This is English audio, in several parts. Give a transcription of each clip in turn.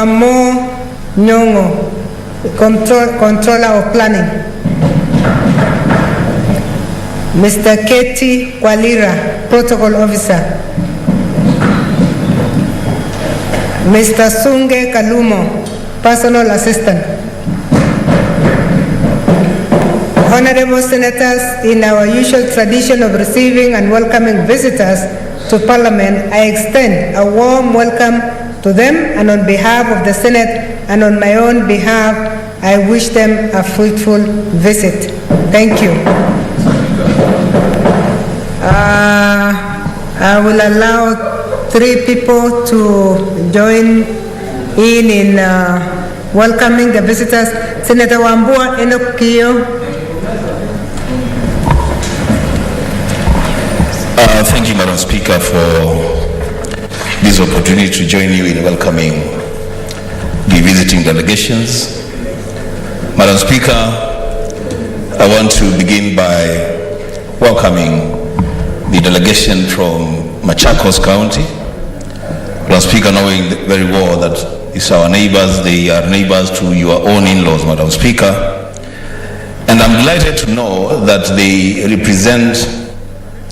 Mo Nyongo, Controller of Planning. Mr. Keti Kwalira, Protocol Officer. Mr. Sunge Kalumo, Personal Assistant. Honorable Senators, in our usual tradition of receiving and welcoming visitors to Parliament, I extend a warm welcome to them, and on behalf of the Senate and on my own behalf, I wish them a fruitful visit. Thank you. I will allow 3 people to join in welcoming the visitors. Senator Wambua Enokio. Thank you, Madam Speaker, for this opportunity to join you in welcoming the visiting delegations. Madam Speaker, I want to begin by welcoming the delegation from Machakos County. Madam Speaker, knowing very well that it's our neighbors, they are neighbors to your own in-laws, Madam Speaker. And I'm delighted to know that they represent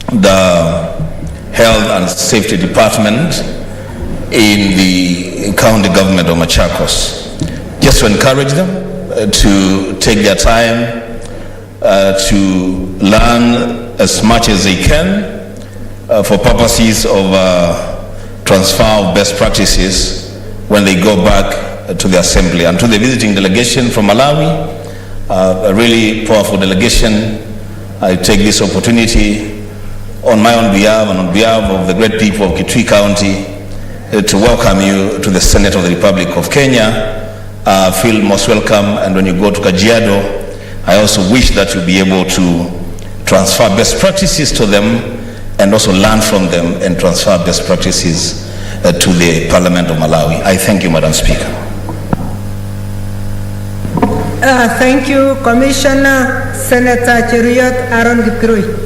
the Health and Safety Department in the county government of Machakos. Just to encourage them to take their time to learn as much as they can for purposes of transfer of best practices when they go back to the assembly. And to the visiting delegation from Malawi, a really powerful delegation, I take this opportunity on my own behalf and on behalf of the great people of Kitui County to welcome you to the Senate of the Republic of Kenya. Feel most welcome, and when you go to Kajiado, I also wish that you'll be able to transfer best practices to them and also learn from them and transfer best practices to the Parliament of Malawi. I thank you, Madam Speaker. Thank you, Commissioner. Senator Cheriot Aaron Gipkirui.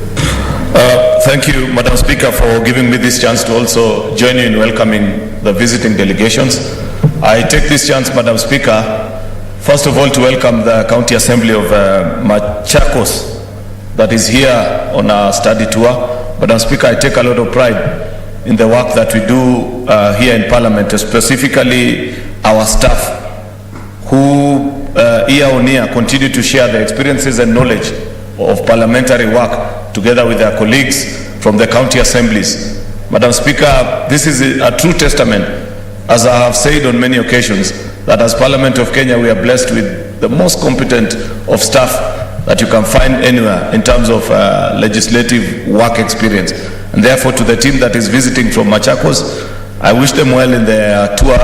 Thank you, Madam Speaker, for giving me this chance to also join you in welcoming the visiting delegations. I take this chance, Madam Speaker, first of all to welcome the County Assembly of Machakos that is here on our study tour. Madam Speaker, I take a lot of pride in the work that we do here in Parliament, specifically our staff who year on year continue to share their experiences and knowledge of parliamentary work together with their colleagues from the county assemblies. Madam Speaker, this is a true testament, as I have said on many occasions, that as Parliament of Kenya we are blessed with the most competent of staff that you can find anywhere in terms of legislative work experience. And therefore, to the team that is visiting from Machakos, I wish them well in their tour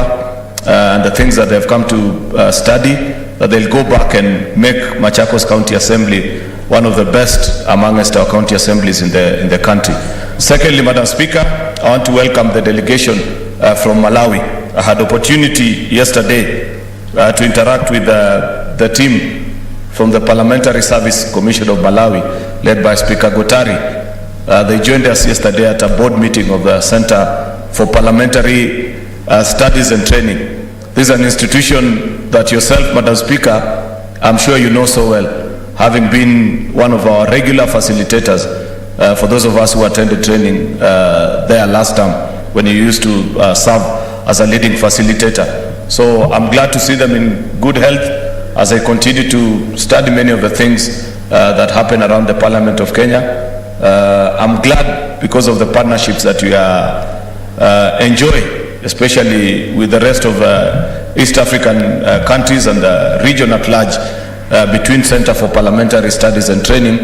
and the things that they've come to study, that they'll go back and make Machakos County Assembly one of the best amongst our county assemblies in the country. Secondly, Madam Speaker, I want to welcome the delegation from Malawi. I had opportunity yesterday to interact with the team from the Parliamentary Service Commission of Malawi, led by Speaker Gotari. They joined us yesterday at a board meeting of the Center for Parliamentary Studies and Training. This is an institution that yourself, Madam Speaker, I'm sure you know so well, having been one of our regular facilitators for those of us who attended training there last time when you used to serve as a leading facilitator. So I'm glad to see them in good health as I continue to study many of the things that happen around the Parliament of Kenya. I'm glad because of the partnerships that we are enjoying, especially with the rest of East African countries and the region at large, between Center for Parliamentary Studies and Training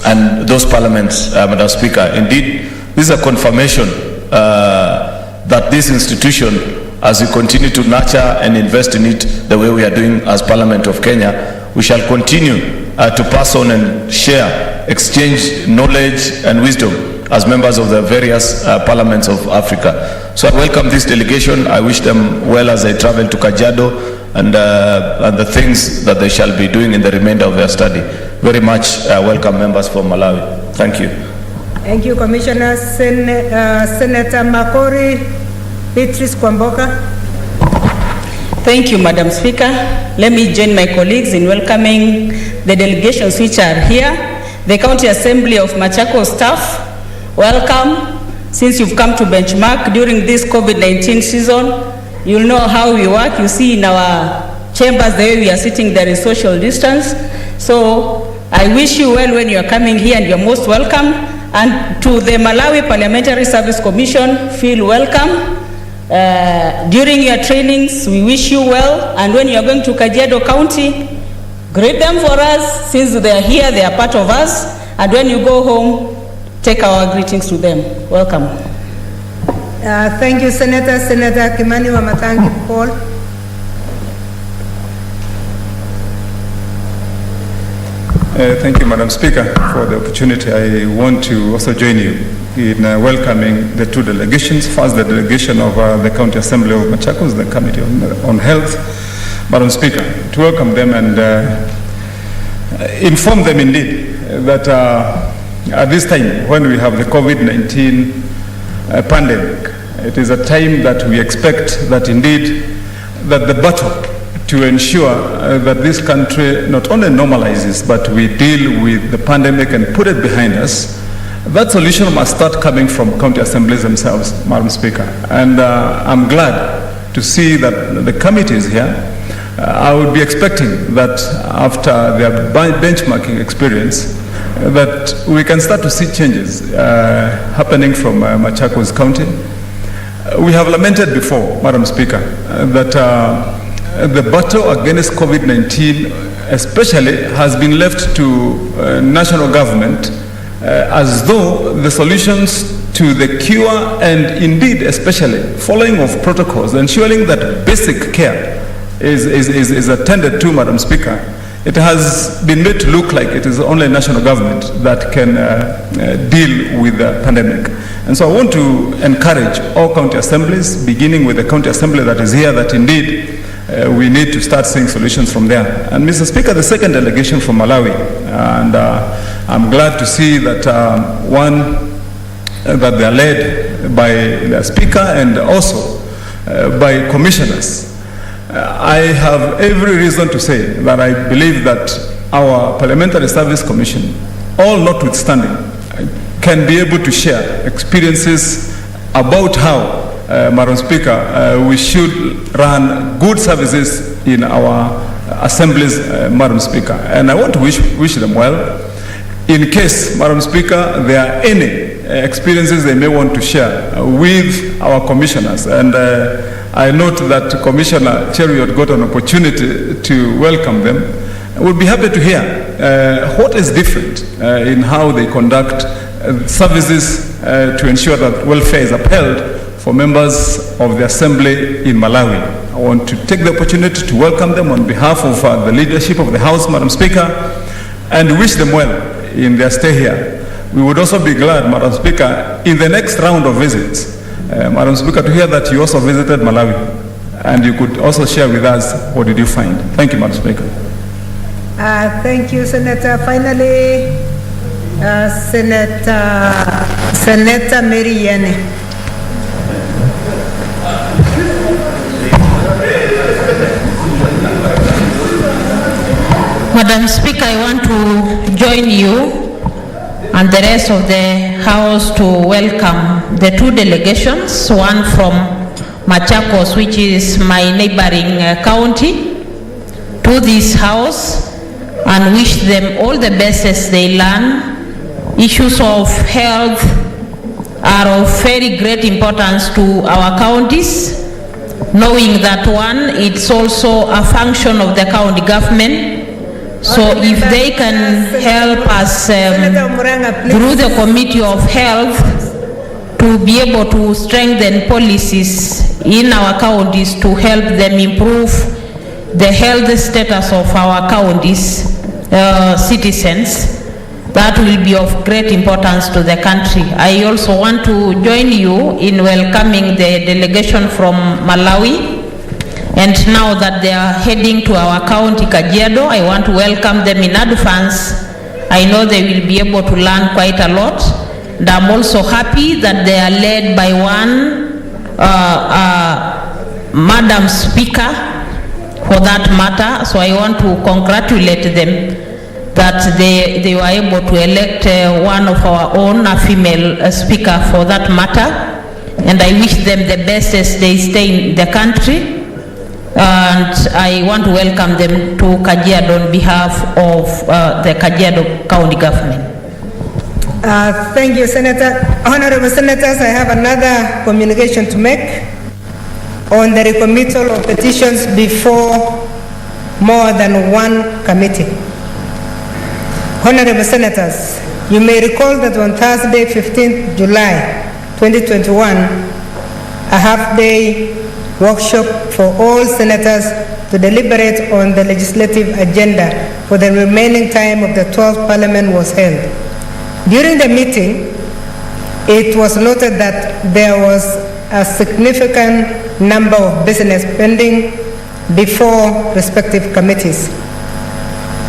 and those parliaments, Madam Speaker. Indeed, this is a confirmation that this institution, as we continue to nurture and invest in it the way we are doing as Parliament of Kenya, we shall continue to pass on and share, exchange knowledge and wisdom as members of the various parliaments of Africa. So I welcome this delegation. I wish them well as they travel to Kajiado and the things that they shall be doing in the remainder of their study. Very much welcome members from Malawi. Thank you. Thank you, Commissioner. Senator Makori Beatrice Kwamboka. Thank you, Madam Speaker. Let me join my colleagues in welcoming the delegations which are here. The County Assembly of Machakos staff, welcome. Since you've come to benchmark during this COVID-19 season, you'll know how we work. You see in our chambers the way we are sitting there is social distance. So I wish you well when you are coming here, and you're most welcome. And to the Malawi Parliamentary Service Commission, feel welcome. During your trainings, we wish you well, and when you are going to Kajiado County, greet them for us. Since they are here, they are part of us, and when you go home, take our greetings to them. Welcome. Thank you, Senator. Senator Kimani Wamatangi Paul. Thank you, Madam Speaker, for the opportunity. I want to also join you in welcoming the two delegations. First, the delegation of the County Assembly of Machakos, the Committee on Health. Madam Speaker, to welcome them and inform them indeed that at this time when we have the COVID-19 pandemic, it is a time that we expect that indeed that the battle to ensure that this country not only normalizes, but we deal with the pandemic and put it behind us. That solution must start coming from county assemblies themselves, Madam Speaker. And I'm glad to see that the committee is here. I would be expecting that after their benchmarking experience, that we can start to see changes happening from Machakos County. We have lamented before, Madam Speaker, that the battle against COVID-19 especially has been left to national government as though the solutions to the cure and indeed especially following of protocols, ensuring that basic care is attended to, Madam Speaker, it has been made to look like it is only national government that can deal with the pandemic. And so I want to encourage all county assemblies, beginning with the county assembly that is here, that indeed we need to start seeing solutions from there. And Mr. Speaker, the second delegation from Malawi, and I'm glad to see that that they are led by the Speaker and also by commissioners. I have every reason to say that I believe that our Parliamentary Service Commission, all notwithstanding, can be able to share experiences about how, Madam Speaker, we should run good services in our assemblies, Madam Speaker. And I want to wish them well. In case, Madam Speaker, there are any experiences they may want to share with our commissioners. And I note that Commissioner Cheriot got an opportunity to welcome them. We'll be happy to hear what is different in how they conduct services to ensure that welfare is upheld for members of the Assembly in Malawi. I want to take the opportunity to welcome them on behalf of the leadership of the House, Madam Speaker, and wish them well in their stay here. We would also be glad, Madam Speaker, in the next round of visits, Madam Speaker, to hear that you also visited Malawi, and you could also share with us what did you find. Thank you, Madam Speaker. Thank you, Senator. Finally, Senator Mary Yene. Madam Speaker, I want to join you and the rest of the House to welcome the two delegations, one from Machakos, which is my neighboring county, to this House, and wish them all the best as they learn. Issues of health are of very great importance to our counties, knowing that one, it's also a function of the county government. So if they can help us through the Committee of Health to be able to strengthen policies in our counties to help them improve the health status of our counties, citizens, that will be of great importance to the country. I also want to join you in welcoming the delegation from Malawi. And now that they are heading to our county, Kajiado, I want to welcome them in advance. I know they will be able to learn quite a lot. And I'm also happy that they are led by one Madam Speaker for that matter. So I want to congratulate them that they were able to elect one of our own, a female speaker for that matter. And I wish them the best as they stay in the country. And I want to welcome them to Kajiado on behalf of the Kajiado County government. Thank you, Senator. Honorable Senators, I have another communication to make on the recommittal of petitions before more than one committee. Honorable Senators, you may recall that on Thursday, 15th July 2021, a half-day workshop for all senators to deliberate on the legislative agenda for the remaining time of the 12th Parliament was held. During the meeting, it was noted that there was a significant number of business pending before respective committees.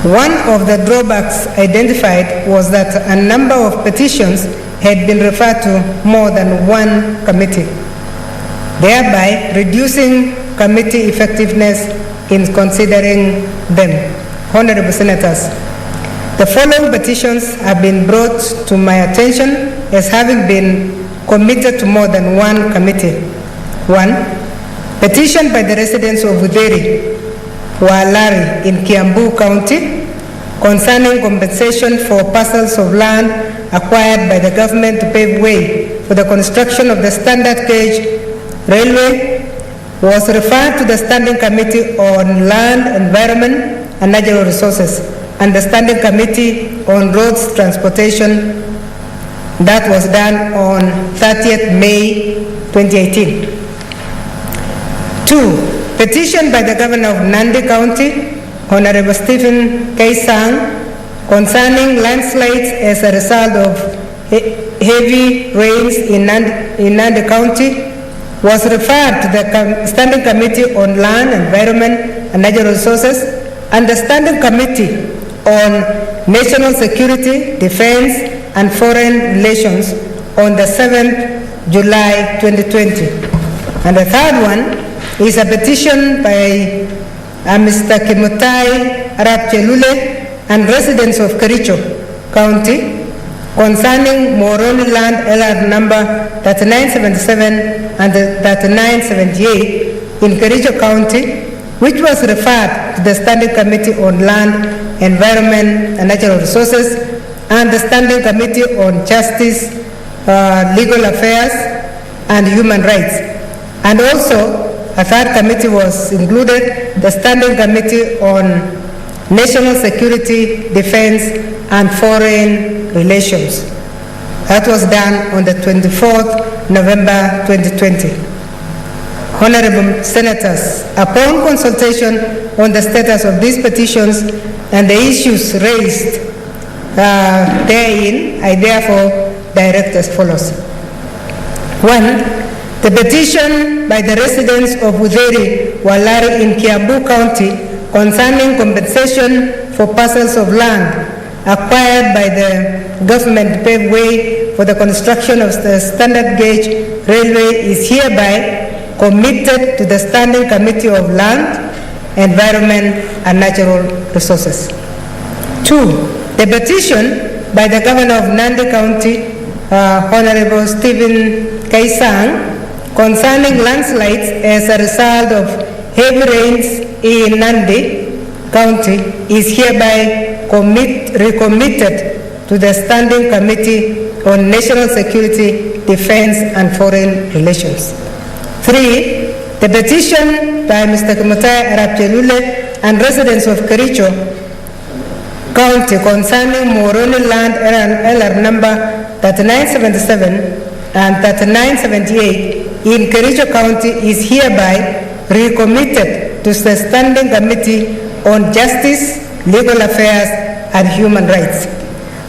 One of the drawbacks identified was that a number of petitions had been referred to more than one committee, thereby reducing committee effectiveness in considering them. Honorable Senators, the following petitions have been brought to my attention as having been committed to more than one committee. 1. Petition by the residents of Uderi, Walari in Kiambu County concerning compensation for parcels of land acquired by the government to pave way for the construction of the standard gauge railway was referred to the Standing Committee on Land, Environment and Natural Resources and the Standing Committee on Roads Transportation. That was done on 30th May 2018. 2. Petition by the Governor of Nandi County, Honorable Stephen K. Sang, concerning landslides as a result of heavy rains in Nandi County, was referred to the Standing Committee on Land, Environment and Natural Resources and the Standing Committee on National Security, Defense and Foreign Relations on the 7th July 2020. And the third one is a petition by Mr. Kimutai Arap Chelule and residents of Kericho County concerning Moroni land LR number 3977 and 3978 in Kericho County, which was referred to the Standing Committee on Land, Environment and Natural Resources and the Standing Committee on Justice, Legal Affairs and Human Rights. And also, a third committee was included, the Standing Committee on National Security, Defense and Foreign Relations. That was done on the 24th November 2020. Honorable Senators, upon consultation on the status of these petitions and the issues raised therein, I therefore direct as follows. 1. The petition by the residents of Uderi, Walari in Kiambu County concerning compensation for parcels of land acquired by the government to pave way for the construction of the standard gauge railway is hereby committed to the Standing Committee of Land, Environment and Natural Resources. 2. The petition by the Governor of Nandi County, Honorable Stephen K. Sang, concerning landslides as a result of heavy rains in Nandi County is hereby recommitted to the Standing Committee on National Security, Defense and Foreign Relations. 3. The petition by Mr. Kimutai Arap Chelule and residents of Kericho County concerning Moroni land LR number 3977 and 3978 in Kericho County is hereby recommitted to the Standing Committee on Justice, Legal Affairs and Human Rights.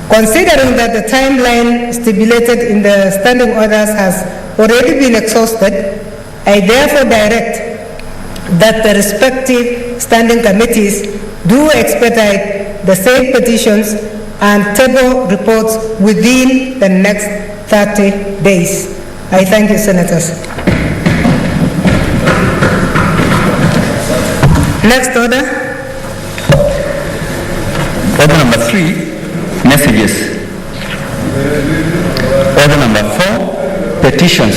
Considering that the timeline stipulated in the standing orders has already been exhausted, I therefore direct that the respective standing committees do expedite the said petitions and table reports within the next 30 days. I thank you, Senators. Next order. Order number 3, messages. Order number 4, petitions.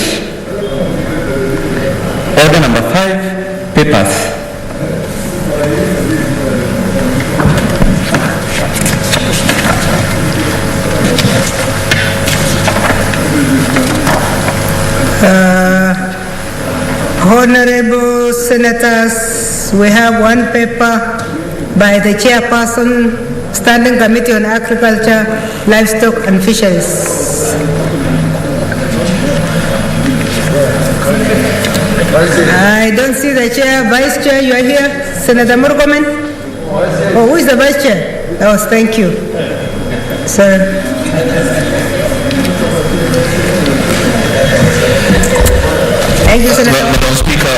Order number 5, papers. Honorable Senators, we have one paper by the Chairperson, Standing Committee on Agriculture, Livestock and Fisheries. I don't see the Chair. Vice Chair, you are here. Senator Murkomen? Oh, who is the Vice Chair? Oh, thank you. Sir. Thank you, Senator. Madam Speaker,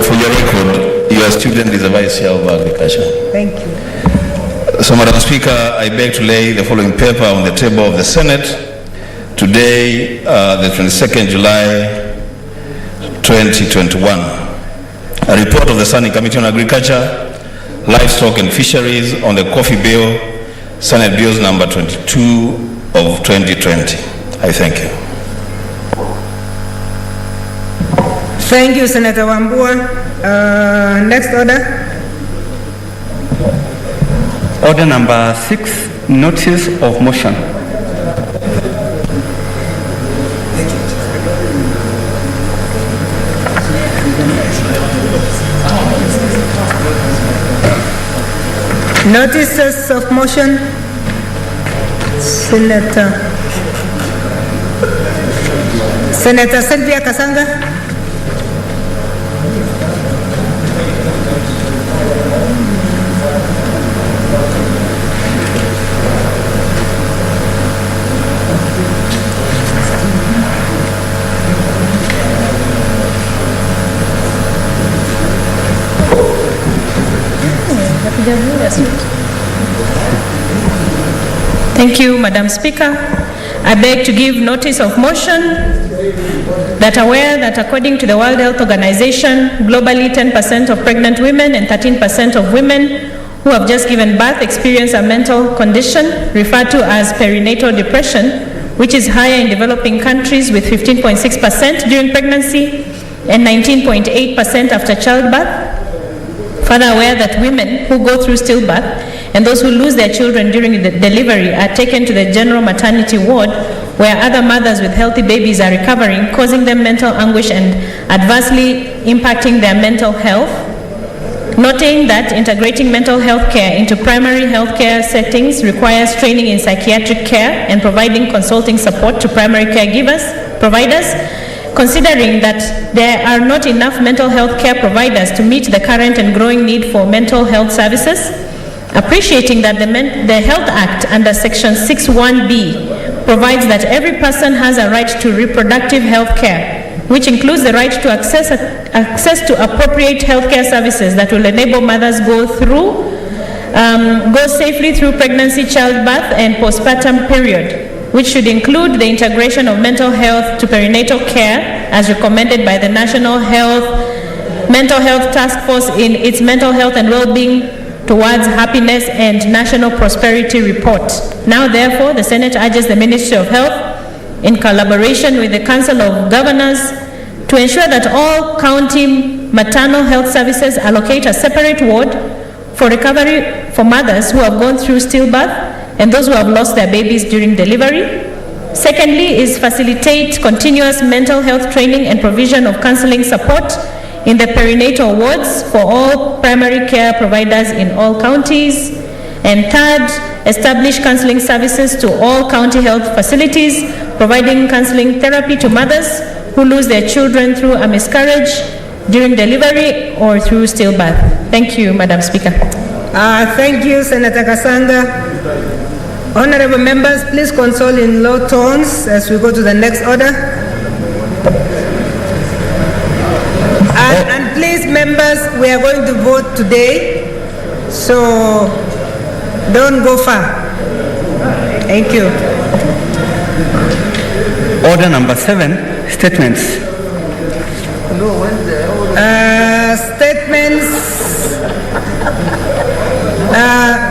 for your record, your student is the Vice Chair of Agriculture. Thank you. So, Madam Speaker, I beg to lay the following paper on the table of the Senate. Today, the 22nd July, 2021. A report of the Standing Committee on Agriculture, Livestock and Fisheries on the Coffee Bill, Senate Bills number 22 of 2020. I thank you. Thank you, Senator Wambua. Next order. Order number 6, notice of motion. Notices of motion. Senator Sylvia Kasanga. Thank you, Madam Speaker. I beg to give notice of motion that aware that according to the World Health Organization, globally 10% of pregnant women and 13% of women who have just given birth experience a mental condition referred to as perinatal depression, which is higher in developing countries with 15.6% during pregnancy and 19.8% after childbirth. Further aware that women who go through stillbirth and those who lose their children during the delivery are taken to the general maternity ward where other mothers with healthy babies are recovering, causing them mental anguish and adversely impacting their mental health. Noting that integrating mental health care into primary health care settings requires training in psychiatric care and providing consulting support to primary providers, considering that there are not enough mental health care providers to meet the current and growing need for mental health services, appreciating that the Health Act under Section 6(1)(b) provides that every person has a right to reproductive health care, which includes the right to access to appropriate health care services that will enable mothers go safely through pregnancy, childbirth, and postpartum period, which should include the integration of mental health to perinatal care as recommended by the National Mental Health Task Force in its Mental Health and Well-being Towards Happiness and National Prosperity Report. Now, therefore, the Senate urges the Ministry of Health, in collaboration with the Council of Governors, to ensure that all county maternal health services allocate a separate ward for recovery for mothers who have gone through stillbirth and those who have lost their babies during delivery. Secondly is facilitate continuous mental health training and provision of counseling support in the perinatal wards for all primary care providers in all counties. And third, establish counseling services to all county health facilities, providing counseling therapy to mothers who lose their children through a miscarriage, during delivery, or through stillbirth. Thank you, Madam Speaker. Thank you, Senator Kasanga. Honorable members, please console in low tones as we go to the next order. And please, members, we are going to vote today, so don't go far. Thank you. Order number 7, statements. Statements.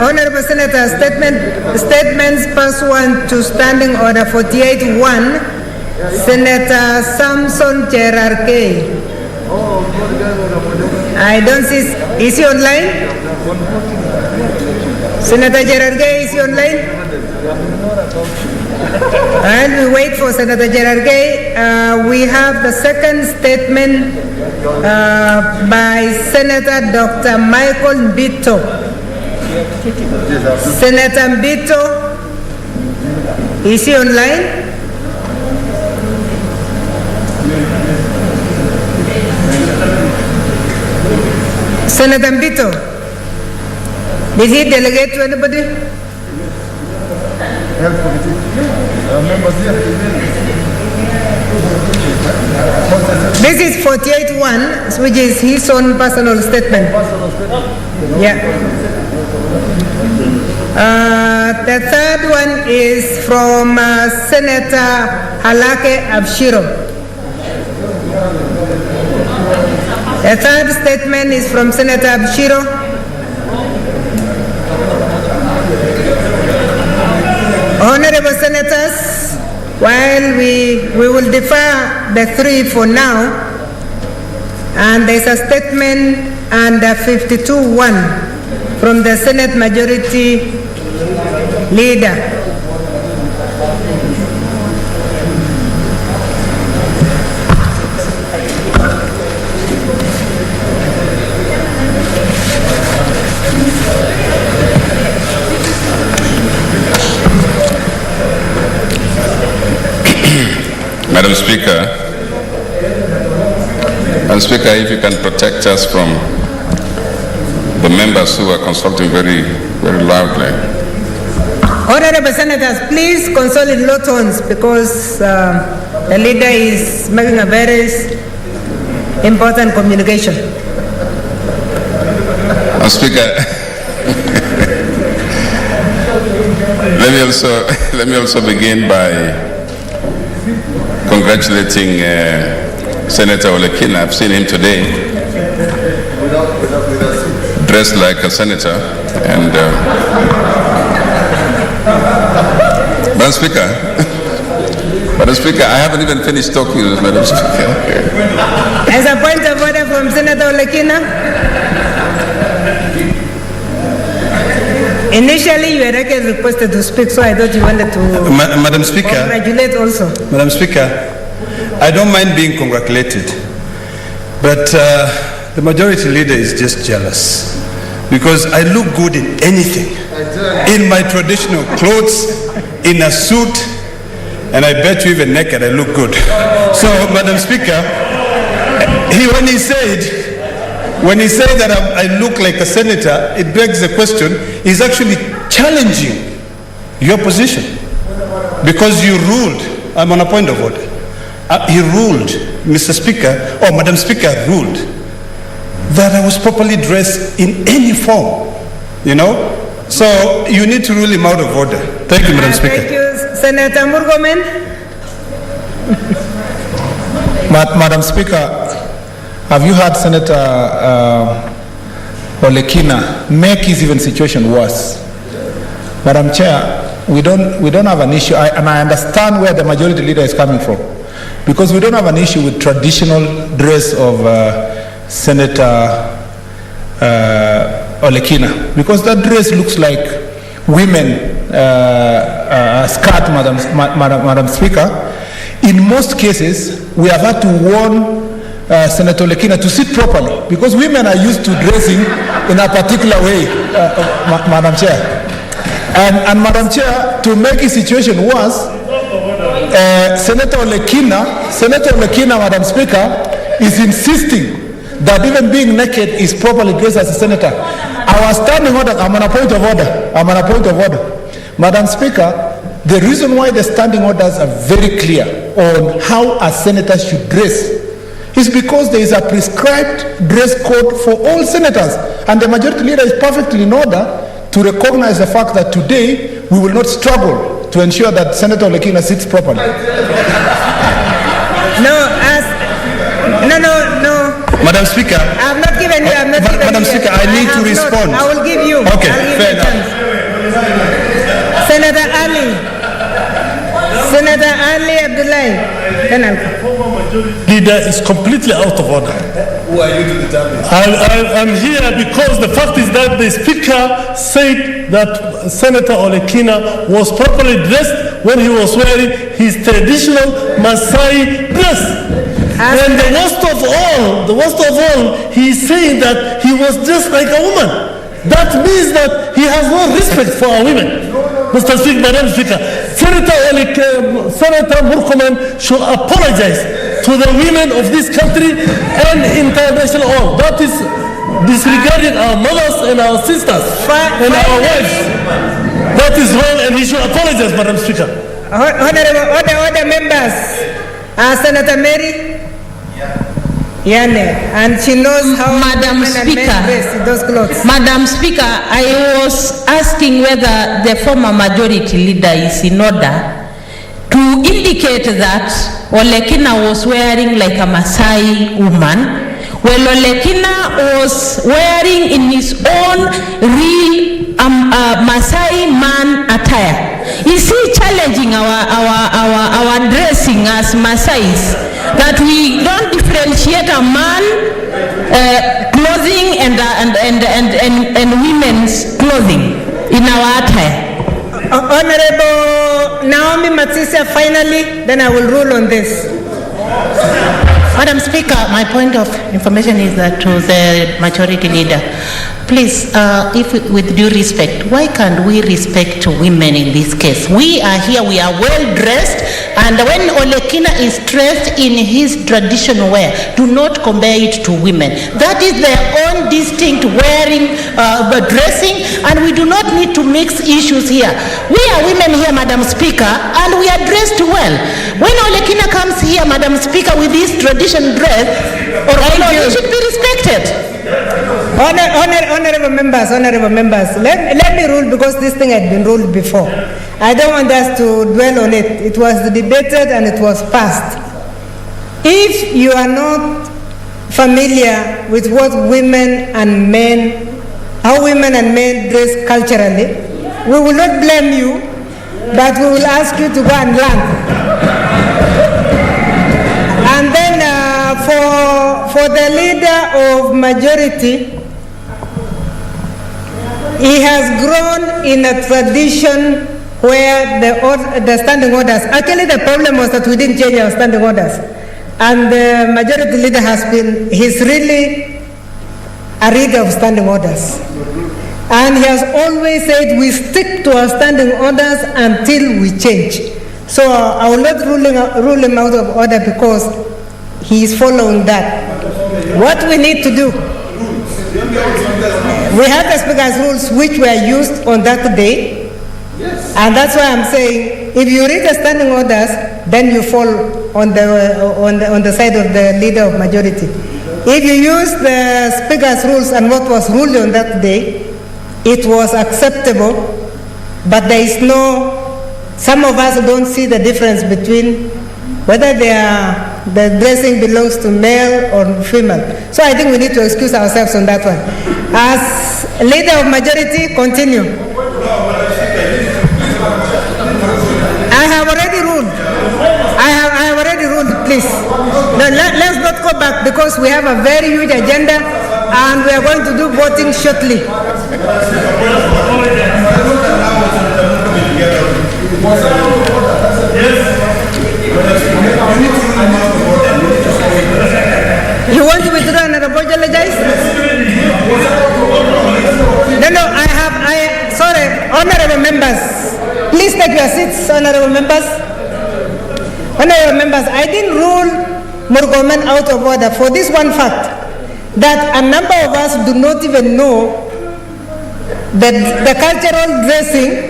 Honorable Senator, statements pursuant to Standing Order 48-1, Senator Samson Cherarkey. I don't see, is he online? Senator Cherarkey, is he online? And we wait for Senator Cherarkey. We have the second statement by Senator Dr. Michael Mbito. Senator Mbito, is he online? Senator Mbito, did he delegate to anybody? This is 48-1, which is his own personal statement. Yeah. The third one is from Senator Halake Abshiro. The third statement is from Senator Abshiro. Honorable Senators, while we will defer the three for now, and there's a statement under 52-1 from the Senate Majority Leader. Madam Speaker, if you can protect us from the members who are consulting very, very loudly. Honorable Senators, please consult in low tones because the leader is making a very important communication. Madam Speaker, let me also begin by congratulating Senator Olekina. I've seen him today dressed like a senator. And Madam Speaker, I haven't even finished talking, Madam Speaker. As a point of order from Senator Olekina, initially you were requested to speak, so I thought you wanted to Madam Speaker, congratulate also. Madam Speaker, I don't mind being congratulated, but the majority leader is just jealous because I look good in anything, in my traditional clothes, in a suit, and I bet you even naked I look good. So, Madam Speaker, when he said that I look like a senator, it begs the question, he's actually challenging your position because you ruled. I'm on a point of order. He ruled, Mr. Speaker, or Madam Speaker ruled that I was properly dressed in any form, you know? So you need to rule him out of order. Thank you, Madam Speaker. Thank you, Senator Murgomen. Madam Speaker, have you heard Senator Olekina make his even situation worse? Madam Chair, we don't have an issue, and I understand where the majority leader is coming from, because we don't have an issue with traditional dress of Senator Olekina, because that dress looks like women skirt, Madam Speaker. In most cases, we have had to warn Senator Olekina to sit properly because women are used to dressing in a particular way, Madam Chair. And Madam Chair, to make his situation worse, Senator Olekina, Madam Speaker, is insisting that even being naked is properly dressed as a senator. Our standing order, I'm on a point of order. Madam Speaker, the reason why the standing orders are very clear on how a senator should dress is because there is a prescribed dress code for all senators, and the majority leader is perfectly in order to recognize the fact that today we will not struggle to ensure that Senator Olekina sits properly. No. Madam Speaker, I have not given given you. I'm not given Madam you. Speaker, I need to have respond. Not. I will give you. Okay, I'll give fair you a enough. chance. Senator Ali. Senator Ali Abdullahi. Then I'll come. Leader is completely out of order. Who are you to determine? I'm here because the fact is that the Speaker said that Senator Olekina was properly dressed when he was wearing his traditional Maasai dress. And the worst of all, he is saying that he was dressed like a woman. That means that he has no respect for our women. Mr. Speaker, Madam Speaker, Senator Murkomen should apologize to the women of this country and international all. That is disregarding our mothers and our sisters and our wives. That is wrong, and he should apologize, Madam Speaker. Honorable, other members. Senator Mary. Yane, and she knows how Madam women and men Speaker, dress in those clothes. Madam Speaker, I was asking whether the former majority leader is in order to indicate that Olekina was wearing like a Maasai woman, while Olekina was wearing in his own real Maasai man attire. Is he challenging our dressing as Maasais? That we don't differentiate a man clothing and women's clothing in our attire. Honorable Naomi Matisa, finally, then I will rule on this. Madam Speaker, my point of information is that to the majority leader, please, if with due respect, why can't we respect women in this case? We are here, we are well dressed, and when Olekina is dressed in his traditional wear, do not compare it to women. That is their own distinct wearing, dressing, and we do not need to mix issues here. We are women here, Madam Speaker, and we are dressed well. When Olekina comes here, Madam Speaker, with his traditional dress, he should be respected. Honorable members, let me rule because this thing had been ruled before. I don't want us to dwell on it. It was debated and it was passed. If you are not familiar with what women and men, how women and men dress culturally, we will not blame you, but we will ask you to go and learn. And then for the leader of majority, he has grown in a tradition where the standing orders, actually the problem was that we didn't change our standing orders. And the majority leader he's really a reader of standing orders. And he has always said we stick to our standing orders until we change. So I will not rule him out of order because he is following that. What we need to do, we have the Speaker's rules which were used on that day, and that's why I'm saying if you read the standing orders, then you fall on the side of the leader of majority. If you use the Speaker's rules and what was ruled on that day, it was acceptable, but there is some of us don't see the difference between whether the dressing belongs to male or female. So I think we need to excuse ourselves on that one. As leader of majority, continue. I have already ruled. I have already ruled, please. No, let's not go back because we have a very huge agenda and we are going to do voting shortly. You want to withdraw and apologize? No, sorry, honorable members. Please take your seats, honorable members. Honorable members, I didn't rule Murkomen out of order for this one fact, that a number of us do not even know the cultural dressing,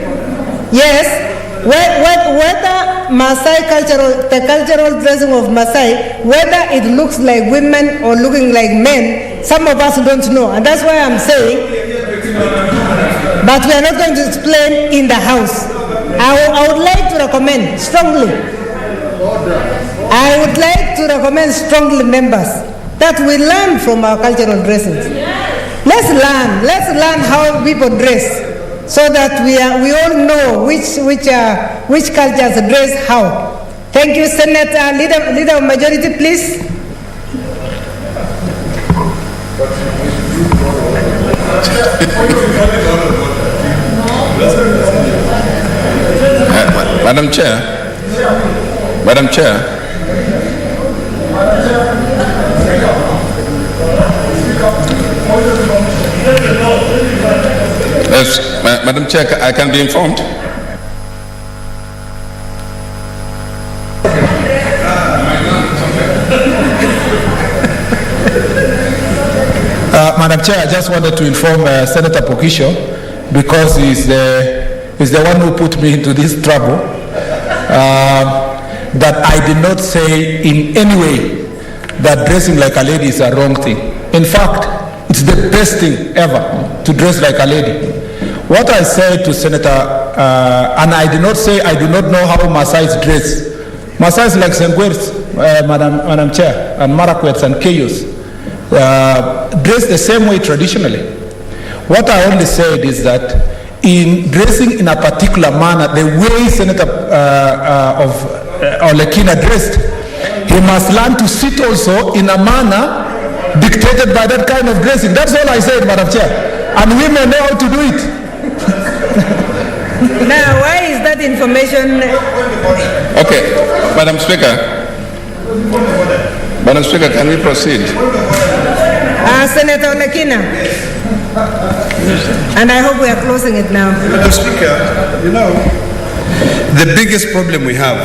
yes, whether Maasai the cultural dressing of Maasai, whether it looks like women or looking like men, some of us don't know. And that's why I'm saying, but we are not going to explain in the House. I would like to recommend strongly, members, that we learn from our cultural dressings. Let's learn how people dress, so that we all know which cultures dress how. Thank you, Senator. Leader of Majority, please. Madam Chair. Yes, Madam Chair, I can be informed. Madam Chair, I just wanted to inform Senator Pokisho, because he's the one who put me into this trouble, that I did not say in any way that dressing like a lady is a wrong thing. In fact, it's the best thing ever to dress like a lady. What I said to Senator, and I did not say I do not know how Maasai's dress. Maasai's like Sengwers, Madam Chair, and Marakwets and Keyos. Dress the same way traditionally. What I only said is that in dressing in a particular manner, the way Senator of Olekina dressed, he must learn to sit also in a manner dictated by that kind of dressing. That's all I said, Madam Chair. And women know how to do it. Now, why is that information? Okay, Madam Speaker, can we proceed? Senator Olekina. And I hope we are closing it now. Madam Speaker, you know, the biggest problem we have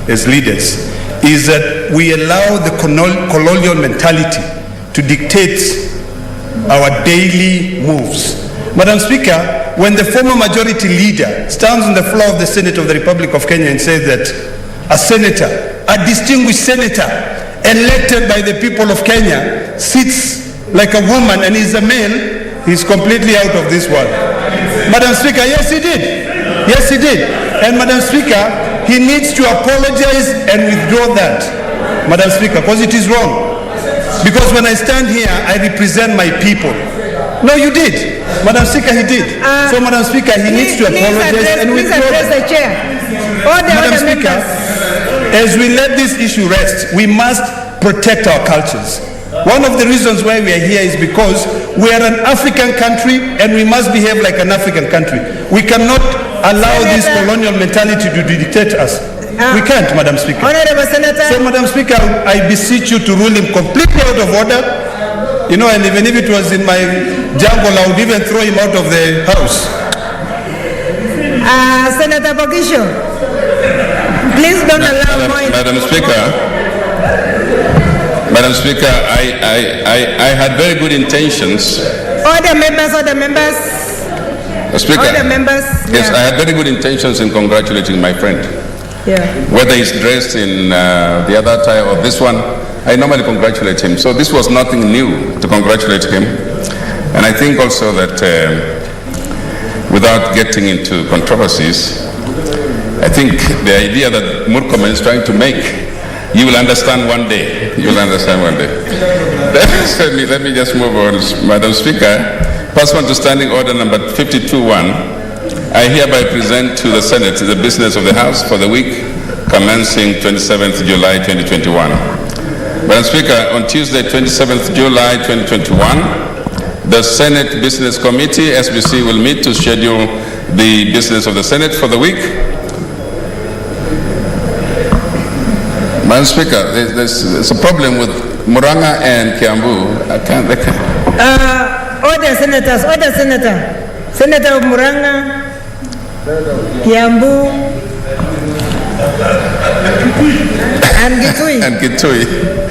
as leaders is that we allow the colonial mentality to dictate our daily moves. Madam Speaker, when the former majority leader stands on the floor of the Senate of the Republic of Kenya and says that a senator, a distinguished senator, elected by the people of Kenya, sits like a woman and is a male, he's completely out of this world. Madam Speaker, yes he did. Yes he did. And Madam Speaker, he needs to apologize and withdraw that, Madam Speaker, because it is wrong. Because when I stand here, I represent my people. No, you did. Madam Speaker, he did. So, Madam Speaker, he needs to apologize and withdraw. Please address the chair. Madam Speaker, as we let this issue rest, we must protect our cultures. One of the reasons why we are here is because we are an African country and we must behave like an African country. We cannot allow this colonial mentality to dictate us. We can't, Madam Speaker. Honorable Senator. So, Madam Speaker, I beseech you to rule him completely out of order. You know, and even if it was in my jungle, I would even throw him out of the house. Senator Pokisho, please don't allow more. Madam Speaker, I had very good intentions. Order members. Speaker, Order members. yes, I had very good intentions in congratulating my friend. Yeah. Whether he's dressed in the other attire or this one, I normally congratulate him. So this was nothing new to congratulate him. And I think also that without getting into controversies, I think the idea that Murkomen is trying to make, you will understand one day. You will understand one day. Let me just move on, Madam Speaker. Pursuant to Standing Order number 52-1, I hereby present to the Senate the business of the House for the week commencing 27th July 2021. Madam Speaker, on Tuesday, 27th July 2021, the Senate Business Committee, SBC, will meet to schedule the business of the Senate for the week. Madam Speaker, there's a problem with Muranga and Kiambu. Order, senators. Order, Senator. Senator of Muranga, Kiambu, and Kitui.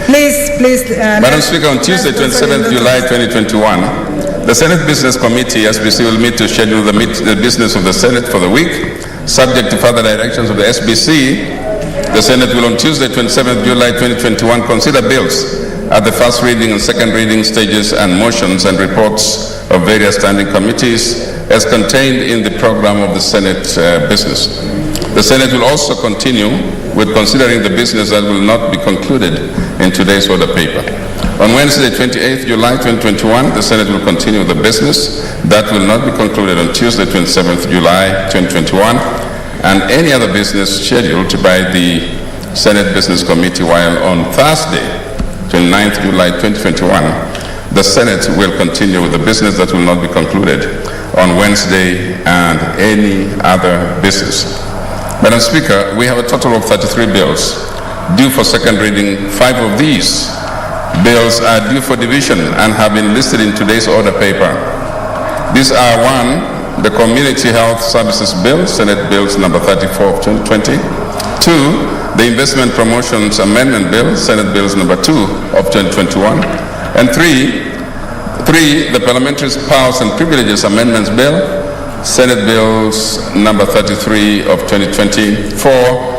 Please. Madam Speaker, on Tuesday, 27th July 2021, the Senate Business Committee, SBC, will meet to schedule the business of the Senate for the week. Subject to further directions of the SBC, the Senate will on Tuesday, 27th July 2021, consider bills at the first reading and second reading stages and motions and reports of various standing committees as contained in the program of the Senate business. The Senate will also continue with considering the business that will not be concluded in today's order paper. On Wednesday, 28th July 2021, the Senate will continue the business that will not be concluded on Tuesday, 27th July 2021, and any other business scheduled by the Senate Business Committee, while on Thursday, 29th July 2021, the Senate will continue with the business that will not be concluded on Wednesday and any other business. Madam Speaker, we have a total of 33 bills due for second reading. 5 of these bills are due for division and have been listed in today's order paper. These are: 1, the Community Health Services Bill, Senate Bills number 34 of 2020. 2, the Investment Promotions Amendment Bill, Senate Bills number 2 of 2021. And 3, the Parliamentary Powers and Privileges Amendments Bill, Senate Bills number 33 of 2020. 4,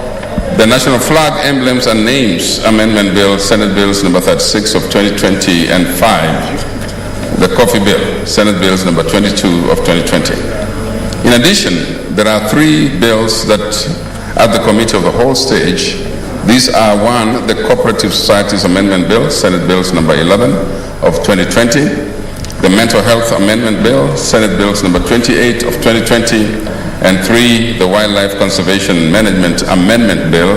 the National Flag, Emblems and Names Amendment Bill, Senate Bills number 36 of 2020, and 5, the Coffee Bill, Senate Bills number 22 of 2020. In addition, there are 3 bills that at the Committee of the Whole stage. These are: 1, the Cooperative Societies Amendment Bill, Senate Bills number 11 of 2020, the Mental Health Amendment Bill, Senate Bills number 28 of 2020, and 3, the Wildlife Conservation Management Amendment Bill,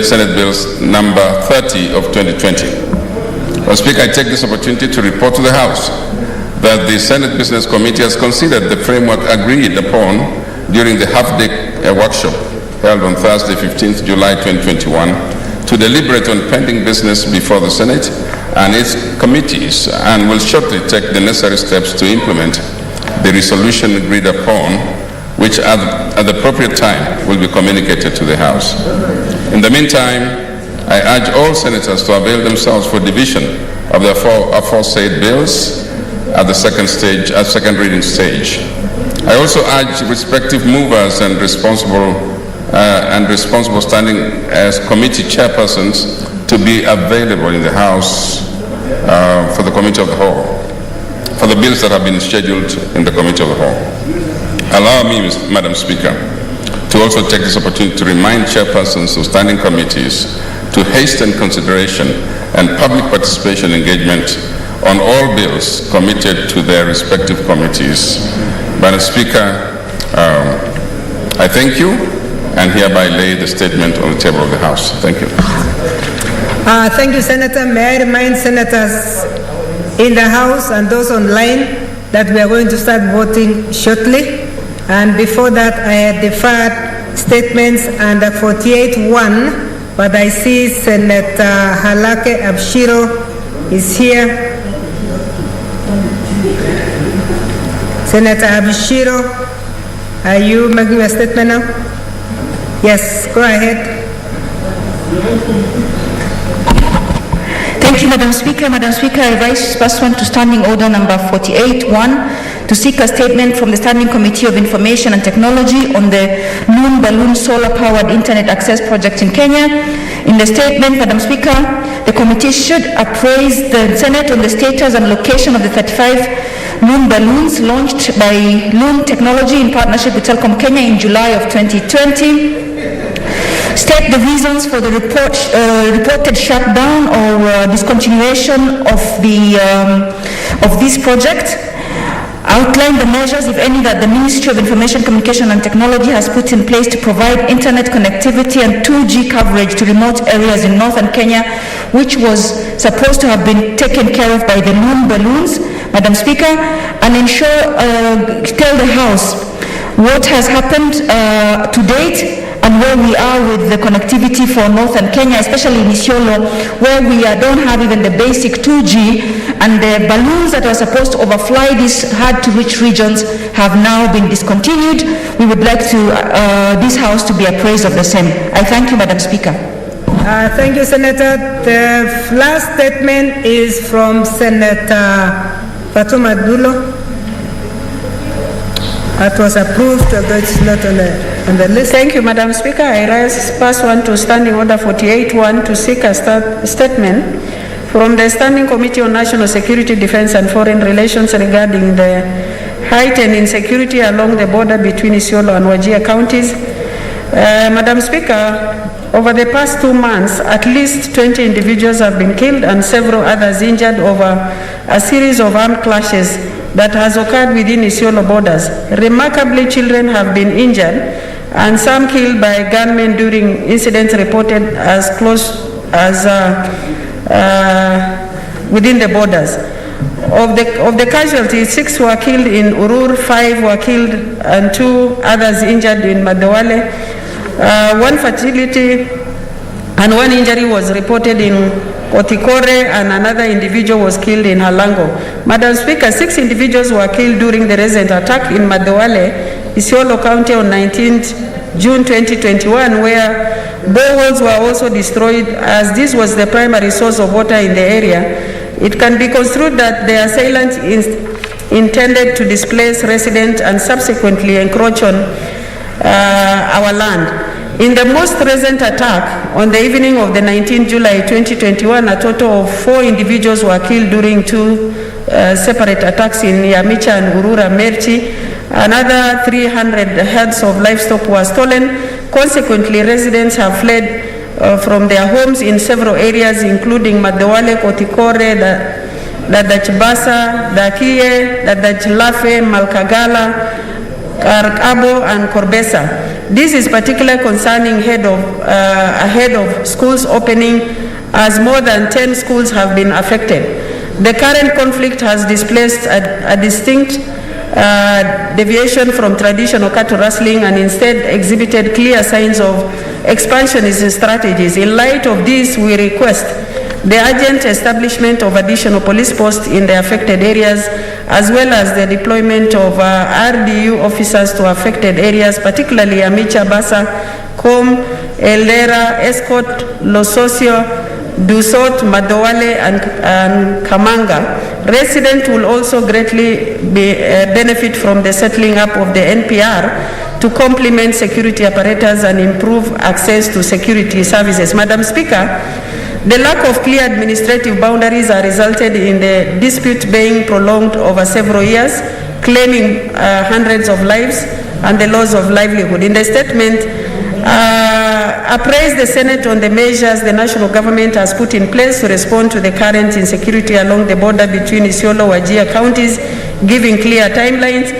Senate Bills number 30 of 2020. Mr. Speaker, I take this opportunity to report to the House that the Senate Business Committee has considered the framework agreed upon during the half-day workshop held on Thursday, 15th July 2021, to deliberate on pending business before the Senate and its committees, and will shortly take the necessary steps to implement the resolution agreed upon, which at the appropriate time will be communicated to the House. In the meantime, I urge all senators to avail themselves for division of the aforesaid bills at the second reading stage. I also urge respective movers and responsible standing as committee chairpersons to be available in the House for the Committee of the Whole, for the bills that have been scheduled in the Committee of the Whole. Allow me, Madam Speaker, to also take this opportunity to remind chairpersons of standing committees to hasten consideration and public participation engagement on all bills committed to their respective committees. Madam Speaker, I thank you and hereby lay the statement on the table of the House. Thank you. Thank you, Senator. May I remind senators in the House and those online that we are going to start voting shortly. And before that, I had deferred statements under 48.1, but I see Senator Halake Abshiro is here. Senator Abshiro, are you making a statement now? Yes, go ahead. Thank you, Madam Speaker. Madam Speaker, I rise pursuant to Standing Order number 48.1 to seek a statement from the Standing Committee of Information and Technology on the Moon Balloon Solar-Powered Internet Access Project in Kenya. In the statement, Madam Speaker, the committee should appraise the Senate on the status and location of the 35 moon balloons launched by Loon Technology in partnership with Telkom Kenya in July of 2020. State the reasons for the reported shutdown or discontinuation of this project. Outline the measures, if any, that the Ministry of Information, Communication and Technology has put in place to provide internet connectivity and 2G coverage to remote areas in northern Kenya, which was supposed to have been taken care of by the moon balloons, Madam Speaker, and tell the House what has happened to date and where we are with the connectivity for northern Kenya, especially in Isiolo, where we don't have even the basic 2G, and the balloons that are supposed to overfly these hard-to-reach regions have now been discontinued. We would like this House to be appraised of the same. I thank you, Madam Speaker. Thank you, Senator. The last statement is from Senator Fatuma Dulo. That was approved, although it's not on the list. Thank you, Madam Speaker. I rise pursuant to Standing Order 48.1 to seek a statement from the Standing Committee on National Security, Defense and Foreign Relations regarding the heightened insecurity along the border between Isiolo and Wajir counties. Madam Speaker, Over the past 2 months, at least 20 individuals have been killed and several others injured over a series of armed clashes that has occurred within Isiolo borders. Remarkably, children have been injured and some killed by gunmen during incidents reported as close as within the borders. Of the casualties, 6 were killed in Urur, 5 were killed and 2 others injured in Madawale. 1 fatality and 1 injury was reported in Kotikore and another individual was killed in Halango. Madam Speaker, 6 individuals were killed during the recent attack in Madawale, Isiolo County on 19th June 2021, where boreholes were also destroyed as this was the primary source of water in the area. It can be construed that the assailant intended to displace residents and subsequently encroach on our land. In the most recent attack, on the evening of the 19th July 2021, a total of 4 individuals were killed during 2 separate attacks in Yamicha and Urura Merchi. Another 300 heads of livestock were stolen. Consequently, residents have fled from their homes in several areas, including Madawale, Kotikore, Dadachbasa, Dakie, Dadachlafe, Malkagala, Karkabo and Korbesa. This is particularly concerning ahead of schools opening, as more than 10 schools have been affected. The current conflict has displaced a distinct deviation from traditional cattle rustling and instead exhibited clear signs of expansionist strategies. In light of this, we request the urgent establishment of additional police posts in the affected areas, as well as the deployment of RDU officers to affected areas, particularly Amicha, Basa, Kom, Eldera, Escort, Lososio, Dusot, Madawale and Kamanga. Residents will also greatly benefit from the settling up of the NPR to complement security apparatus and improve access to security services. Madam Speaker, the lack of clear administrative boundaries has resulted in the dispute being prolonged over several years, claiming hundreds of lives and the loss of livelihood. In the statement, appraised the Senate on the measures the national government has put in place to respond to the current insecurity along the border between Isiolo and Wajir counties, giving clear timelines.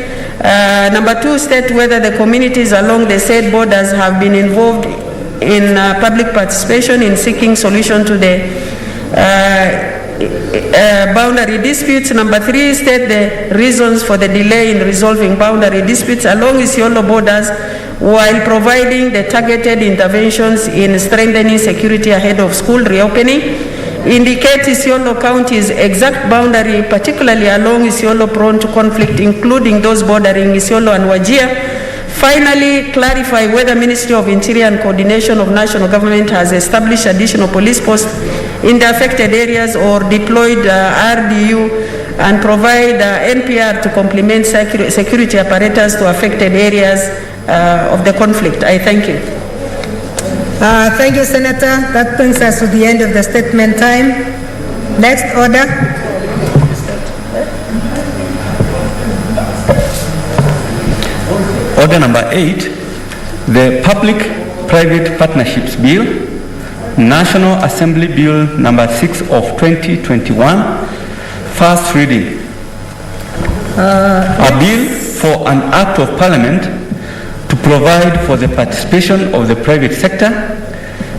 Number 2, state whether the communities along the said borders have been involved in public participation in seeking solution to the boundary disputes. Number 3, state the reasons for the delay in resolving boundary disputes along Isiolo borders while providing the targeted interventions in strengthening security ahead of school reopening. Indicate Isiolo County's exact boundary, particularly along Isiolo prone to conflict, including those bordering Isiolo and Wajir. Finally, clarify whether Ministry of Interior and Coordination of National Government has established additional police posts in the affected areas or deployed RDU and provide NPR to complement security apparatus to affected areas of the conflict. I thank you. Thank you, Senator. That brings us to the end of the statement time. Next order. Order number 8, the Public-Private Partnerships Bill, National Assembly Bill number 6 of 2021, first reading. A bill for an act of Parliament to provide for the participation of the private sector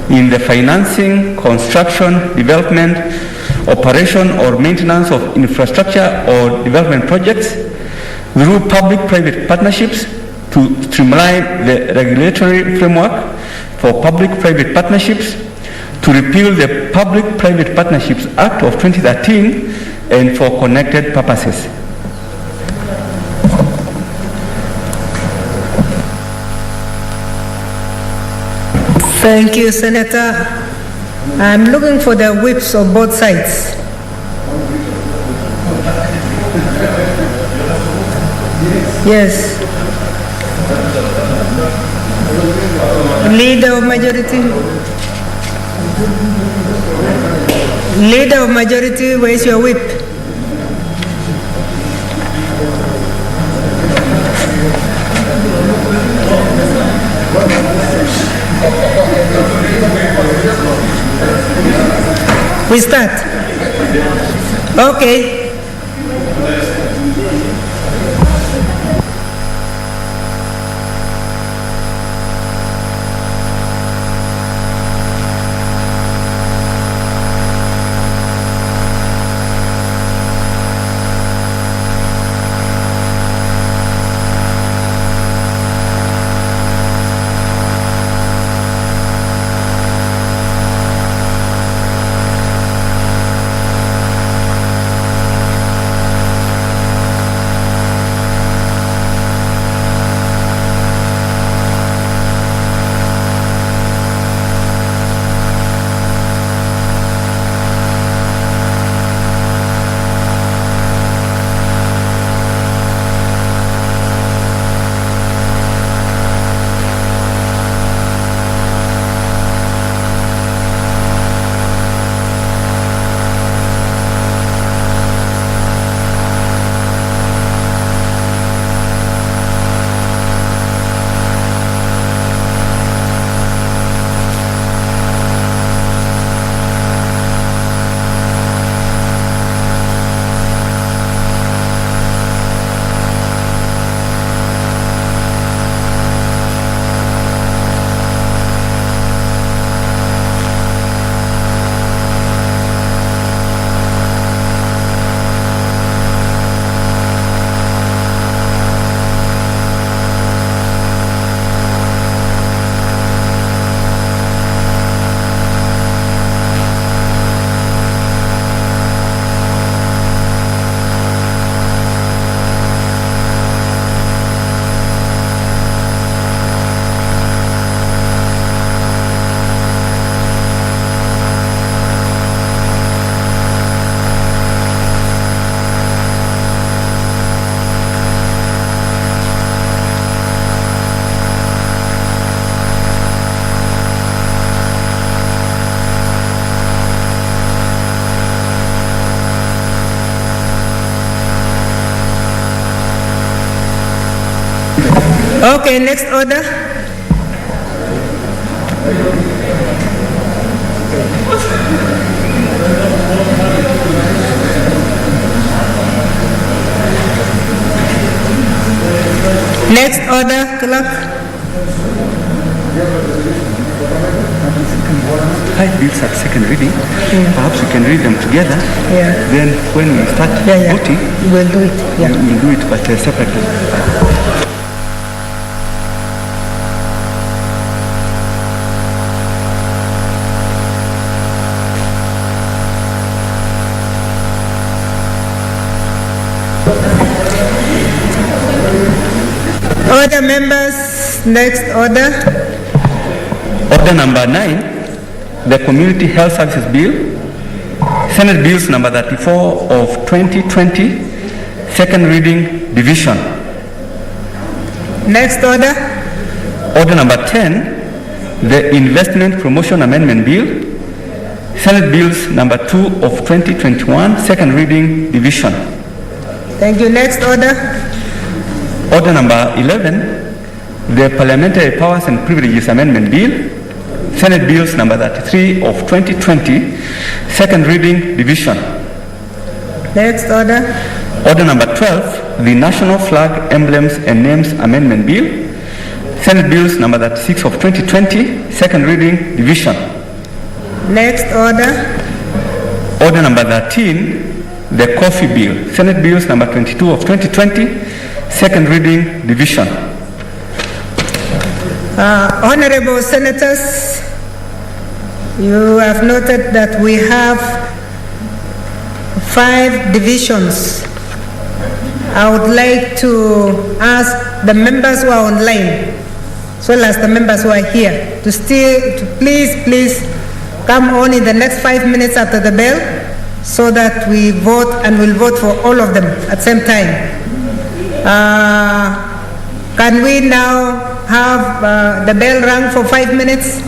in the financing, construction, development, operation or maintenance of infrastructure or development projects through public-private partnerships to streamline the regulatory framework for public-private partnerships, to repeal the Public-Private Partnerships Act of 2013 and for connected purposes. Thank you, Senator. I'm looking for the whips of both sides. Yes. Leader of majority. Leader of majority, where's your whip? We start. Okay. Okay, next order. Next order, clerk. Five bills at second reading. Perhaps we can read them together. Yeah. Then when we start voting, we'll do it. Yeah. we'll do it but separately. Order members, next order. Order number 9, the Community Health Services Bill, Senate Bills number 34 of 2020, second reading, division. Next order. Order number 10, the Investment Promotion Amendment Bill, Senate Bills number 2 of 2021, second reading, division. Thank you. Next order. Order number 11, the Parliamentary Powers and Privileges Amendment Bill, Senate Bills number 33 of 2020, second reading, division. Next order. Order number 12, the National Flag, Emblems and Names Amendment Bill, Senate Bills number 36 of 2020, second reading, division. Next order. Order number 13, the Coffee Bill, Senate Bills number 22 of 2020, second reading, division. Honorable Senators, you have noted that we have 5 divisions. I would like to ask the members who are online, as well as the members who are here, to please come on in the next 5 minutes after the bell, so that we vote, and we'll vote for all of them at the same time. Can we now have the bell rung for 5 minutes?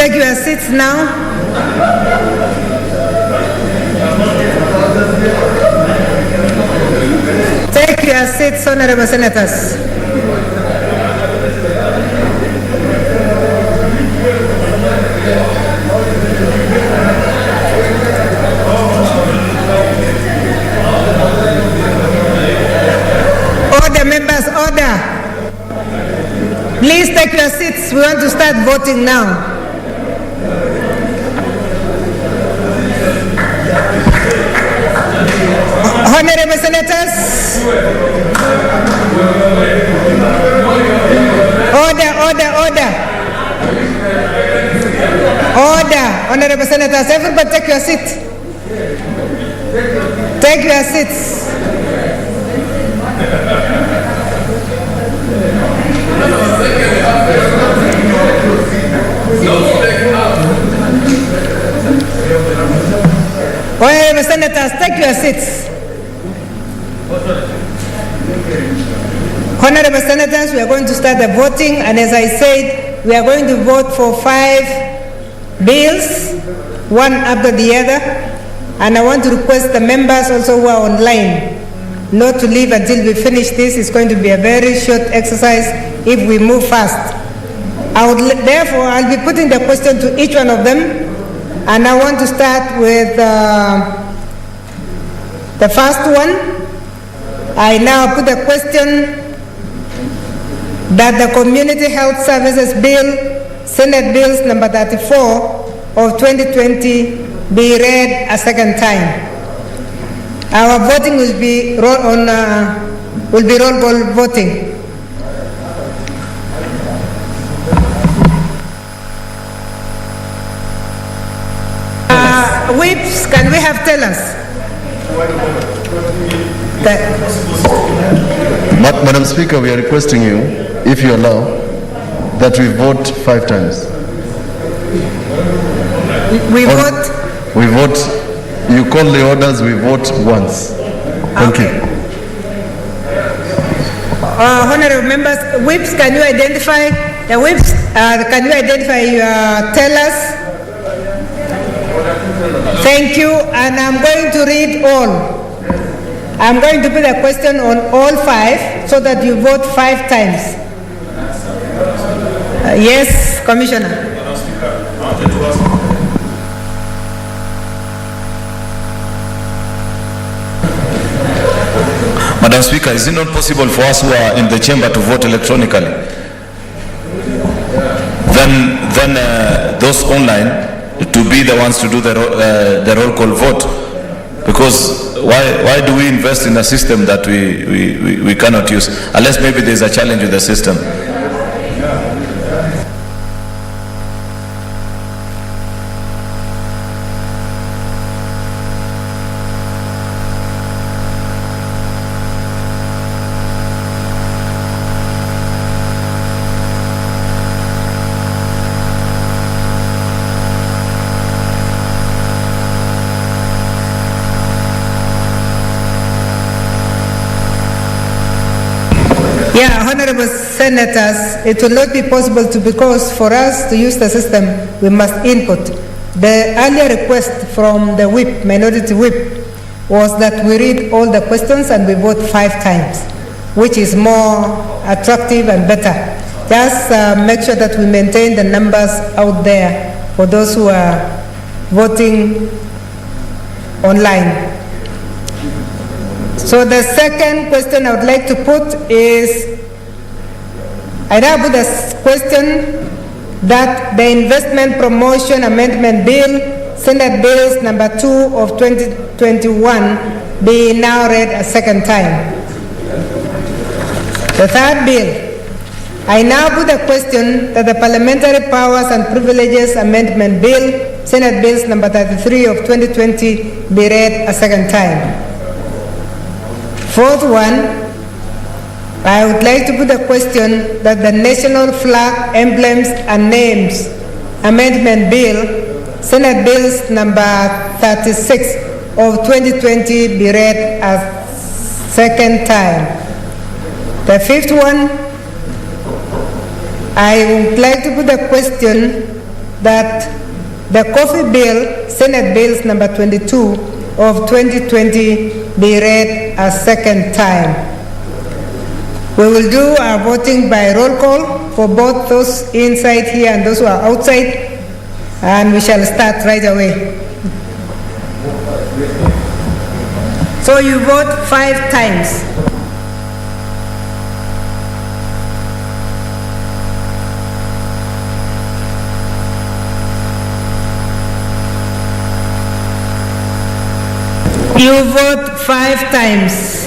take your seats now. Take your seats, honorable senators. Order, members, order. Please take your seats. We want to start voting now. Honorable senators. Order, order, order. Order. Honorable senators, everybody take your seat. Take your seats. Honorable senators, take your seats. Honorable senators, we are going to start the voting, and as I said, we are going to vote for 5 bills, one after the other, and I want to request the members also who are online not to leave until we finish this. It's going to be a very short exercise if we move fast. Therefore, I'll be putting the question to each one of them, and I want to start with the first one. I now put the question that the Community Health Services Bill, Senate Bills number 34 of 2020, be read a second time. Our voting will be roll call voting. Whips, can we have tellers? Madam Speaker, we are requesting you, if you allow, that we vote 5 times. We vote? We vote, you call the orders, we vote once. Thank you. Honorable members, whips, can you identify the whips? Can you identify your tellers? Thank you, and I'm going to read all. I'm going to put a question on all 5 so that you vote 5 times. Yes, Commissioner. Madam Speaker, is it not possible for us who are in the chamber to vote electronically? Then those online to be the ones to do the roll call vote. Because why do we invest in a system that we cannot use? Unless maybe there's a challenge with the system. Yeah, honorable senators, it will not be possible because for us to use the system, we must input. The earlier request from the whip, minority whip, was that we read all the questions and we vote 5 times, which is more attractive and better. Just make sure that we maintain the numbers out there for those who are voting online. So the second question I would like to put is, I now put a question that the Investment Promotion Amendment Bill, Senate Bills number 2 of 2021, be now read a second time. The third bill, I now put a question that the Parliamentary Powers and Privileges Amendment Bill, Senate Bills number 33 of 2020, be read a second time. Fourth one, I would like to put a question that the National Flag, Emblems and Names Amendment Bill, Senate Bills number 36 of 2020, be read a second time. The fifth one, I would like to put a question that the coffee bill, Senate Bills number 22 of 2020 be read a second time. We will do our voting by roll call for both those inside here and those who are outside, and we shall start right away. So you vote 5 times. You vote 5 times.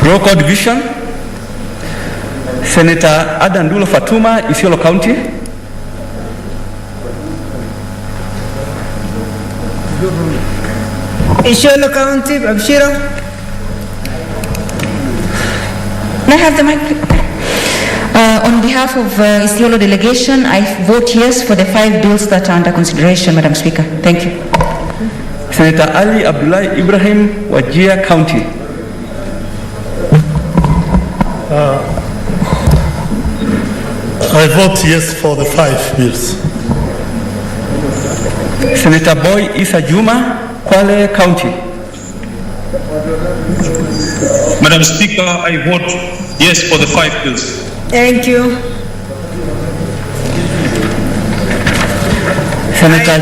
Roll call division. Senator Adandulo Fatuma, Isiolo County. Isiolo County, Abshiro. May I have the mic? On behalf of Isiolo delegation, I vote yes for the 5 bills that are under consideration, Madam Speaker. Thank you. Senator Ali Abdullahi Ibrahim, Wajir County. I vote yes for the 5 bills. Senator Boy Isa Juma, Kwale County. Madam Speaker, I vote yes for the 5 bills. Thank you. Senator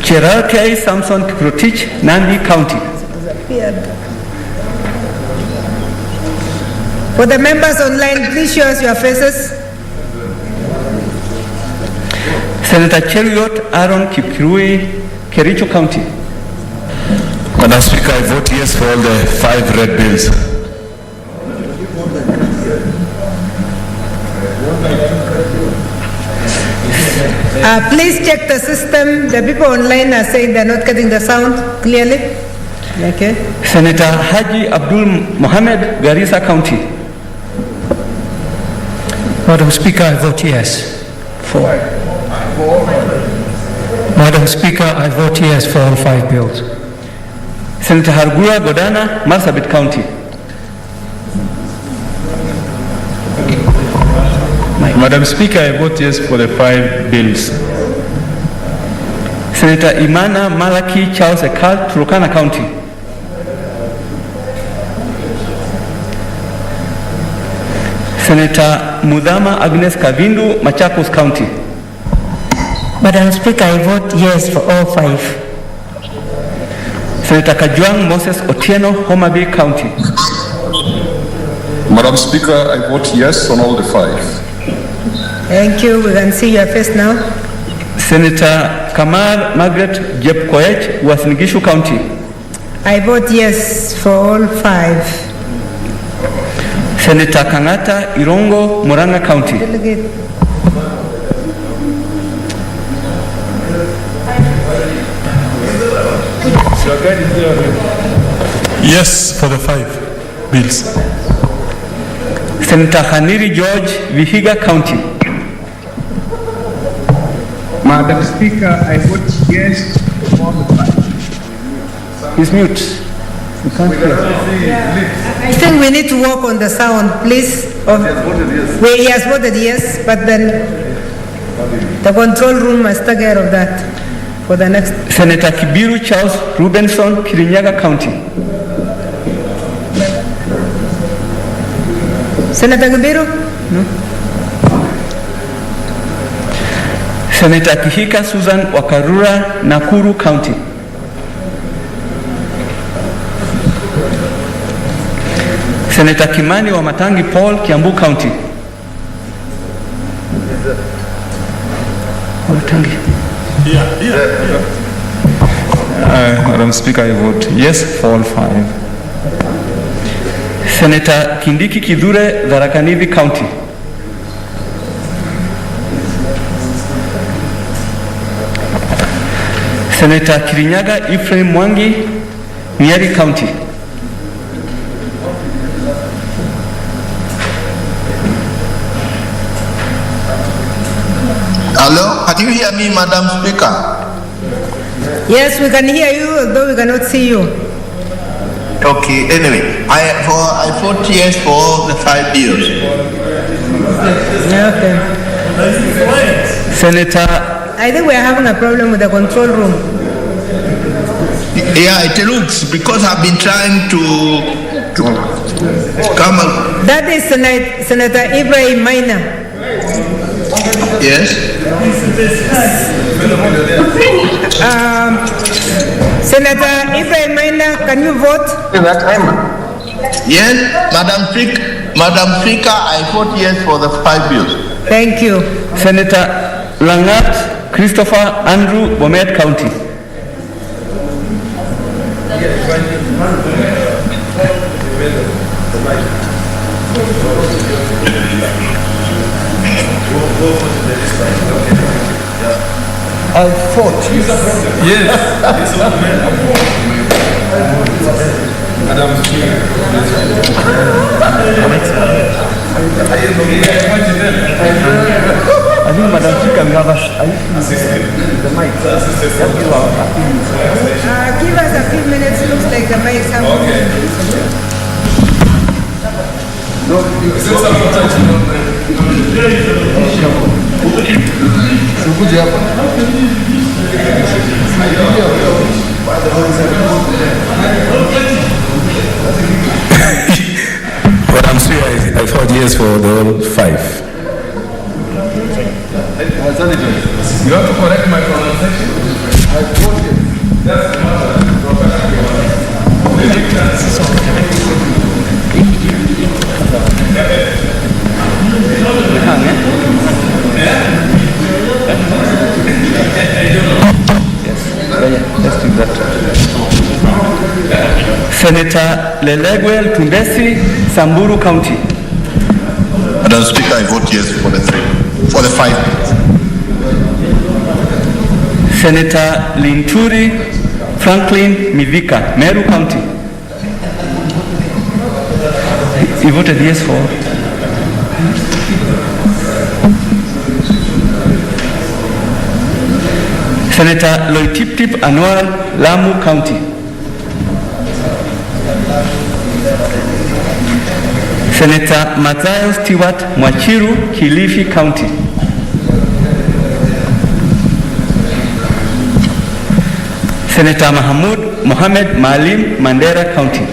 Cherarke Samson Kiprotich, Nandi County. For the members online, please show us your faces. Senator Cheriot Aaron Kipkirui, Kericho County. Madam Speaker, I vote yes for all the 5 red bills. Please check the system. The people online are saying they're not getting the sound clearly. Okay. Senator Haji Abdul Mohammed, Garissa County. Madam Speaker, I vote yes. Madam Speaker, I vote yes for all 5 bills. Senator Hargura Godana, Marsabit County. Madam Speaker, I vote yes for the 5 bills. Senator Imana Malaki Charles Ekal, Turkana County. Senator Mudama Agnes Kavindu, Machakos County. Madam Speaker, I vote yes for all 5. Senator Kajwang Moses Otieno, Homa Bay County. Madam Speaker, I vote yes on all the 5. Thank you. We can see your face now. Senator Kamar Margaret Jepkoech, Uasin County. I vote yes for all 5. Senator Kangata Irongo, Muranga County. Delegate. Yes for the 5 bills. Senator Haniri George, Vihiga County. Madam Speaker, I vote yes for the 5. He's mute. You can't hear. I think we need to work on the sound, please. He has voted yes, but then the control room must take care of that. for the next. Senator Kibiru Charles Rubenson, Kirinyaga County. Senator Kibiru? No. Senator Kihika Susan Wakarura, Nakuru County. Senator Kimani Wamatangi Paul, Kiambu County. Madam Speaker, I vote yes for all 5. Senator Kindiki Kidhure, Tharaka Nithi County. Senator Kirinyaga Ephraim Mwangi, Nyeri County. Hello, can you hear me, Madam Speaker? Yes, we can hear you, although we cannot see you. Okay, anyway, I vote yes for all the 5 bills. Okay. Senator, I think we are having a problem with the control room. Yeah, it looks, because I've been trying to come up. That is Senator Ibrahim Maina. Yes. Senator Ibrahim Maina, can you vote? Yes, Madam Speaker, I vote yes for the 5 bills. Thank you. Senator Langat Christopher Andrew, Bomet County. I fought. Yes. Madam Speaker. I think Madam Speaker, we have the mic. Give us a few minutes. Looks like the mic is Okay. No, Madam Speaker, I vote yes for the whole 5. You have to correct my pronunciation. I vote yes. That's the matter. Senator Leleguel Tundesi, Samburu County. Madam Speaker, I vote yes for the 5 bills. Senator Linturi Franklin Mivika, Meru County. He voted yes for. Senator Loitiptip Anwar, Lamu County. Senator Mathayo Stewart Mwachiru, Kilifi County. Senator Mahmoud Mohamed Maalim, Mandera County.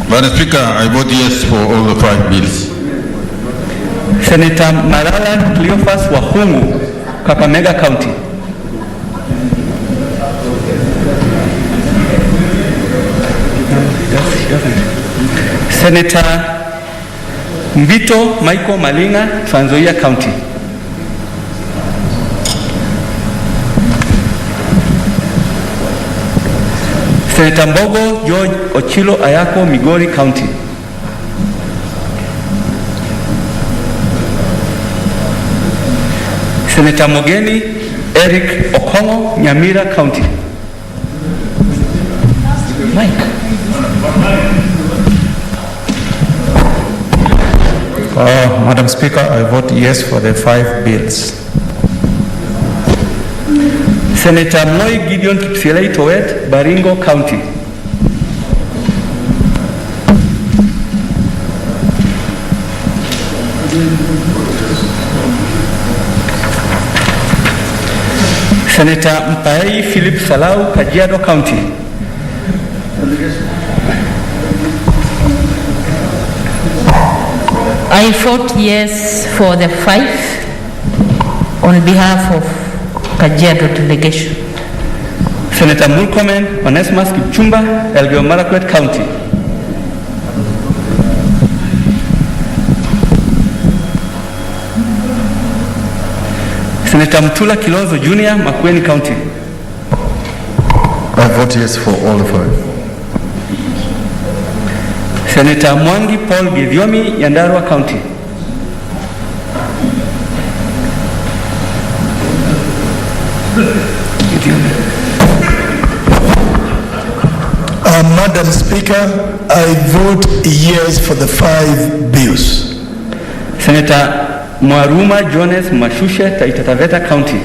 Madam Speaker, I vote yes for all the 5 bills. Senator Malala Cleophas Wahungu, Kakamega County. Senator Mbito Michael Malinga, Trans Nzoia County. Senator Mbogo George Ochilo Ayako, Migori County. Senator Mogeni Eric Okongo, Nyamira County. Mike. Madam Speaker, I vote yes for the 5 bills. Senator Moi Gideon Kipsielei Towet, Baringo County. Senator Mpai Philip Salau, Kajiado County. I vote yes for the 5 on behalf of Kajiado delegation. Senator Murkomen Onesimus Kipchumba, Elgeyo Marakwet County. Senator Mtula Kilonzo Jr., Makueni County. I vote yes for all the 5. Senator Mwangi Paul Githiomi, Nyandarua County. Madam Speaker, I vote yes for the 5 bills. Senator Mwaruma Jones Mashushe, Taita Taveta County.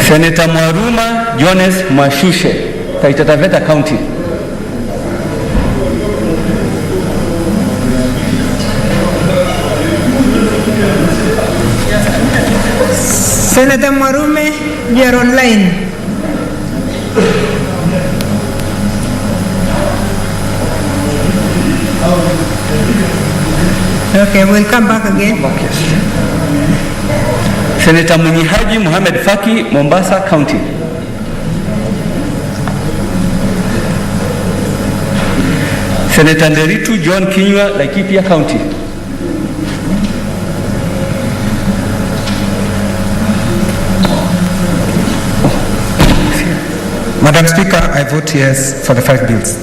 Senator Mwaruma Jones Mashushe, Taita Taveta County. Senator Marume, you are online. Okay, we'll come back again. Senator Munihaji Mohamed Faki, Mombasa County. Senator Nderitu John Kinyua, Laikipia County. Madam Speaker, I vote yes for the 5 bills.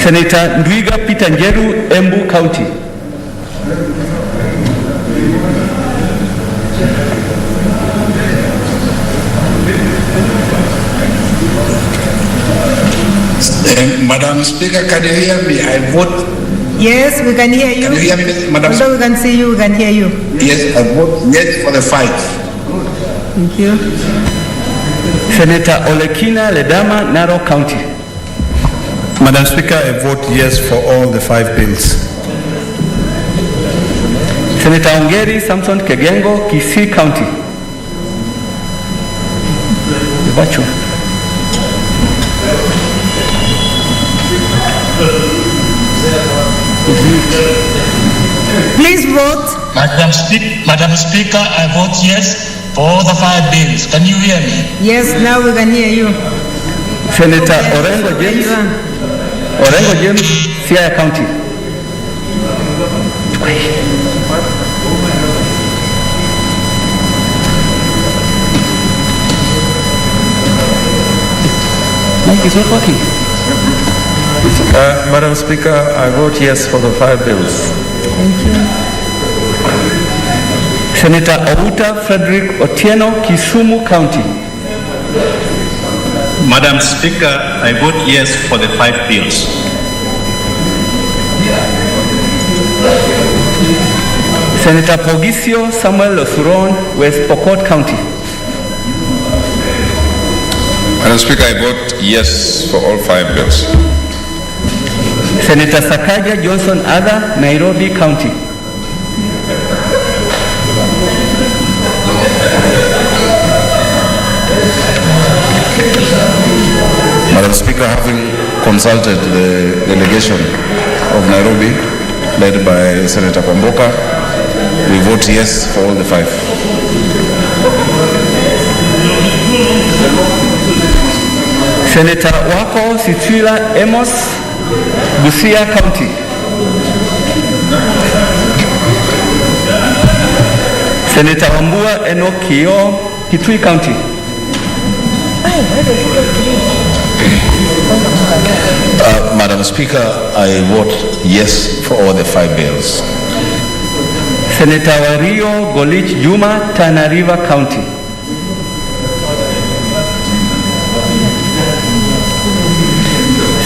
Senator Ndwiga Peter Njeru, Embu County. Madam Speaker, can you hear me? I vote. Yes, we can hear you. Can you hear me, Madam Although we can see you, we can hear you. Yes, I vote yes for the 5. Thank you. Senator Olekina Ledama, Narok County. Madam Speaker, I vote yes for all the 5 bills. Senator Ongeri Samson Kegengo, Kisii County. Virtual. Please vote. Madam Speaker, I vote yes for all the 5 bills. Can you hear me? Yes, now we can hear you. Senator Orengo James, Siaya County. Mike is not working. Madam Speaker, I vote yes for the 5 bills. Thank you. Senator Outa Frederick Otieno, Kisumu County. Madam Speaker, I vote yes for the 5 bills. Senator Pogisio Samuel Osuron, West Pokot County. Madam Speaker, I vote yes for all 5 bills. Senator Sakaja Johnson Ada, Nairobi County. Madam Speaker, having consulted the delegation of Nairobi, led by Senator Kwamboka, we vote yes for all the 5. Senator Wako Situila Amos, Busia County. Senator Wambua Enokio, Kitui County. Madam Speaker, I vote yes for all the 5 bills. Senator Wario Golich Juma, Tana River County.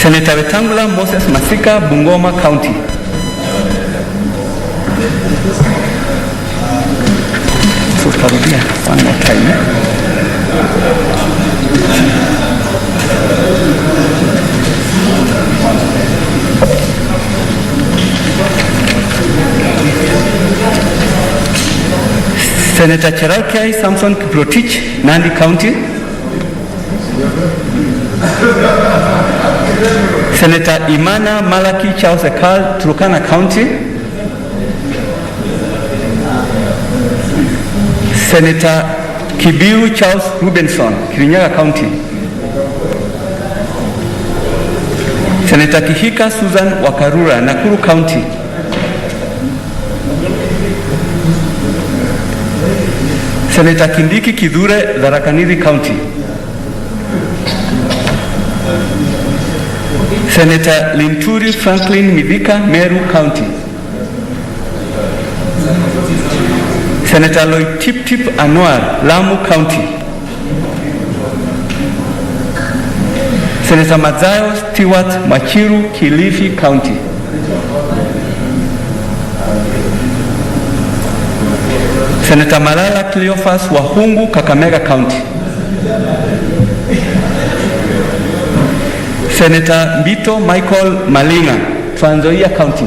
Senator Wetangula Moses Masika, Bungoma County. So tarudia one more time. Senator Cherarkei Samson Kiprotich, Nandi County. Senator Imana Malaki Charles Ekal, Turkana County. Senator Kibiru Charles Rubenson, Kirinyaga County. Senator Kihika Susan Wakarura, Nakuru County. Senator Kindiki Kidure, Tharaka-Nithi County. Senator Linturi Franklin Mithika, Meru County. Senator Loitip Anwar, Lamu County. Senator Mazayo Stewart Machiru, Kilifi County. Senator Malala Cleophas Wahungu, Kakamega County. Senator Mbito Michael Malinga, Trans Nzoia County.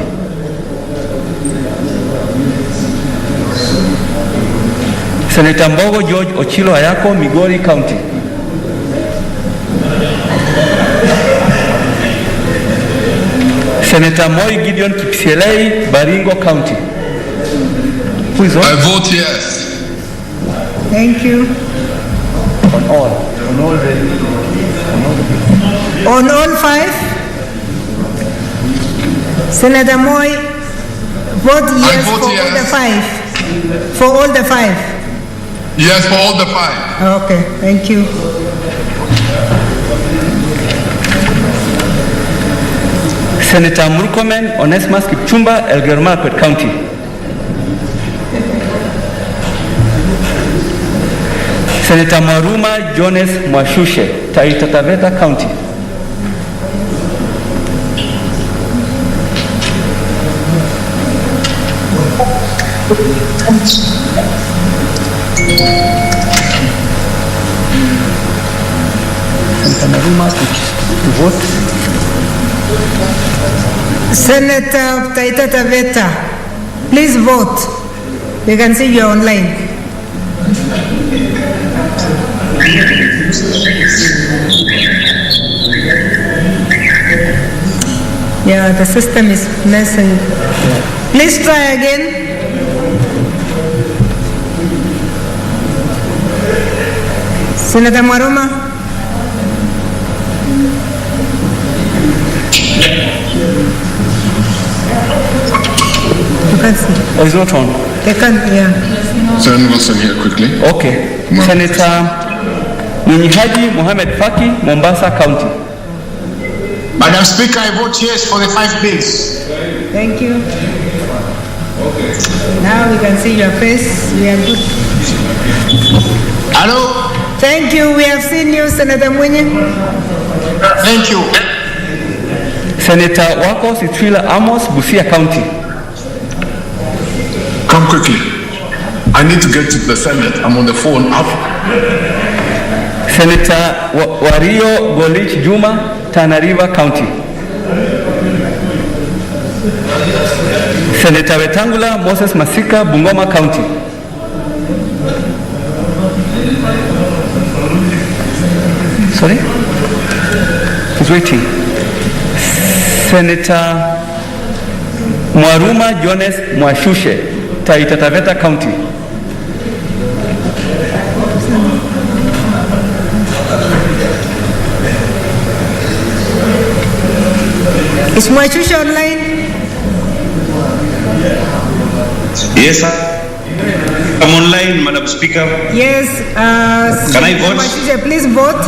Senator Mbogo George Ochilo Ayako, Migori County. Senator Moi Gideon Kipsielei, Baringo County. Who is on? I vote yes. Thank you. On all the On all 5? Senator Moi, vote yes vote for yes. all the 5. For all the 5. Yes, for all the 5. Okay, thank you. Senator Murkomen Onesmus Kipchumba, Elgeyo Marakwet County. Senator Maruma Jones Mwashushe, Taita Taveta County. Senator Maruma to vote. Senator Taita Taveta, please vote. You can see you're online. Yeah, the system is messing. Please try again. Senator Maruma. You can't see. Oh, it's not on. They can't, yeah. Senator Wilson here quickly. Okay. Senator Mwinyihaji Mohamed Faki, Mombasa County. Madam Speaker, I vote yes for the 5 bills. Thank you. Now we can see your face. We are good. Hello? Thank you. We have seen you, Senator Mwinyi. Thank you. Senator Wako Sitwila Amos, Busia County. Come quickly. I need to get to the Senate. I'm on the phone. Senator Wario Golich Juma, Tana River County. Senator Wetangula Moses Masika, Bungoma County. Sorry? He's waiting. Senator Mwaruma Jones Mwashushe, Taita Taveta County. Is Mwashushe online? Yes, I'm online, Madam Speaker. Yes. Can I vote? Mwashushe, please vote.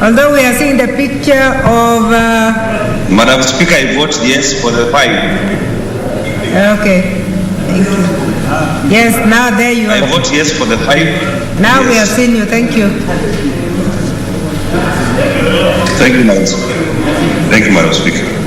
Although we are seeing the picture of... Madam Speaker, I vote yes for the 5. Okay. Thank you. Yes, now there you I are. vote yes for the 5. Now Yes. we have seen you. Thank you. Thank you, Madam Speaker. Thank you, Madam Speaker.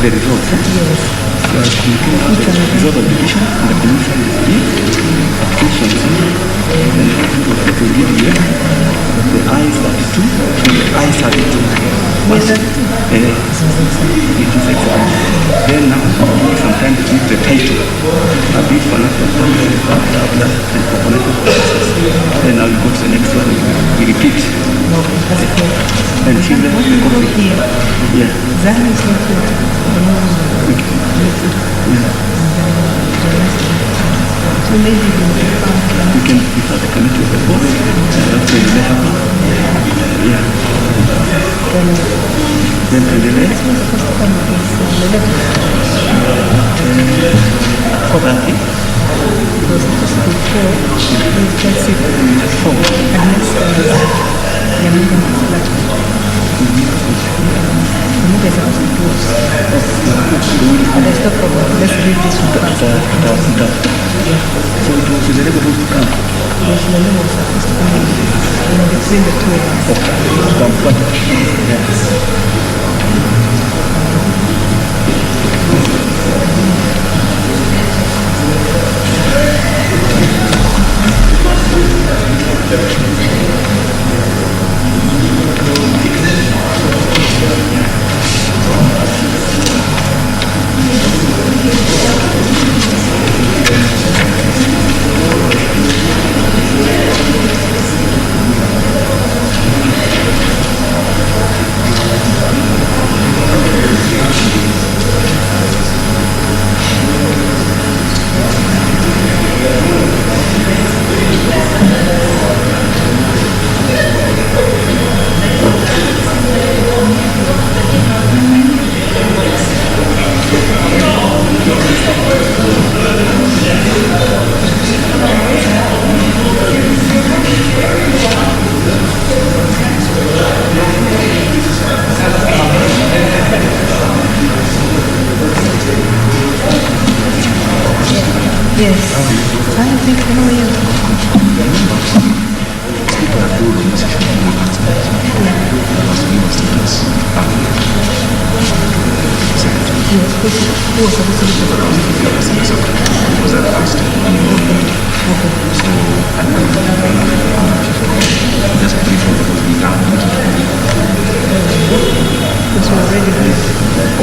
The results, yes. Result of petition and the commission applications. Then it will give you the I-32 and the I-32. It is exact. Then now, sometimes it is the title. A bit for national purposes, after and for political purposes. Then now you go to the next one, you repeat. And see the copy. Yeah. So maybe you can prefer the committee of the board. That's when they have. Yeah. Then to the next. Probably. Because it was before, let's see, before, there's no problem. Let's read this one first. So it was the level to come. Yes, the level was supposed to come in between the two of us.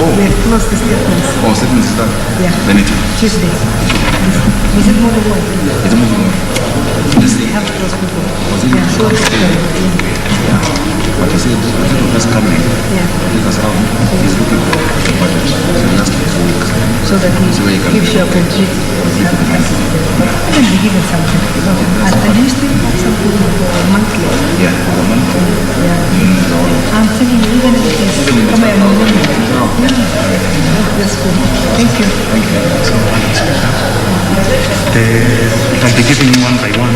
We have closed the statements. Oh, statements is done? Yeah. Then it Tuesday. Is it more than one? it's moving on. This They have closed before. was it Yeah. But you said that's coming. Yeah. Because how he's looking for the budget. So he has to 4 weeks. So that he So he can gives you a complete. I can be given something. And you still have something for monthly. Yeah, for the month. Yeah. I'm telling you, even if it is come a moment. That's good. Thank you. I'll be giving one by one.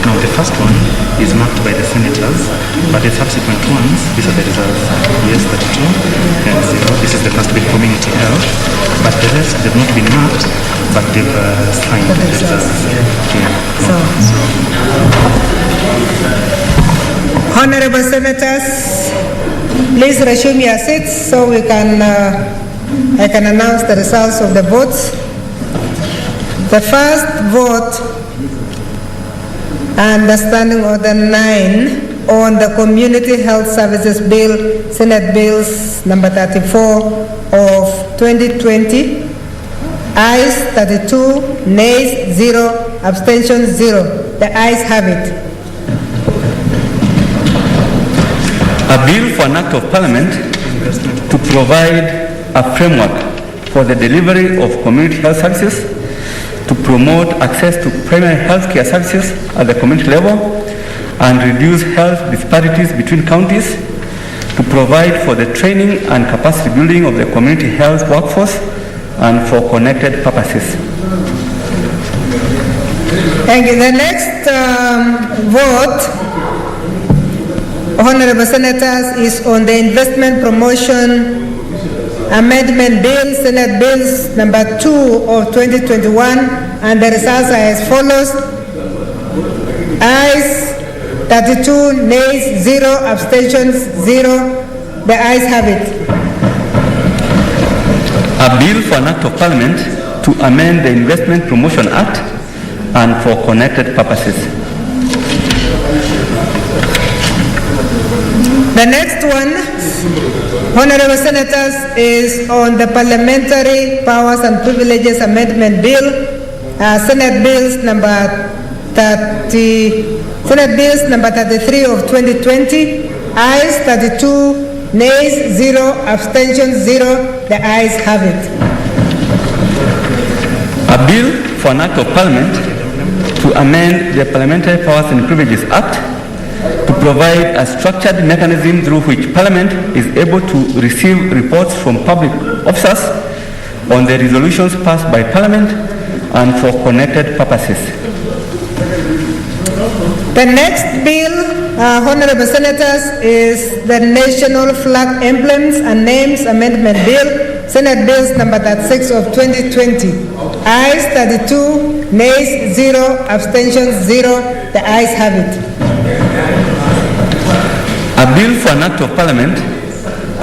Now, the first one is marked by the senators, but the subsequent ones, these are the results. Yes, 32 and 0. This is the first bill, community health, but the rest have not been marked, but they've signed the results. Honorable Senators, please resume your seats so we can, I can announce the results of the votes. The first vote, under Standing Order 9, on the Community Health Services Bill, Senate Bills number 34 of 2020, ayes 32, nays 0, abstentions 0. The ayes have it. A bill for an act of parliament to provide a framework for the delivery of community health services, to promote access to primary health care services at the community level and reduce health disparities between counties, to provide for the training and capacity building of the community health workforce and for connected purposes. Thank you. The next vote, Honorable Senators, is on the Investment Promotion Amendment Bill, Senate Bills number 2 of 2021, and the results are as follows. Ayes 32, nays 0, abstentions 0. The ayes have it. A bill for an act of parliament to amend the Investment Promotion Act and for connected purposes. The next one, Honorable Senators, is on the Parliamentary Powers and Privileges Amendment Bill, Senate Bills number 33 of 2020. Ayes 32, nays 0, abstentions 0. The ayes have it. A bill for an act of parliament to amend the Parliamentary Powers and Privileges Act to provide a structured mechanism through which Parliament is able to receive reports from public officers on the resolutions passed by Parliament and for connected purposes. The next bill, Honorable Senators, is the National Flag Emblems and Names Amendment Bill, Senate Bills number 36 of 2020. Ayes 32, nays 0, abstentions 0. The ayes have it. A bill for an act of parliament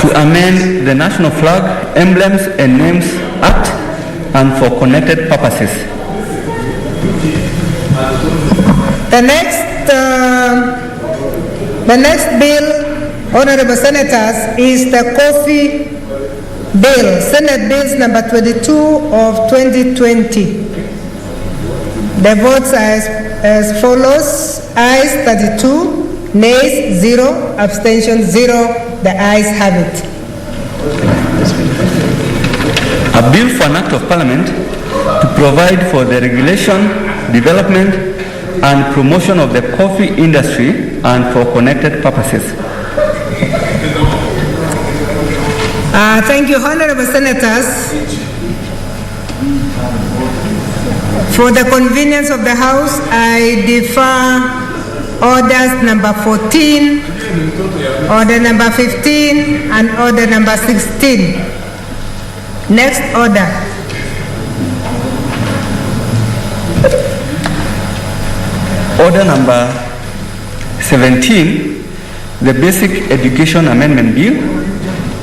to amend the National Flag, Emblems and Names Act and for connected purposes. The next bill, Honorable Senators, is the Coffee Bill, Senate Bills number 22 of 2020. The votes are as follows. Ayes 32, nays 0, abstentions 0. The ayes have it. A bill for an act of parliament to provide for the regulation, development and promotion of the coffee industry and for connected purposes. Thank you, Honorable Senators. For the convenience of the House, I defer orders number 14, order number 15, and order number 16. Next order. Order number 17, the Basic Education Amendment Bill,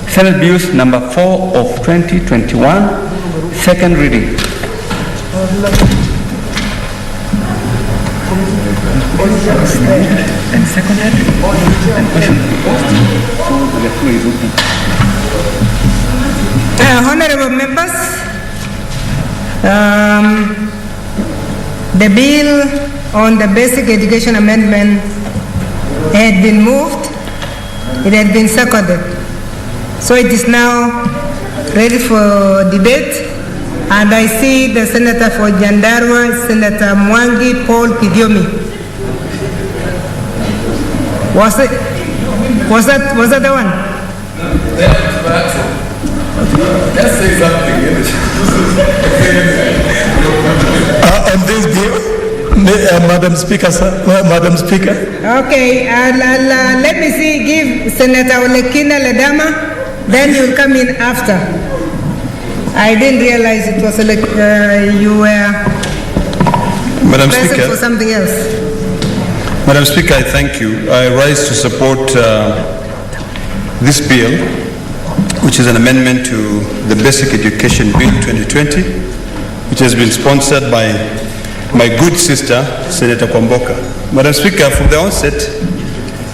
Senate Bills number 4 of 2021, second reading. And seconded and question proposed. So the floor is open. Honorable members, the bill on the Basic Education Amendment had been moved, it had been seconded. So it is now ready for debate, and I see the Senator for Jandarua, Senator Mwangi Paul Kidiomi. Was that the one? Let's say something. On this bill, Madam Speaker, Madam Speaker. Okay, let me see, give Senator Olekina Ledama, then you'll come in after. I didn't realize it was you were Madam present Speaker. for something else. Madam Speaker, I thank you. I rise to support this bill, which is an amendment to the Basic Education Bill 2020, which has been sponsored by my good sister, Senator Kwamboka. Madam Speaker, from the onset,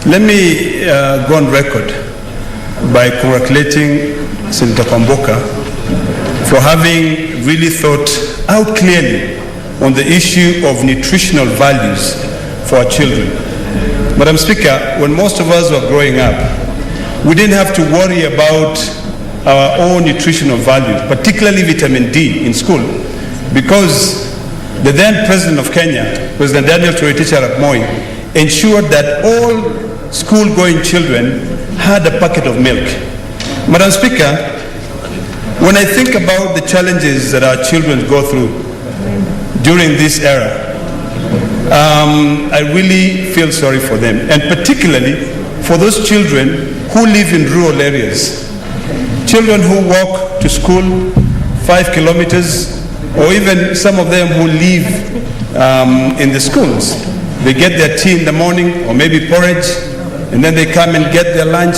let me go on record by congratulating Senator Kwamboka for having really thought out clearly on the issue of nutritional values for our children. Madam Speaker, when most of us were growing up, we didn't have to worry about our own nutritional values, particularly vitamin D in school, because the then President of Kenya, President Daniel Toroitich Arap Moi, ensured that all school-going children had a packet of milk. Madam Speaker, when I think about the challenges that our children go through during this era, I really feel sorry for them, and particularly for those children who live in rural areas. Children who walk to school 5 kilometers, or even some of them who live in the schools. They get their tea in the morning, or maybe porridge, and then they come and get their lunch.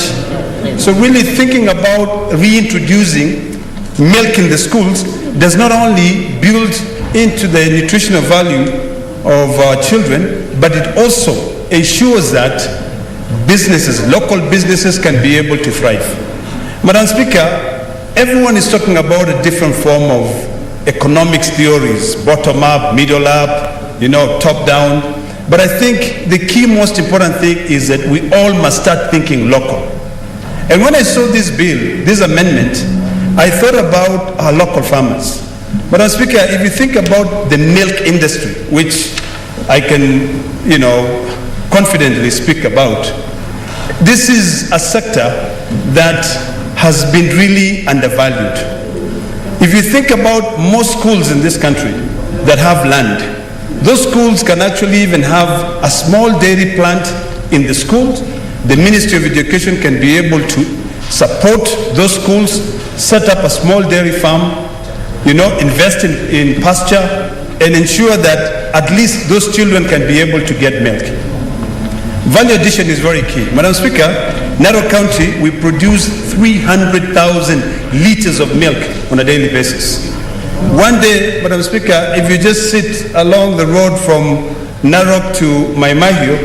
So really thinking about reintroducing milk in the schools does not only build into the nutritional value of our children, but it also ensures that businesses, local businesses, can be able to thrive. Madam Speaker, everyone is talking about a different form of economics theories, bottom up, middle up, top down. But I think the key most important thing is that we all must start thinking local. And when I saw this bill, this amendment, I thought about our local farmers. Madam Speaker, if you think about the milk industry, which I can, confidently speak about, this is a sector that has been really undervalued. If you think about most schools in this country that have land, those schools can actually even have a small dairy plant in the schools. The Ministry of Education can be able to support those schools, set up a small dairy farm, invest in pasture, and ensure that at least those children can be able to get milk. Value addition is very key. Madam Speaker, Narok County, we produce 300,000 liters of milk on a daily basis. One day, Madam Speaker, if you just sit along the road from Narok to Maimahio,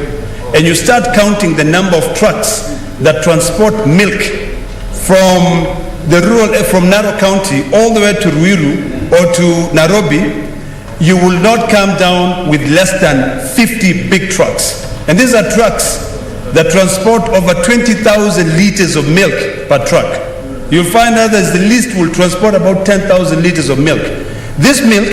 and you start counting the number of trucks that transport milk from Narok County all the way to Ruiru or to Nairobi, you will not come down with less than 50 big trucks. And these are trucks that transport over 20,000 liters of milk per truck. You'll find others, the least will transport about 10,000 liters of milk. This milk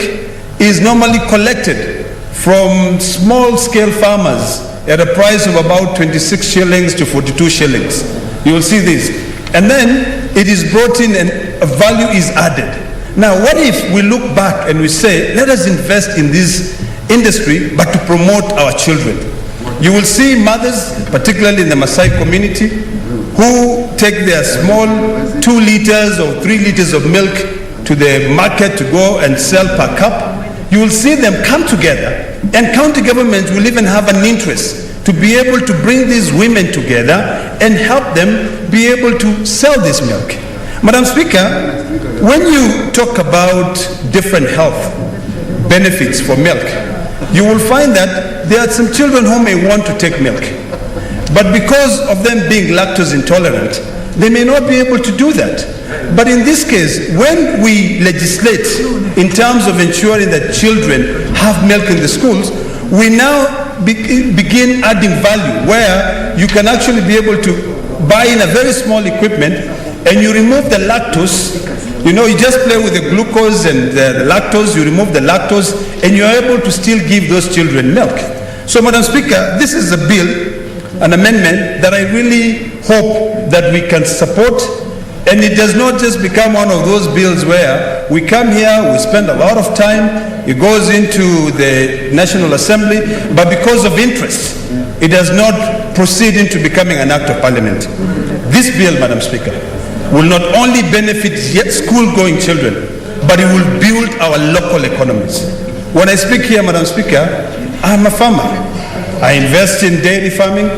is normally collected from small-scale farmers at a price of about 26 shillings to 42 shillings. You will see this. And then it is brought in and a value is added. Now, what if we look back and we say, let us invest in this industry, but to promote our children? You will see mothers, particularly in the Maasai community, who take their small 2 liters or 3 liters of milk to the market to go and sell per cup. You will see them come together And county governments will even have an interest to be able to bring these women together and help them be able to sell this milk. Madam Speaker, when you talk about different health benefits for milk, you will find that there are some children who may want to take milk, but because of them being lactose intolerant, they may not be able to do that. But in this case, when we legislate in terms of ensuring that children have milk in the schools, we now begin adding value where you can actually be able to buy in a very small equipment and you remove the lactose. You know, you just play with the glucose and the lactose, you remove the lactose, and you're able to still give those children milk. So, Madam Speaker, this is a bill, an amendment that I really hope that we can support, and it does not just become one of those bills where we come here, we spend a lot of time, it goes into the National Assembly, but because of interest, it does not proceed into becoming an act of parliament. This bill, Madam Speaker, will not only benefit school-going children, but it will build our local economies. When I speak here, Madam Speaker, I'm a farmer. I invest in dairy farming.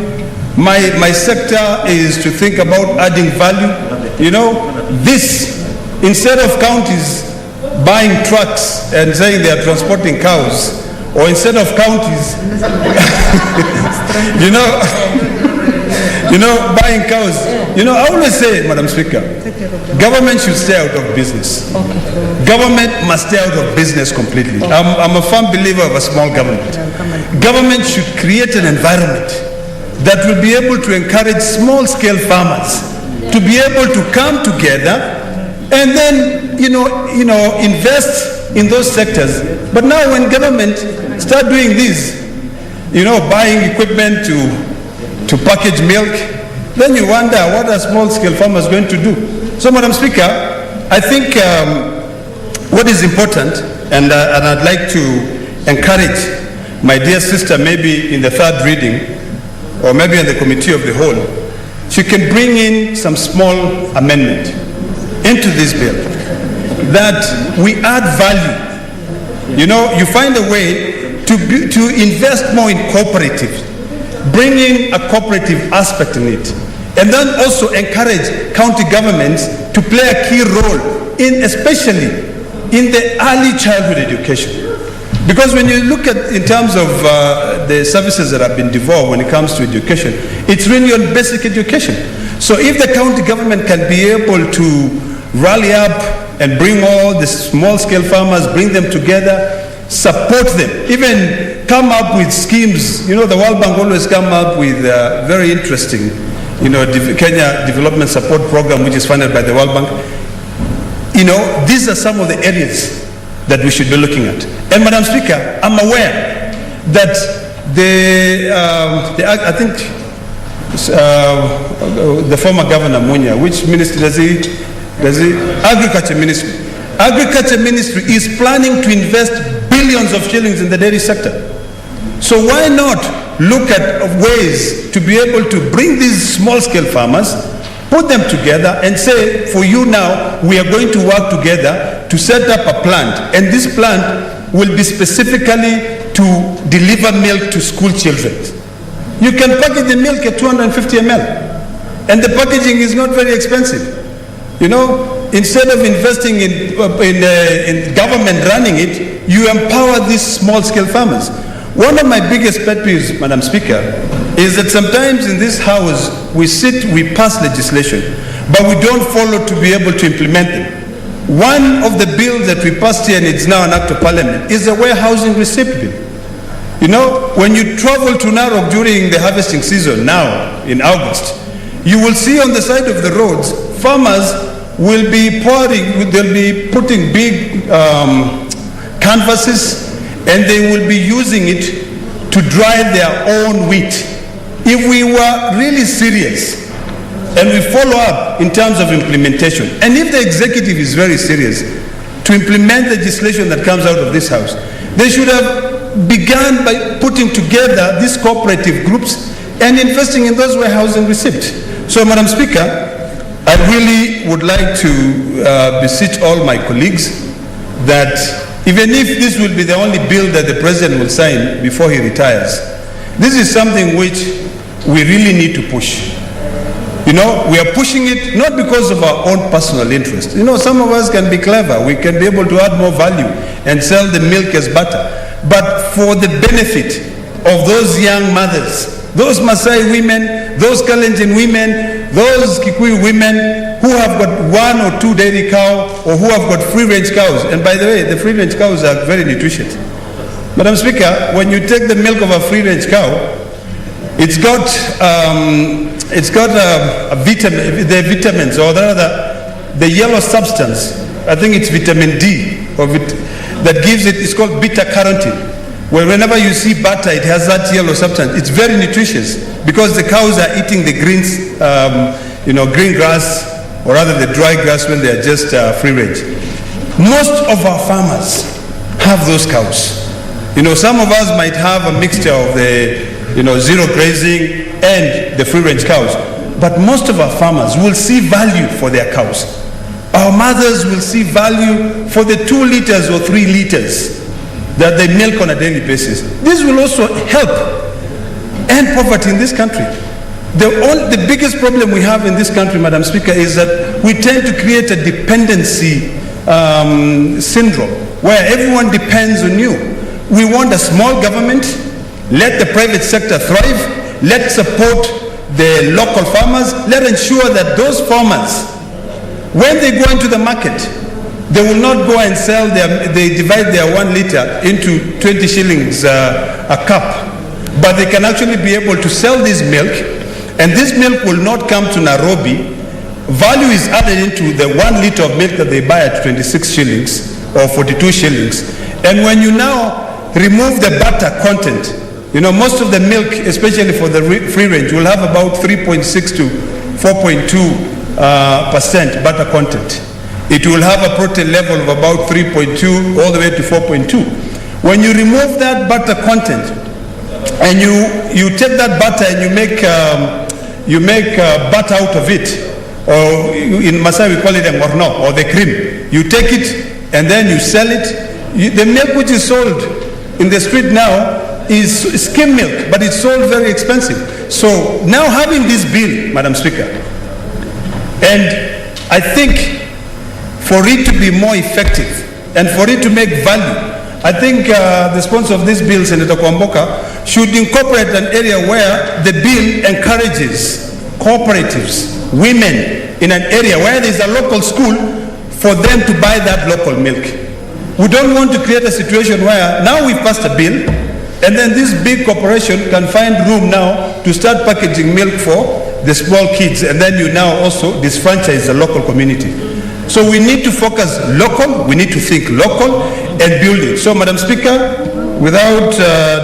My sector is to think about adding value. You know, this, instead of counties buying trucks and saying they are transporting cows, or instead of counties, buying cows. I always say, Madam Speaker, government should stay out of business. Government must stay out of business completely. I'm a firm believer of a small government. Government should create an environment that will be able to encourage small-scale farmers to be able to come together and then, invest in those sectors. But now when government start doing this, buying equipment to package milk, then you wonder what are small-scale farmers going to do? So, Madam Speaker, I think what is important, and I'd like to encourage my dear sister, maybe in the third reading, or maybe in the committee of the whole, she can bring in some small amendment into this bill that we add value. You find a way to invest more in cooperatives, bring in a cooperative aspect in it, and then also encourage county governments to play a key role especially in the early childhood education. Because when you look at in terms of the services that have been devolved when it comes to education, it's really on basic education. So if the county government can be able to rally up and bring all the small-scale farmers, bring them together, support them, even come up with schemes. The World Bank always come up with very interesting, Kenya Development Support Program, which is funded by the World Bank. These are some of the areas that we should be looking at. And Madam Speaker, I'm aware that I think the former Governor Munya, which ministry does he? Agriculture Ministry. Agriculture Ministry is planning to invest billions of shillings in the dairy sector. So why not look at ways to be able to bring these small-scale farmers, put them together and say, for you now, we are going to work together to set up a plant. And this plant will be specifically to deliver milk to school children. You can package the milk at 250 ml. And the packaging is not very expensive. Instead of investing in government running it, you empower these small-scale farmers. One of my biggest pet peeves, Madam Speaker, is that sometimes in this house, we pass legislation, but we don't follow to be able to implement them. One of the bills that we passed here, and it's now an act of parliament, is the warehousing receipt bill. When you travel to Narok during the harvesting season now, in August, you will see on the side of the roads, farmers will be they'll be putting big canvases, and they will be using it to dry their own wheat. If we were really serious and we follow up in terms of implementation, and if the executive is very serious to implement legislation that comes out of this house, they should have begun by putting together these cooperative groups and investing in those warehousing receipts. So, Madam Speaker, I really would like to beseech all my colleagues that even if this will be the only bill that the president will sign before he retires, this is something which we really need to push. You know, we are pushing it not because of our own personal interest. You know, some of us can be clever. We can be able to add more value and sell the milk as butter. But for the benefit of those young mothers, those Maasai women, those Kalenjin women, those Kikuyu women who have got 1 or 2 dairy cow or who have got free-range cows. And by the way, the free-range cows are very nutritious. Madam Speaker, when you take the milk of a free-range cow, it's got a vitamin, the vitamins, or rather the yellow substance. I think it's vitamin D, that gives it. It's called beta-carotene. Where whenever you see butter, it has that yellow substance. It's very nutritious because the cows are eating the greens, green grass, or rather the dry grass when they are just free range. Most of our farmers have those cows. You know, some of us might have a mixture of the zero grazing and the free range cows, but most of our farmers will see value for their cows. Our mothers will see value for the 2 liters or 3 liters that they milk on a daily basis. This will also help end poverty in this country. The biggest problem we have in this country, Madam Speaker, is that we tend to create a dependency syndrome where everyone depends on you. We want a small government. Let the private sector thrive. Let's support the local farmers. Let's ensure that those farmers, when they go into the market, they will not go and sell they divide their 1 liter into 20 shillings a cup. But they can actually be able to sell this milk, and this milk will not come to Nairobi. Value is added into the 1 liter of milk that they buy at 26 shillings or 42 shillings. And when you now remove the butter content, you know, most of the milk, especially for the free range, will have about 3.6 to 4.2% butter content. It will have a protein level of about 3.2 all the way to 4.2. When you remove that butter content and you take that butter and you make butter out of it, or in Maasai we call it a morno, or the cream. You take it and then you sell it. The milk which is sold in the street now is skim milk, but it's sold very expensive. So now having this bill, Madam Speaker, and I think for it to be more effective and for it to make value, I think the sponsor of this bill, Senator Kwamboka, should incorporate an area where the bill encourages cooperatives, women in an area where there's a local school for them to buy that local milk. We don't want to create a situation where now we've passed a bill and then this big corporation can find room now to start packaging milk for the small kids, and then you now also disfranchise the local community. So we need to focus local, we need to think local and build it. So Madam Speaker, without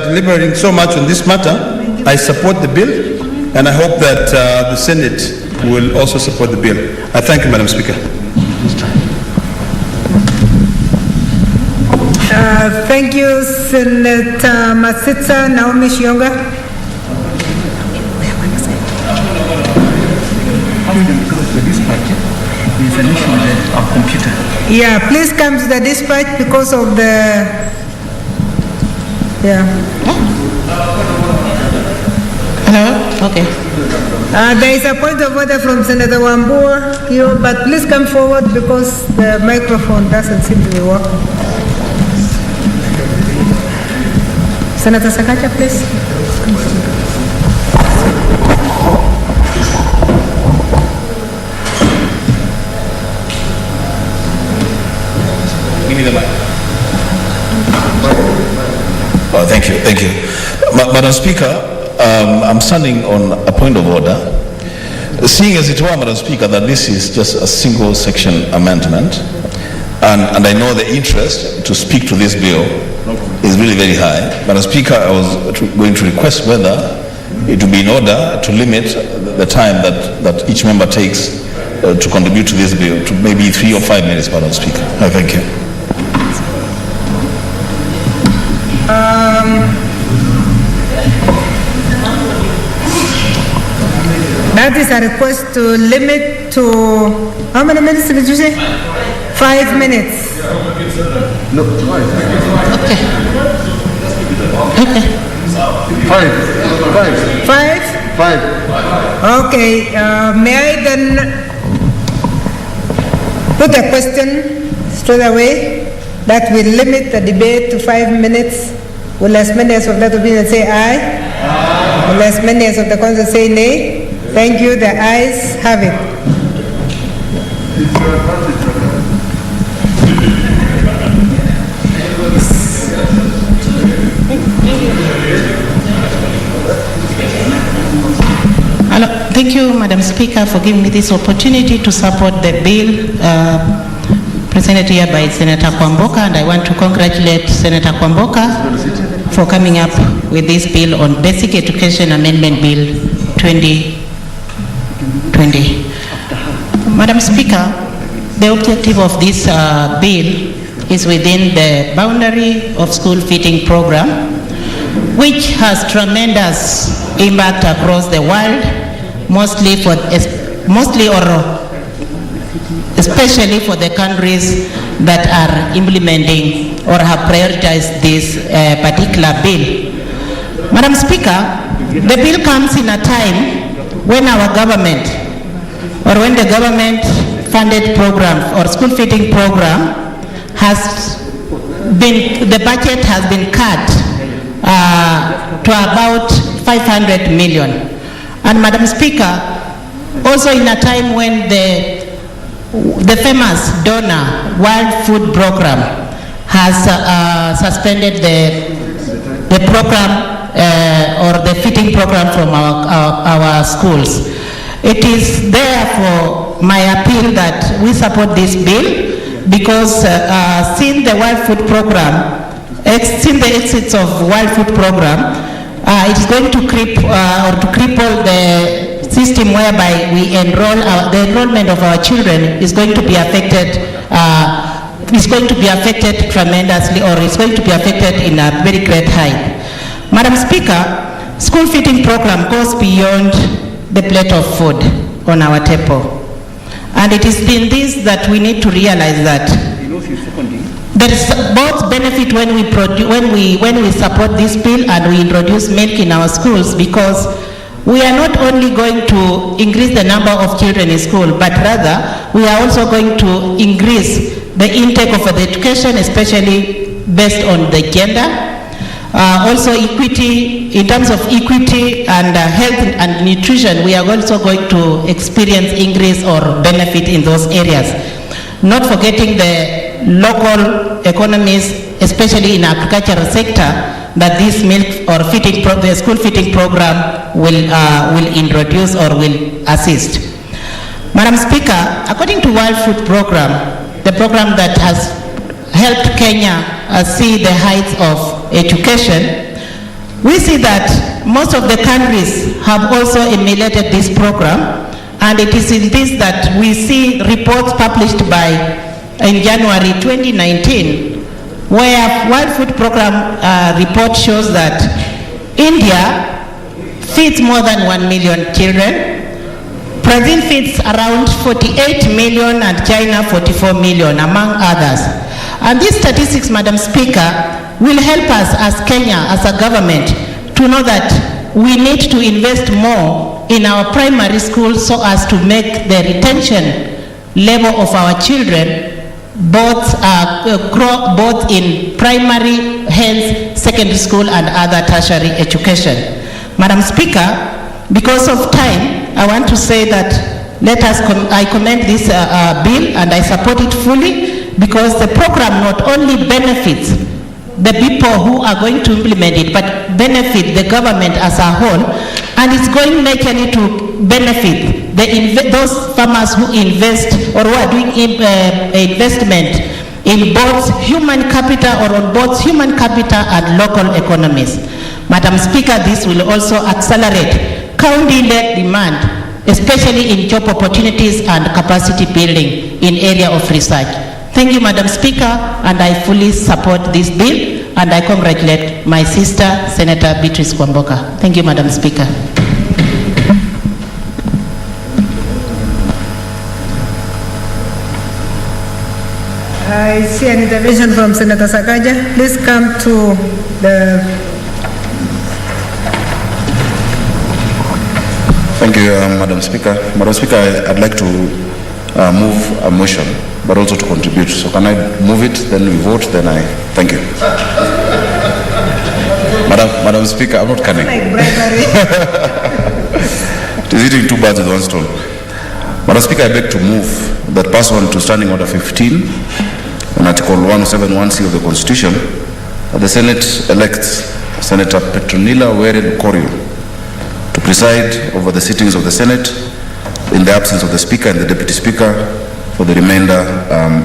deliberating so much on this matter, I support the bill and I hope that the Senate will also support the bill. I thank you, Madam Speaker. Thank you, Senator Masitsa Naomi Shionga. Yeah, please come to the dispatch because of the, Hello? Okay. There is a point of order from Senator Wambua here, but please come forward because the microphone doesn't seem to be working. Senator Sakaja, please. Give me the mic. Oh, thank you. Madam Speaker, I'm standing on a point of order. Seeing as it were, Madam Speaker, that this is just a single section amendment, and I know the interest to speak to this bill is really very high. Madam Speaker, I was going to request whether it would be in order to limit the time that each member takes to contribute to this bill to maybe 3 or 5 minutes, Madam Speaker. Thank you. That is a request to limit to, how many minutes did you say? 5 minutes. No. Okay. Okay. Five? Okay, may I then put a question straight away that will limit the debate to 5 minutes? Will as many as of that opinion say aye? Will as many as of the council say nay? Thank you, the ayes have it. Thank you, Madam Speaker, for giving me this opportunity to support the bill presented here by Senator Kwamboka, and I want to congratulate Senator Kwamboka for coming up with this bill on Basic Education Amendment Bill 2020. Madam Speaker, the objective of this bill is within the boundary of school feeding program, which has tremendous impact across the world, especially for the countries that are implementing or have prioritized this particular bill. Madam Speaker, the bill comes in a time when our government, or when the government funded program or school feeding program has been, the budget has been cut to about 500 million. And Madam Speaker, also in a time when the famous donor World Food Program has suspended the program or the feeding program from our schools. It is therefore my appeal that we support this bill, because since the World Food Program, since the exits of World Food Program, it is going to cripple the system whereby we enroll, the enrollment of our children is going to be affected, tremendously, or is going to be affected in a very great height. Madam Speaker, school feeding program goes beyond the plate of food on our table. And it is in this that we need to realize that there is both benefit when we support this bill and we introduce milk in our schools, because we are not only going to increase the number of children in school, but rather we are also going to increase the intake of the education, especially based on the gender. Also equity, in terms of equity and health and nutrition, we are also going to experience increase or benefit in those areas. Not forgetting the local economies, especially in agricultural sector, that this milk or the school feeding program will introduce or will assist. Madam Speaker, according to World Food Program, the program that has helped Kenya see the heights of education, we see that most of the countries have also emulated this program, and it is in this that we see reports published in January 2019, where World Food Program report shows that India feeds more than 1 million children, Brazil feeds around 48 million, and China 44 million, among others. And these statistics, Madam Speaker, will help us as Kenya, as a government, to know that we need to invest more in our primary schools so as to make the retention level of our children both in primary, hence secondary school and other tertiary education. Madam Speaker, because of time, I want to say that I commend this bill and I support it fully, because the program not only benefits the people who are going to implement it, but benefit the government as a whole, and it's going majorly to benefit those farmers who invest or who are doing investment in both human capital or on both human capital and local economies. Madam Speaker, this will also accelerate county-led demand, especially in job opportunities and capacity building in area of research. Thank you, Madam Speaker, and I fully support this bill, and I congratulate my sister, Senator Beatrice Kwamboka. Thank you, Madam Speaker. I see an intervention from Senator Sakaja. Please come to the... Thank you, Madam Speaker. Madam Speaker, I'd like to move a motion, but also to contribute. So can I move it, then we vote, then I... Thank you. Madam Speaker, I'm not cunning. Like bribery. It is eating two birds with one stone. Madam Speaker, I beg to move that pursuant to Standing Order 15 and Article 171C of the Constitution, that the Senate elects Senator Petronila Were Lukorio to preside over the sittings of the Senate in the absence of the Speaker and the Deputy Speaker for the remainder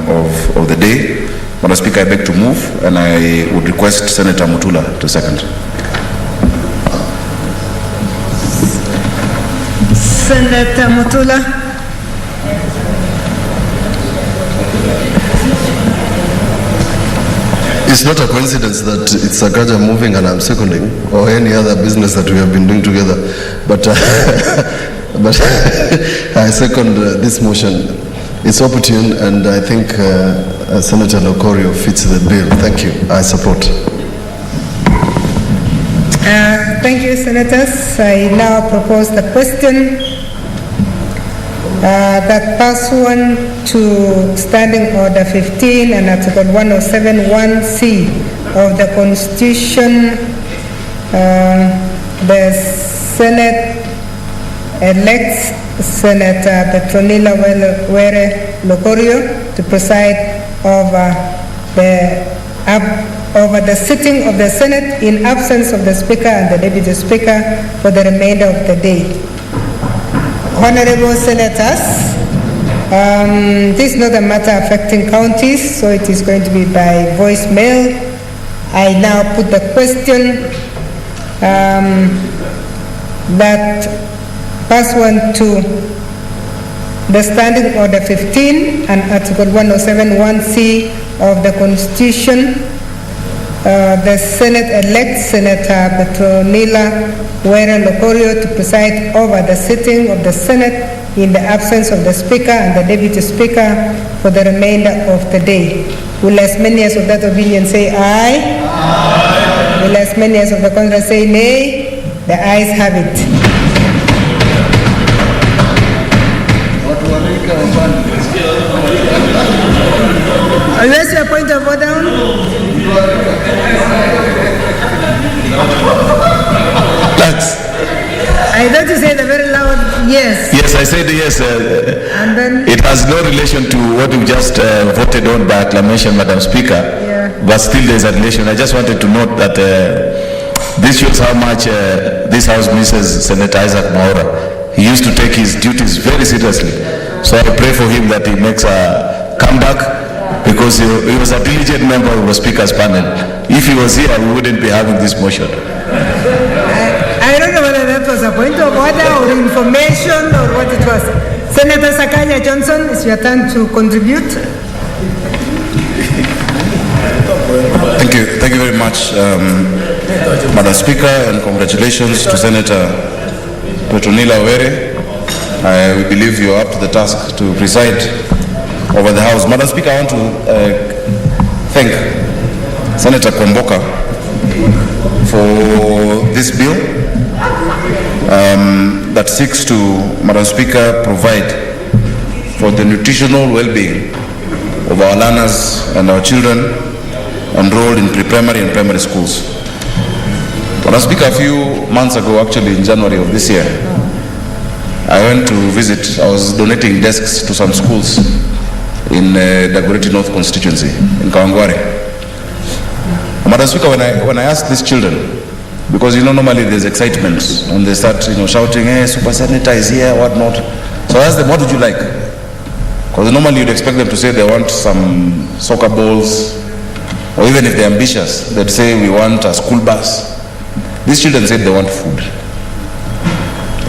of the day. Madam Speaker, I beg to move, and I would request Senator Mutula to second. Senator Mutula. It's not a coincidence that it's Sakaja moving and I'm seconding, or any other business that we have been doing together. But, but I second this motion. It's opportune, and I think Senator Lukorio fits the bill. Thank you. I support. Thank you, Senators. I now propose the question that pursuant to Standing Order 15 and Article 107(1)(c of the Constitution, the Senate elects Senator Petronila Were Lukorio to preside over the sitting of the Senate in absence of the Speaker and the Deputy Speaker for the remainder of the day. Honorable Senators, this is not a matter affecting counties, so it is going to be by voicemail. I now put the question that pursuant to the Standing Order 15 and Article 107(1)(c of the Constitution, the Senate elects Senator Petronila Were Lukorio to preside over the sitting of the Senate in the absence of the Speaker and the Deputy Speaker for the remainder of the day. Will as many as of that opinion say aye? Aye. Will as many as of the contrary say nay? The ayes have it. Unless your point of order. I thought you said a very loud yes. Yes, I said yes. And then it has no relation to what we just voted on by acclamation, Madam Speaker. Yeah. But still there's a relation. I just wanted to note that this shows how much this House misses Senator Isaac Maura. He used to take his duties very seriously. So I pray for him that he makes a comeback, because he was a diligent member of the Speaker's panel. If he was here, we wouldn't be having this motion. I don't know whether that was a point of order or information or what it was. Senator Sakaja Johnson, it's your turn to contribute. Thank you very much, Madam Speaker, and congratulations to Senator Petronila Were. We believe you're up to the task to preside over the House. Madam Speaker, I want to thank Senator Kwamboka for this bill that seeks to, Madam Speaker, provide for the nutritional well-being of our learners and our children enrolled in pre-primary and primary schools. Madam Speaker, a few months ago, actually in January of this year, I went to visit. I was donating desks to some schools in Dagoretti North constituency in Kawangware. Madam Speaker, when I asked these children, because normally there's excitement and they start shouting, hey, Super Senator is here, whatnot. So I asked them, what would you like? Because normally you'd expect them to say they want some soccer balls, or even if they're ambitious, they'd say we want a school bus. These children said they want food.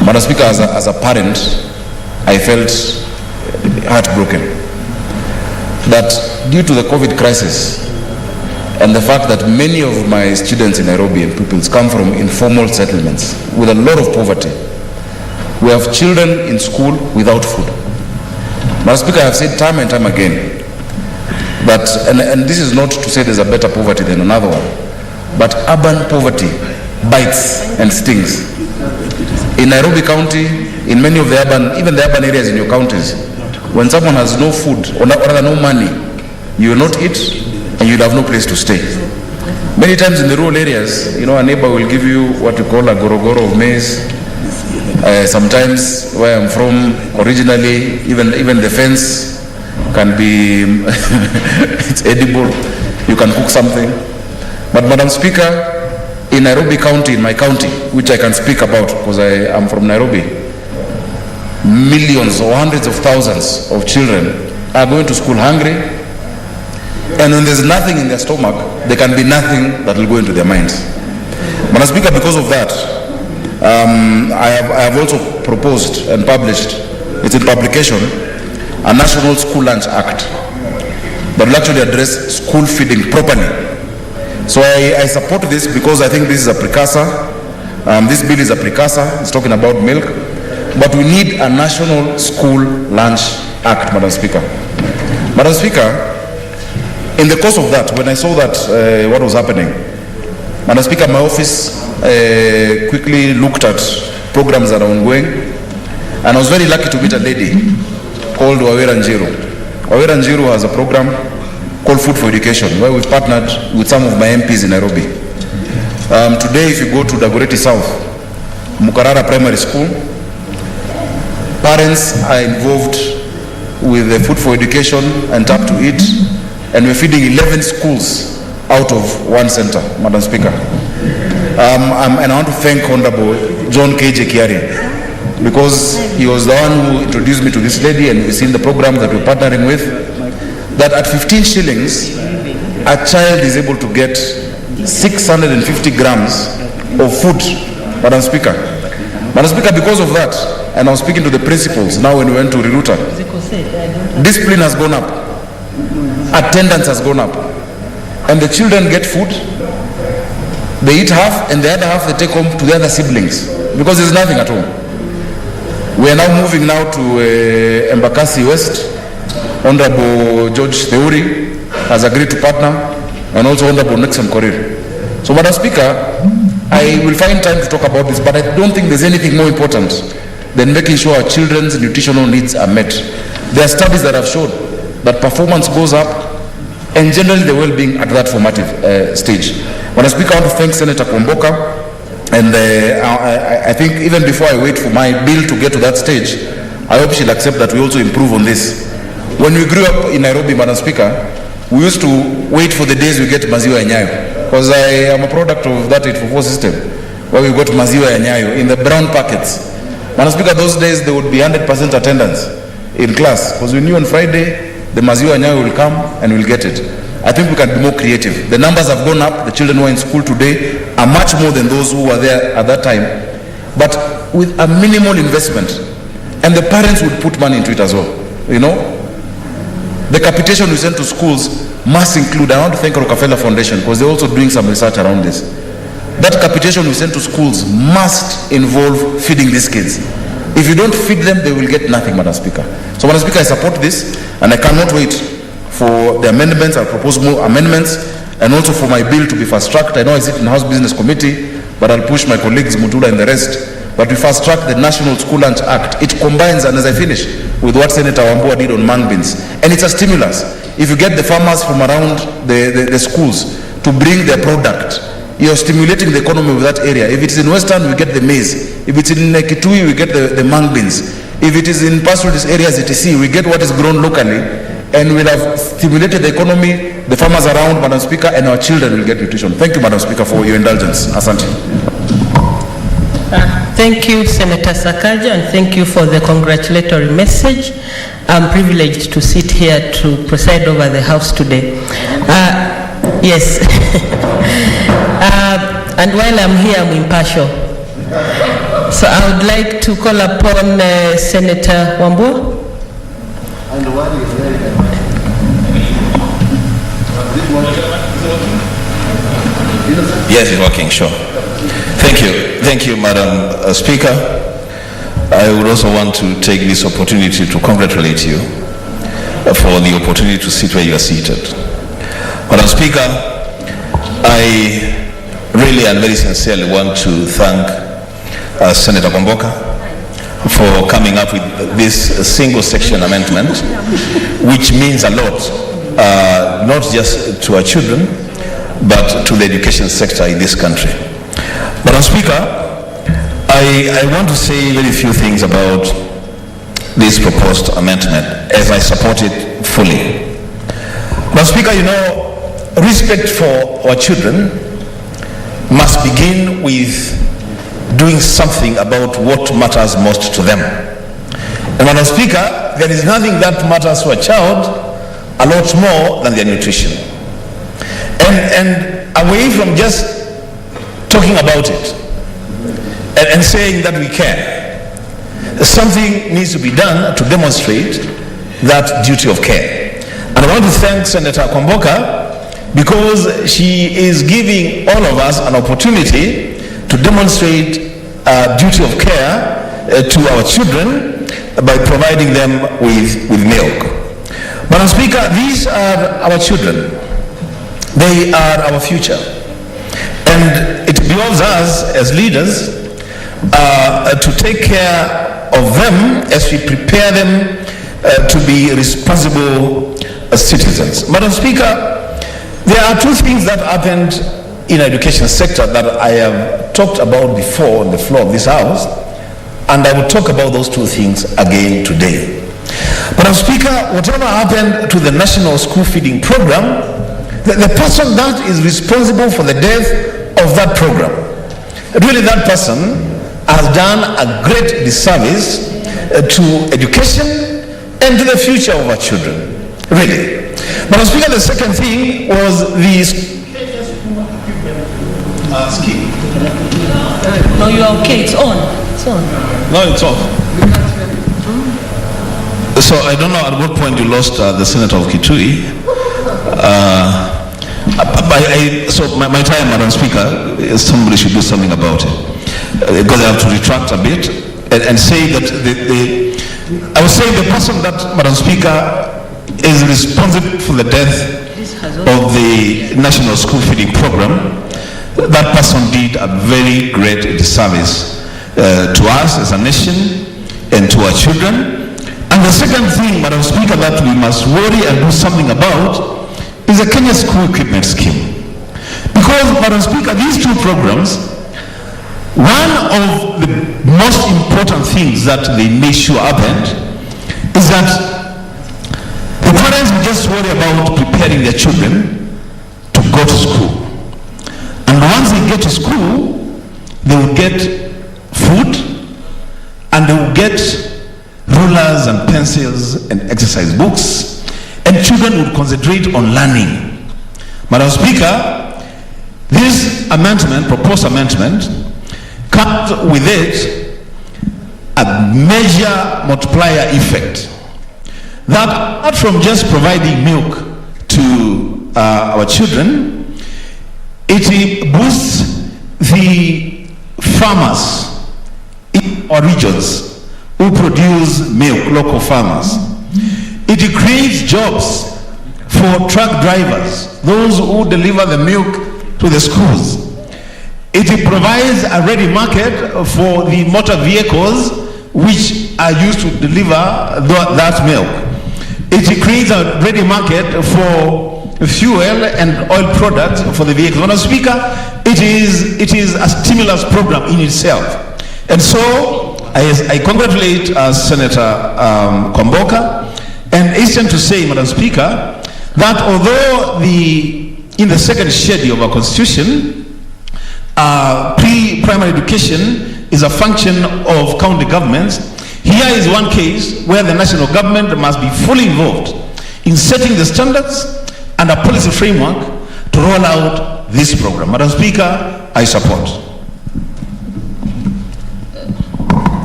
Madam Speaker, as a parent, I felt heartbroken that due to the COVID crisis and the fact that many of my students in Nairobi and pupils come from informal settlements with a lot of poverty, we have children in school without food. Madam Speaker, I have said time and time again But, and this is not to say there's a better poverty than another one, but urban poverty bites and stings. In Nairobi County, in many of the urban, even the urban areas in your counties, when someone has no food, or rather no money, you will not eat and you'll have no place to stay. Many times in the rural areas, you know, a neighbor will give you what you call a gorogoro of maize. Sometimes where I'm from, originally, even the fence can be, it's edible, you can cook something. But Madam Speaker, in Nairobi County, in my county, which I can speak about because I am from Nairobi, millions or hundreds of thousands of children are going to school hungry, and when there's nothing in their stomach, there can be nothing that will go into their minds. Madam Speaker, because of that, I have also proposed and published, it's in publication, a National School Lunch Act that will actually address school feeding properly. So I support this because I think this is a precursor. This bill is a precursor. It's talking about milk. But we need a National School Lunch Act, Madam Speaker. Madam Speaker, in the course of that, when I saw that what was happening, Madam Speaker, my office quickly looked at programs that are ongoing, and I was very lucky to meet a lady called Wawera Njiru. Wawera Njiru has a program called Food for Education, where we've partnered with some of my MPs in Nairobi. Today, if you go to Dagoretti South, Mukarara Primary School, parents are involved with the Food for Education and Tap to Eat, and we're feeding 11 schools out of one center, Madam Speaker. And I want to thank Honorable John K.J. Kiari, because he was the one who introduced me to this lady, and we've seen the program that we're partnering with, that at 15 shillings, a child is able to get 650 grams of food, Madam Speaker. Madam Speaker, because of that, and I was speaking to the principals now when we went to Riruta, discipline has gone up, attendance has gone up, and the children get food, they eat half, and the other half they take home to the other siblings, because there's nothing at home. We are now moving now to Embakasi West. Honorable George Theuri has agreed to partner, and also Honorable Nixon Korir. So, Madam Speaker, I will find time to talk about this, but I don't think there's anything more important than making sure our children's nutritional needs are met. There are studies that have shown that performance goes up, and generally the well-being at that formative stage. Madam Speaker, I want to thank Senator Kwamboka, and I think even before I wait for my bill to get to that stage, I hope she'll accept that we also improve on this. When we grew up in Nairobi, Madam Speaker, we used to wait for the days we get maziwa ya Nyayo, because I am a product of that 844 system, where we got maziwa ya Nyayo in the brown packets. Madam Speaker, those days there would be 100% attendance in class, because we knew on Friday the maziwa ya Nyayo will come and we'll get it. I think we can be more creative. The numbers have gone up. The children who are in school today are much more than those who were there at that time, but with a minimal investment, and the parents would put money into it as well, you know. The capitation we send to schools must include, I want to thank Rockefeller Foundation because they're also doing some research around this. That capitation we send to schools must involve feeding these kids. If you don't feed them, they will get nothing, Madam Speaker. So, Madam Speaker, I support this, and I cannot wait for the amendments. I'll propose more amendments, and also for my bill to be fast-tracked. I know I sit in House Business Committee, but I'll push my colleagues, Mutula and the rest, but we fast-track the National School Lunch Act. It combines, and as I finish, with what Senator Wambua did on mung beans. And it's a stimulus. If you get the farmers from around the schools to bring their product, you're stimulating the economy of that area. If it's in Western, we get the maize. If it's in Kitui, we get the mung beans. If it is in pastoralist areas, etc., we get what is grown locally, and we'll have stimulated the economy, the farmers around, Madam Speaker, and our children will get nutrition. Thank you, Madam Speaker, for your indulgence. Asante. Thank you, Senator Sakaja, and thank you for the congratulatory message. I'm privileged to sit here to preside over the House today. Yes. And while I'm here, I'm impartial. So I would like to call upon Senator Wambua. Yes, it's working, sure. Thank you, Madam Speaker. I would also want to take this opportunity to congratulate you for the opportunity to sit where you are seated. Madam Speaker, I really and very sincerely want to thank Senator Kwamboka for coming up with this single section amendment, which means a lot, not just to our children, but to the education sector in this country. Madam Speaker, I want to say very few things about this proposed amendment, as I support it fully. Madam Speaker, you know, respect for our children must begin with doing something about what matters most to them. And Madam Speaker, there is nothing that matters to a child a lot more than their nutrition. And away from just talking about it and saying that we care, something needs to be done to demonstrate that duty of care. And I want to thank Senator Kwamboka because she is giving all of us an opportunity to demonstrate duty of care to our children by providing them with milk. Madam Speaker, these are our children. They are our future. And it behoves us as leaders to take care of them as we prepare them to be responsible citizens. Madam Speaker, there are two things that happened in the education sector that I have talked about before on the floor of this house, and I will talk about those two things again today. Madam Speaker, whatever happened to the National School Feeding Program, the person that is responsible for the death of that program, really that person has done a great disservice to education and to the future of our children, really. Madam Speaker, the second thing was the scheme. No, you are okay. It's on. It's on. No, it's off. So I don't know at what point you lost the Senator of Kitui. So my time, Madam Speaker, somebody should do something about it. Because I have to retract a bit and say that I would say the person that, Madam Speaker, is responsible for the death of the National School Feeding Program, that person did a very great disservice to us as a nation and to our children. And the second thing, Madam Speaker, that we must worry and do something about is the Kenya School Equipment Scheme. Because, Madam Speaker, these two programs, one of the most important things that they make sure happened is that the parents will just worry about preparing their children to go to school. And once they get to school, they will get food and they will get rulers and pencils and exercise books, and children would concentrate on learning. Madam Speaker, this amendment, proposed amendment, comes with it a major multiplier effect that, apart from just providing milk to our children, it boosts the farmers in our regions who produce milk, local farmers. It creates jobs for truck drivers, those who deliver the milk to the schools. It provides a ready market for the motor vehicles which are used to deliver that milk. It creates a ready market for fuel and oil products for the vehicles. Madam Speaker, it is a stimulus program in itself. And so I congratulate Senator Kwamboka, and hasten to say, Madam Speaker, that although in the second schedule of our Constitution, pre-primary education is a function of county governments, here is one case where the national government must be fully involved in setting the standards and a policy framework to roll out this program. Madam Speaker, I support.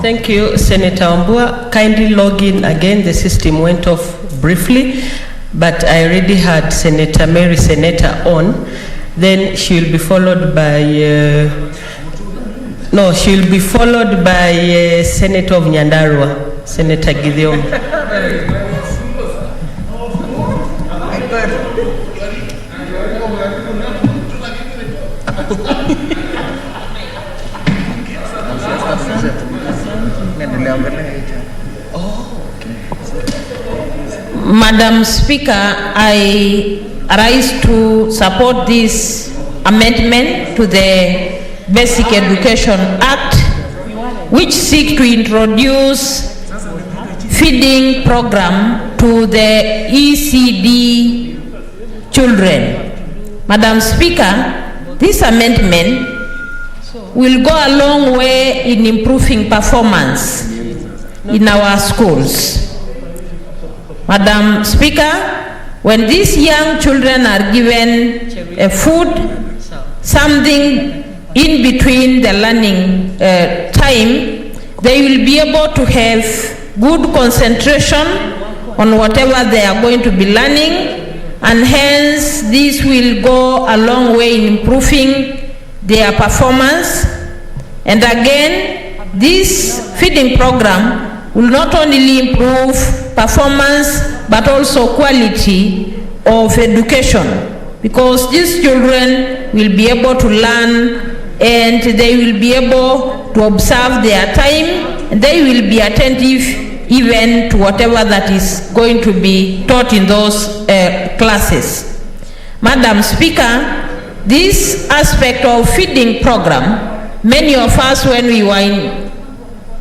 Thank you, Senator Wambua. Kindly log in again. The system went off briefly, but I already had Senator Mary Senator on. Then she'll be followed by Senator of Nyandarua, Senator Gideon. Madam Speaker, I rise to support this amendment to the Basic Education Act, which seek to introduce feeding program to the ECD children. Madam Speaker, this amendment will go a long way in improving performance in our schools. Madam Speaker, when these young children are given a food, something in between the learning time, they will be able to have good concentration on whatever they are going to be learning, and hence this will go a long way in improving their performance. And again, this feeding program will not only improve performance but also quality of education, because these children will be able to learn and they will be able to observe their time, and they will be attentive even to whatever that is going to be taught in those classes. Madam Speaker, this aspect of feeding program, many of us when we were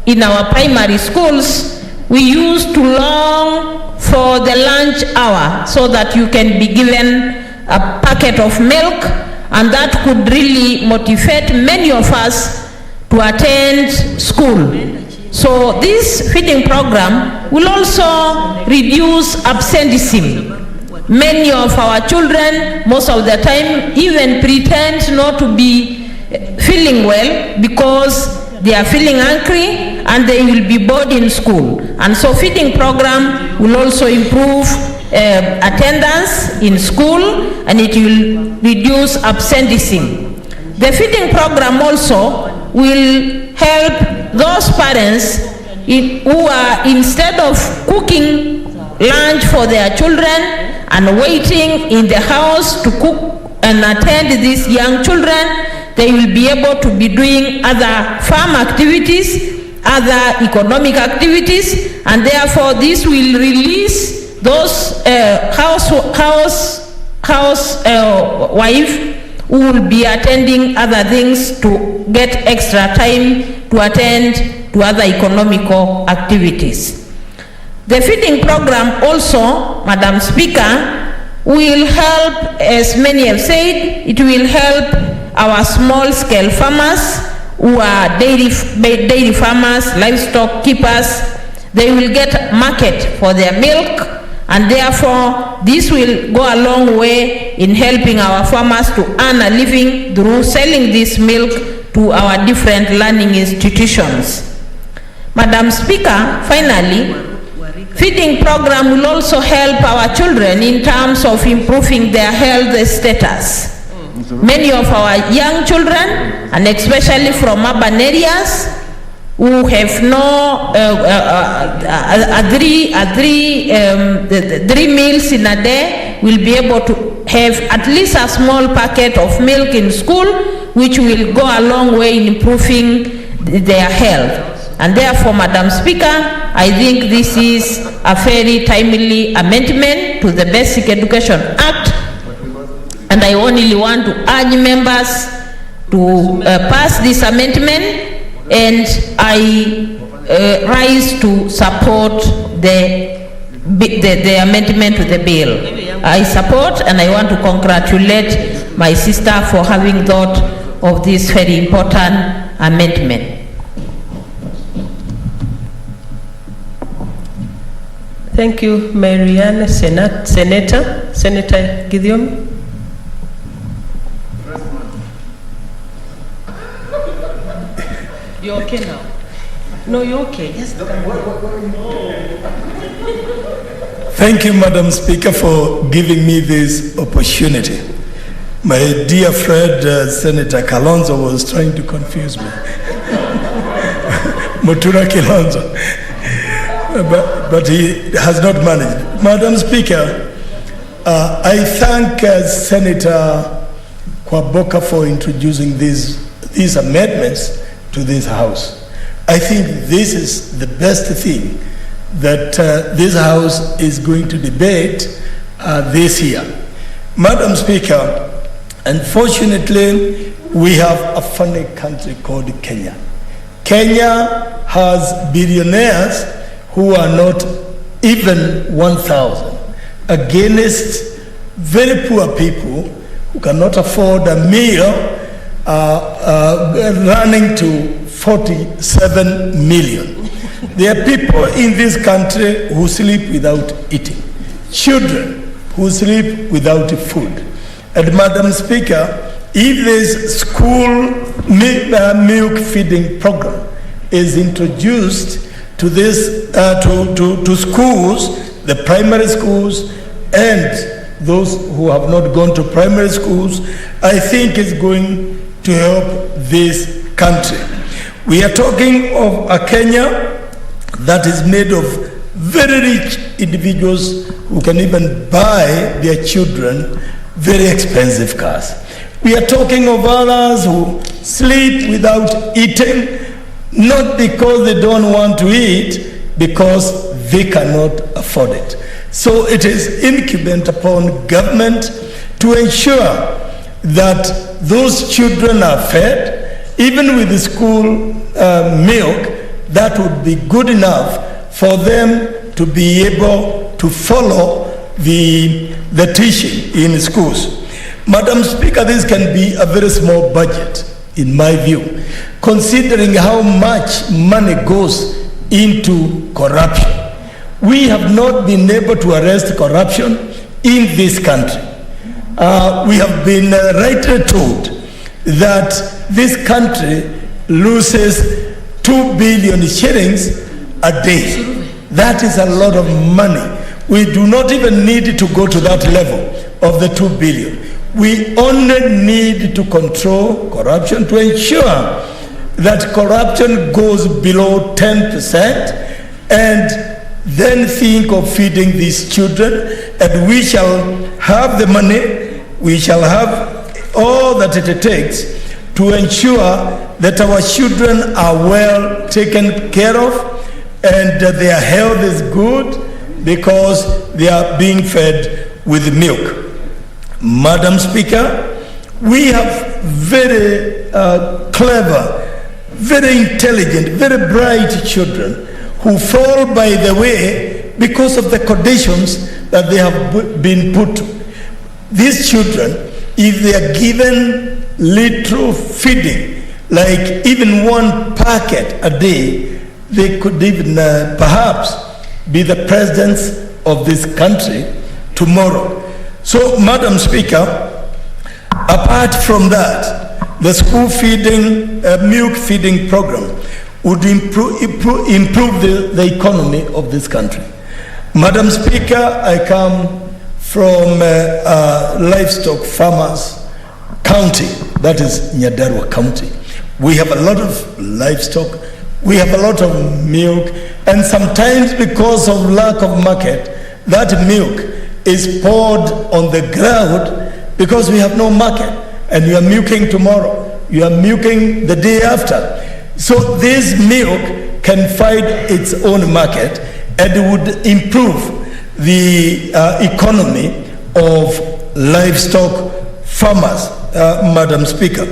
in our primary schools, we used to long for the lunch hour so that you can be given a packet of milk, and that could really motivate many of us to attend school. So this feeding program will also reduce absenteeism. Many of our children, most of the time, even pretend not to be feeling well because they are feeling hungry and they will be bored in school. And so feeding program will also improve attendance in school, and it will reduce absenteeism. The feeding program also will help those parents who are, instead of cooking lunch for their children and waiting in the house to cook and attend these young children, they will be able to be doing other farm activities, other economic activities, and therefore this will release those housewives who will be attending other things to get extra time to attend to other economical activities. The feeding program also, Madam Speaker, will help, as many have said, it will help our small-scale farmers who are dairy farmers, livestock keepers. They will get market for their milk, and therefore this will go a long way in helping our farmers to earn a living through selling this milk to our different learning institutions. Madam Speaker, finally, feeding program will also help our children in terms of improving their health status. Many of our young children, and especially from urban areas, who have no three meals in a day, will be able to have at least a small packet of milk in school, which will go a long way in improving their health. And therefore, Madam Speaker, I think this is a very timely amendment to the Basic Education Act, and I only want to urge members to pass this amendment, and I rise to support the amendment to the bill. I support, and I want to congratulate my sister for having thought of this very important amendment. Thank you, Marianne. Senator Gideon. You're okay now? No, you're okay. Yes. Thank you, Madam Speaker, for giving me this opportunity. My dear friend, Senator Kalonzo, was trying to confuse me. Mutura Kalonzo. But he has not managed. Madam Speaker, I thank Senator Kwaboka for introducing these amendments to this House. I think this is the best thing that this House is going to debate this year. Madam Speaker, unfortunately, we have a funny country called Kenya. Kenya has billionaires who are not even 1,000 against very poor people who cannot afford a meal, running to 47 million. There are people in this country who sleep without eating, children who sleep without food. And Madam Speaker, if this school milk feeding program is introduced to this to schools, the primary schools, and those who have not gone to primary schools, I think it's going to help this country. We are talking of a Kenya that is made of very rich individuals who can even buy their children very expensive cars. We are talking of others who sleep without eating, not because they don't want to eat, because they cannot afford it. So it is incumbent upon government to ensure that those children are fed, even with the school milk. That would be good enough for them to be able to follow the teaching in schools. Madam Speaker, this can be a very small budget, in my view, considering how much money goes into corruption. We have not been able to arrest corruption in this country. We have been rightly told that this country loses 2 billion shillings a day. That is a lot of money. We do not even need to go to that level of the 2 billion. We only need to control corruption to ensure that corruption goes below 10%, and then think of feeding these children, and we shall have the money, we shall have all that it takes to ensure that our children are well taken care of and their health is good because they are being fed with milk. Madam Speaker, we have very clever, very intelligent, very bright children who fall by the way because of the conditions that they have been put to. These children, if they are given literal feeding, like even one packet a day, they could even perhaps be the presidents of this country tomorrow. So, Madam Speaker, apart from that, the school feeding, milk feeding program would improve the economy of this country. Madam Speaker, I come from livestock farmers county, that is Nyandarua County. We have a lot of livestock, we have a lot of milk, and sometimes because of lack of market, that milk is poured on the ground because we have no market. And you are milking tomorrow, you are milking the day after. So this milk can find its own market and would improve the economy of livestock farmers, Madam Speaker.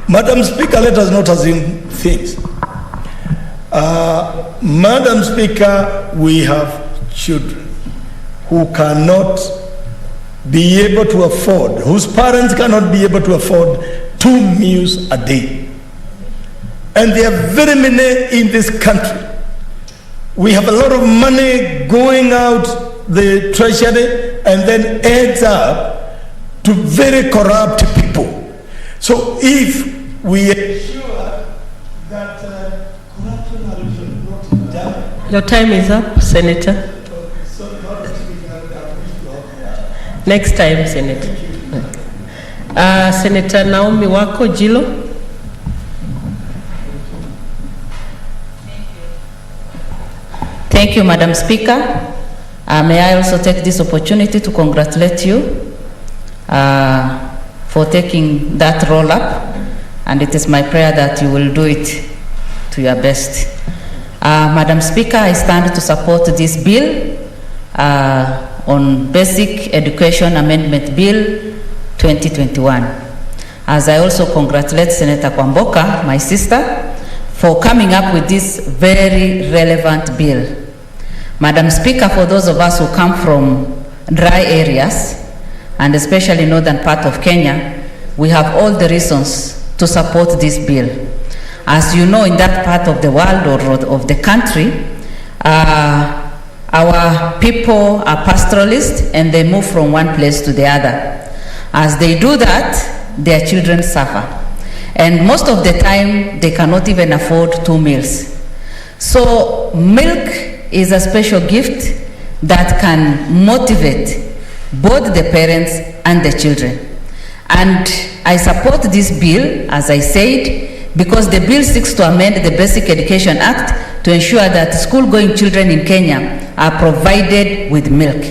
Madam Speaker, let us not assume things. Madam Speaker, we have children who cannot be able to afford, whose parents cannot be able to afford 2 meals a day. And there are very many in this country. We have a lot of money going out the treasury and then adds up to very corrupt people. So if we ensure that corruption is not done. Your time is up, Senator. Next time, Senator. Senator Naomi Wako Jilo. Thank you, Madam Speaker. May I also take this opportunity to congratulate you for taking that role up, and it is my prayer that you will do it to your best. Madam Speaker, I stand to support this bill on Basic Education Amendment Bill 2021. As I also congratulate Senator Kwamboka, my sister, for coming up with this very relevant bill. Madam Speaker, for those of us who come from dry areas, and especially northern part of Kenya, we have all the reasons to support this bill. As you know, in that part of the world or of the country, our people are pastoralists and they move from one place to the other. As they do that, their children suffer. And most of the time, they cannot even afford 2 meals. So milk is a special gift that can motivate both the parents and the children. And I support this bill, as I said, because the bill seeks to amend the Basic Education Act to ensure that school-going children in Kenya are provided with milk.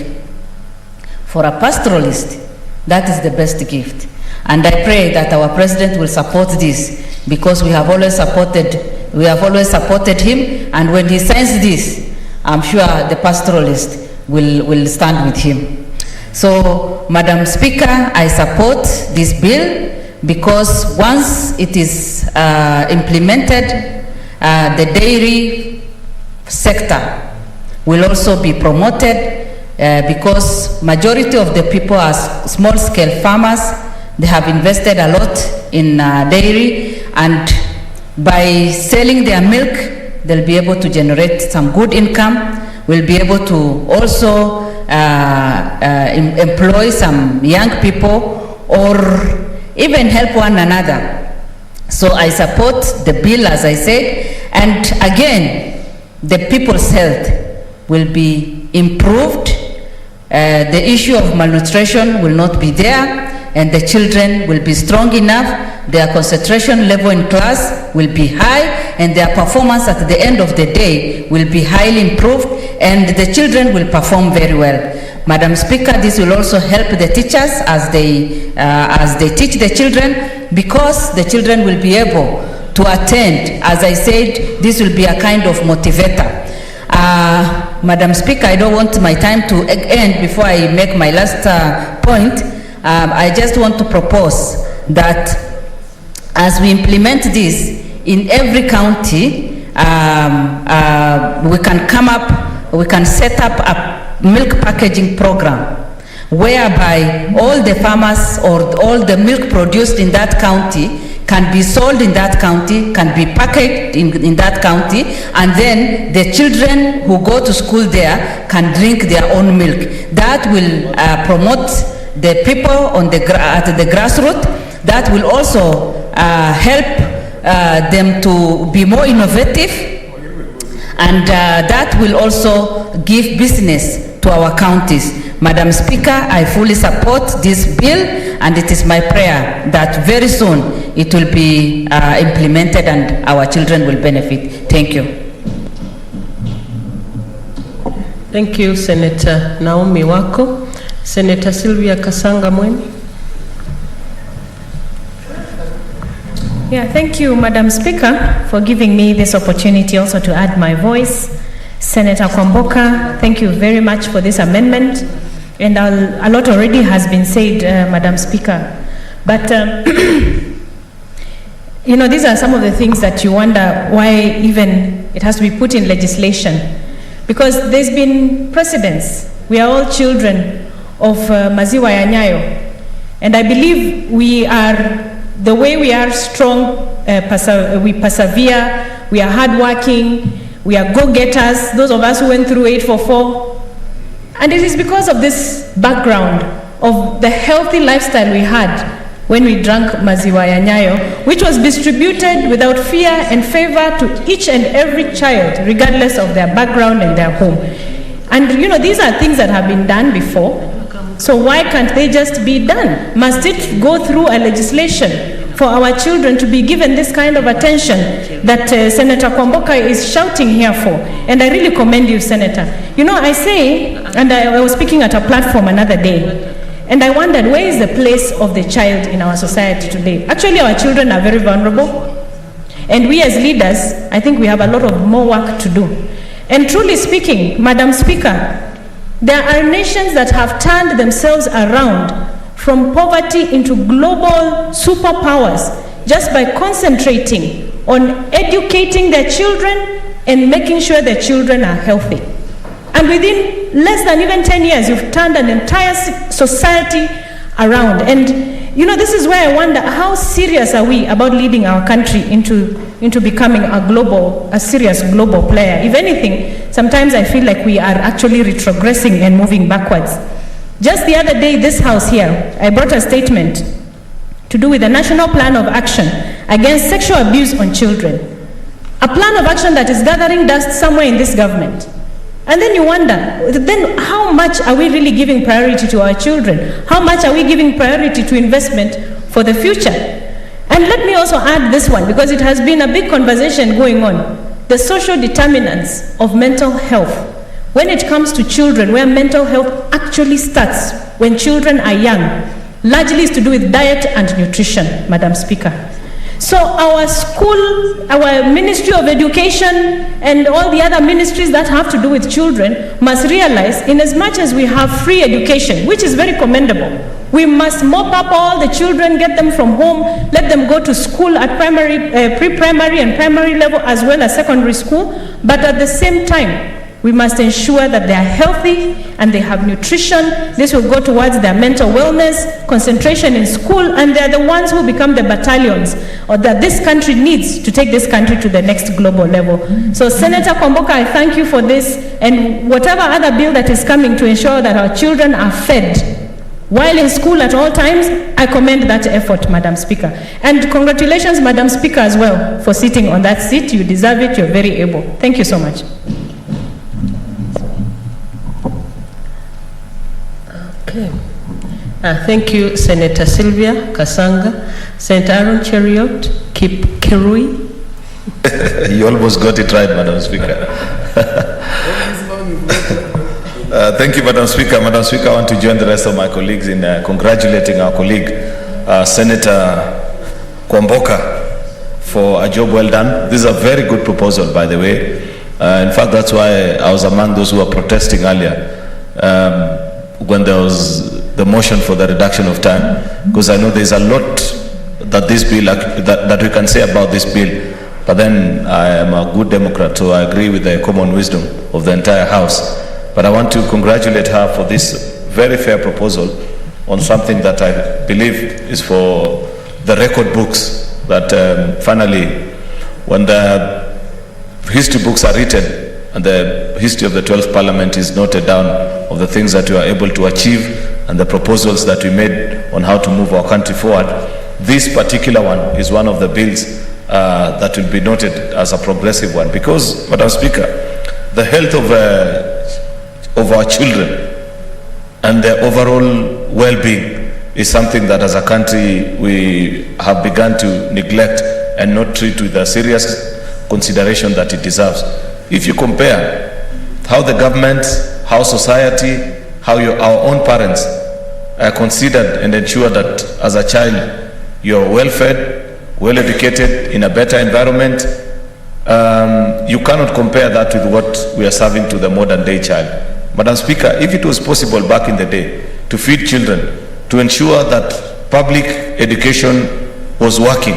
For a pastoralist, that is the best gift. And I pray that our president will support this, because we have always supported him, and when he signs this, I'm sure the pastoralist will stand with him. So, Madam Speaker, I support this bill because once it is implemented, the dairy sector will also be promoted because majority of the people are small-scale farmers. They have invested a lot in dairy, and by selling their milk, they'll be able to generate some good income. We'll be able to also employ some young people or even help one another. So I support the bill, as I said, and again, the people's health will be improved. The issue of malnutrition will not be there, and the children will be strong enough. Their concentration level in class will be high, and their performance at the end of the day will be highly improved, and the children will perform very well. Madam Speaker, this will also help the teachers as they teach the children, because the children will be able to attend. As I said, this will be a kind of motivator. Madam Speaker, I don't want my time to end before I make my last point. I just want to propose that as we implement this in every county, we can set up a milk packaging program whereby all the farmers or all the milk produced in that county can be sold in that county, can be packaged in that county, and then the children who go to school there can drink their own milk. That will promote the people at the grassroots. That will also help them to be more innovative, and that will also give business to our counties. Madam Speaker, I fully support this bill, and it is my prayer that very soon it will be implemented and our children will benefit. Thank you. Thank you, Senator Naomi Wako. Senator Sylvia Kasanga Mweni. Yeah, thank you, Madam Speaker, for giving me this opportunity also to add my voice. Senator Kwamboka, thank you very much for this amendment. And a lot already has been said, Madam Speaker. But, you know, these are some of the things that you wonder why even it has to be put in legislation. Because there's been precedents. We are all children of Maziwa ya Nyayo. And I believe the way we are strong, we persevere, we are hardworking, we are go-getters, those of us who went through 844. And it is because of this background of the healthy lifestyle we had when we drank Maziwa ya Nyayo, which was distributed without fear and favor to each and every child, regardless of their background and their home. And you know, these are things that have been done before. So why can't they just be done? Must it go through a legislation for our children to be given this kind of attention that Senator Kwamboka is shouting here for? And I really commend you, Senator. You know, I say, and I was speaking at a platform another day, and I wondered, where is the place of the child in our society today? Actually, our children are very vulnerable. And we as leaders, I think we have a lot of more work to do. And truly speaking, Madam Speaker, there are nations that have turned themselves around from poverty into global superpowers just by concentrating on educating their children and making sure their children are healthy. And within less than even 10 years, you've turned an entire society around. And you know, this is where I wonder, how serious are we about leading our country into becoming a serious global player? If anything, sometimes I feel like we are actually retrogressing and moving backwards. Just the other day, this house here, I brought a statement to do with the National Plan of Action Against Sexual Abuse on Children. A plan of action that is gathering dust somewhere in this government. And then you wonder, then how much are we really giving priority to our children? How much are we giving priority to investment for the future? And let me also add this one, because it has been a big conversation going on. The social determinants of mental health. When it comes to children, where mental health actually starts when children are young, largely is to do with diet and nutrition, Madam Speaker. So our school, our Ministry of Education, and all the other ministries that have to do with children must realize, in as much as we have free education, which is very commendable, we must mop up all the children, get them from home, let them go to school at pre-primary and primary level, as well as secondary school. But at the same time, we must ensure that they are healthy and they have nutrition. This will go towards their mental wellness, concentration in school, and they're the ones who become the battalions or that this country needs to take this country to the next global level. So Senator Kwamboka, I thank you for this, and whatever other bill that is coming to ensure that our children are fed while in school at all times, I commend that effort, Madam Speaker. And congratulations, Madam Speaker, as well, for sitting on that seat. You deserve it. You're very able. Thank you so much. Okay. Thank you, Senator Sylvia Kasanga. Senator Aaron Cheriot, Kirui. You almost got it right, Madam Speaker. Thank you, Madam Speaker. Madam Speaker, I want to join the rest of my colleagues in congratulating our colleague, Senator Kwamboka, for a job well done. This is a very good proposal, by the way. In fact, that's why I was among those who were protesting earlier when there was the motion for the reduction of time, because I know there's a lot that this bill that we can say about this bill. But then I am a good Democrat, so I agree with the common wisdom of the entire House. But I want to congratulate her for this very fair proposal on something that I believe is for the record books, that finally, when the history books are written and the history of the 12th Parliament is noted down of the things that we are able to achieve and the proposals that we made on how to move our country forward, this particular one is one of the bills that will be noted as a progressive one. Because, Madam Speaker, the health of our children and their overall well-being is something that as a country we have begun to neglect and not treat with the serious consideration that it deserves. If you compare how the government, how society, how our own parents are considered and ensure that as a child you're well-fed, well-educated, in a better environment, you cannot compare that with what we are serving to the modern-day child. Madam Speaker, if it was possible back in the day to feed children, to ensure that public education was working,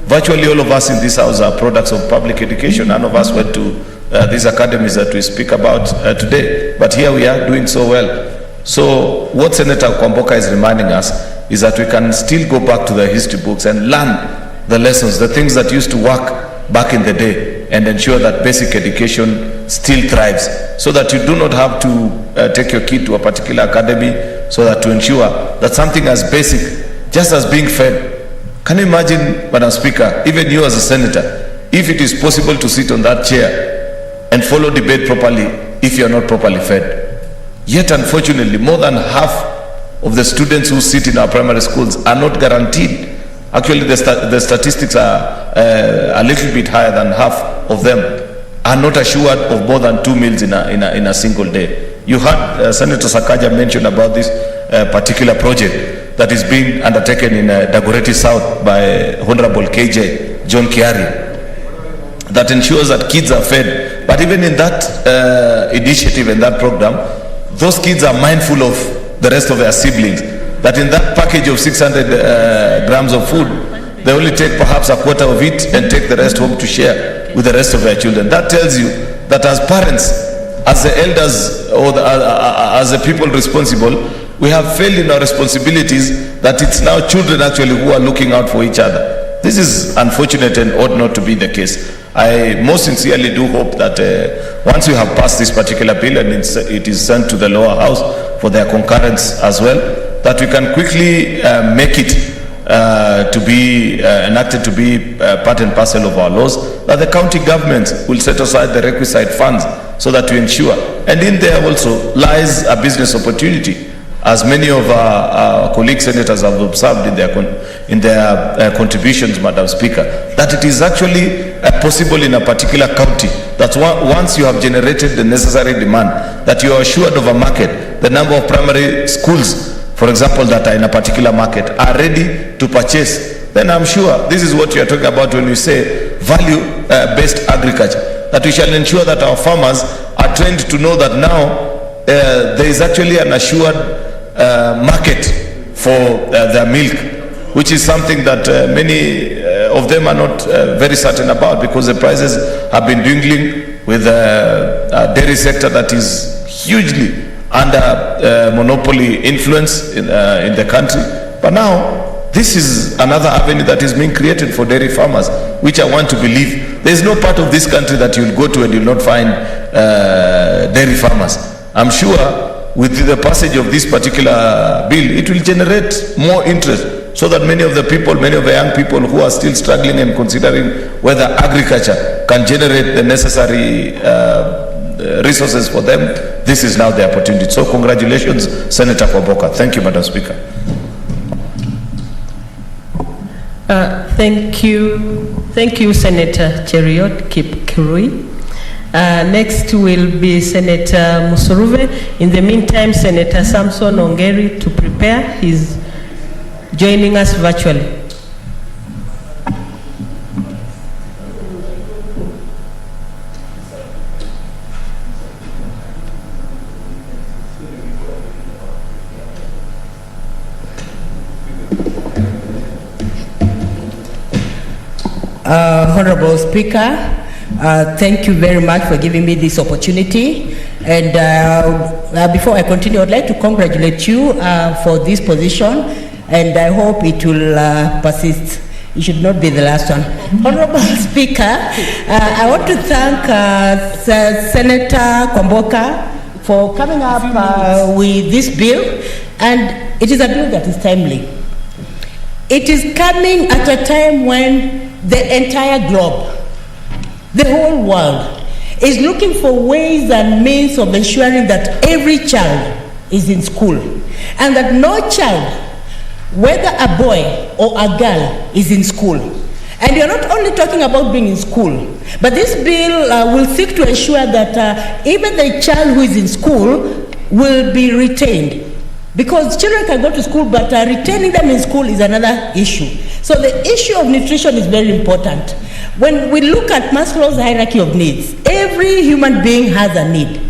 virtually all of us in this house are products of public education. None of us went to these academies that we speak about today, but here we are doing so well. So what Senator Kwamboka is reminding us is that we can still go back to the history books and learn the lessons, the things that used to work back in the day, and ensure that basic education still thrives, so that you do not have to take your kid to a particular academy, so that to ensure that something as basic, just as being fed. Can you imagine, Madam Speaker, even you as a senator, if it is possible to sit on that chair and follow debate properly if you are not properly fed? Yet unfortunately, more than half of the students who sit in our primary schools are not guaranteed. Actually, the statistics are a little bit higher than half of them are not assured of more than 2 meals in a single day. You heard Senator Sakaja mention about this particular project that is being undertaken in Dagoretti South by Honorable KJ John Kiari. that ensures that kids are fed. But even in that initiative and that program, those kids are mindful of the rest of their siblings. That in that package of 600 grams of food, they only take perhaps a quarter of it and take the rest home to share with the rest of their children. That tells you that as parents, as the elders or as the people responsible, we have failed in our responsibilities, that it's now children actually who are looking out for each other. This is unfortunate and ought not to be the case. I most sincerely do hope that once you have passed this particular bill and it is sent to the lower house for their concurrence as well, that we can quickly make it to be enacted to be part and parcel of our laws, that the county governments will set aside the requisite funds so that we ensure. And in there also lies a business opportunity, as many of our colleague senators have observed in their contributions, Madam Speaker, that it is actually possible in a particular county that once you have generated the necessary demand, that you are assured of a market. The number of primary schools, for example, that are in a particular market are ready to purchase, then I'm sure this is what you are talking about when you say value-based agriculture, that we shall ensure that our farmers are trained to know that now there is actually an assured market for their milk, which is something that many of them are not very certain about, because the prices have been dwindling with a dairy sector that is hugely under monopoly influence in the country. But now this is another avenue that is being created for dairy farmers, which I want to believe. There is no part of this country that you'll go to and you'll not find dairy farmers. I'm sure with the passage of this particular bill, it will generate more interest, so that many of the people, many of the young people who are still struggling and considering whether agriculture can generate the necessary resources for them, this is now the opportunity. So congratulations, Senator Kwaboka. Thank you, Madam Speaker. Thank you, Senator Cheriot Kipkirui. Next will be Senator Musuruve. In the meantime, Senator Samson Ongeri to prepare. He's joining us virtually. Honorable Speaker, thank you very much for giving me this opportunity. And before I continue, I'd like to congratulate you for this position, and I hope it will persist. It should not be the last one. Honorable Speaker, I want to thank Senator Kwamboka for coming up with this bill, and it is a bill that is timely. It is coming at a time when the entire globe, the whole world, is looking for ways and means of ensuring that every child is in school, and that no child, whether a boy or a girl, is in school. And you're not only talking about being in school, but this bill will seek to ensure that even the child who is in school will be retained. Because children can go to school, but retaining them in school is another issue. So the issue of nutrition is very important. When we look at Maslow's hierarchy of needs, every human being has a need.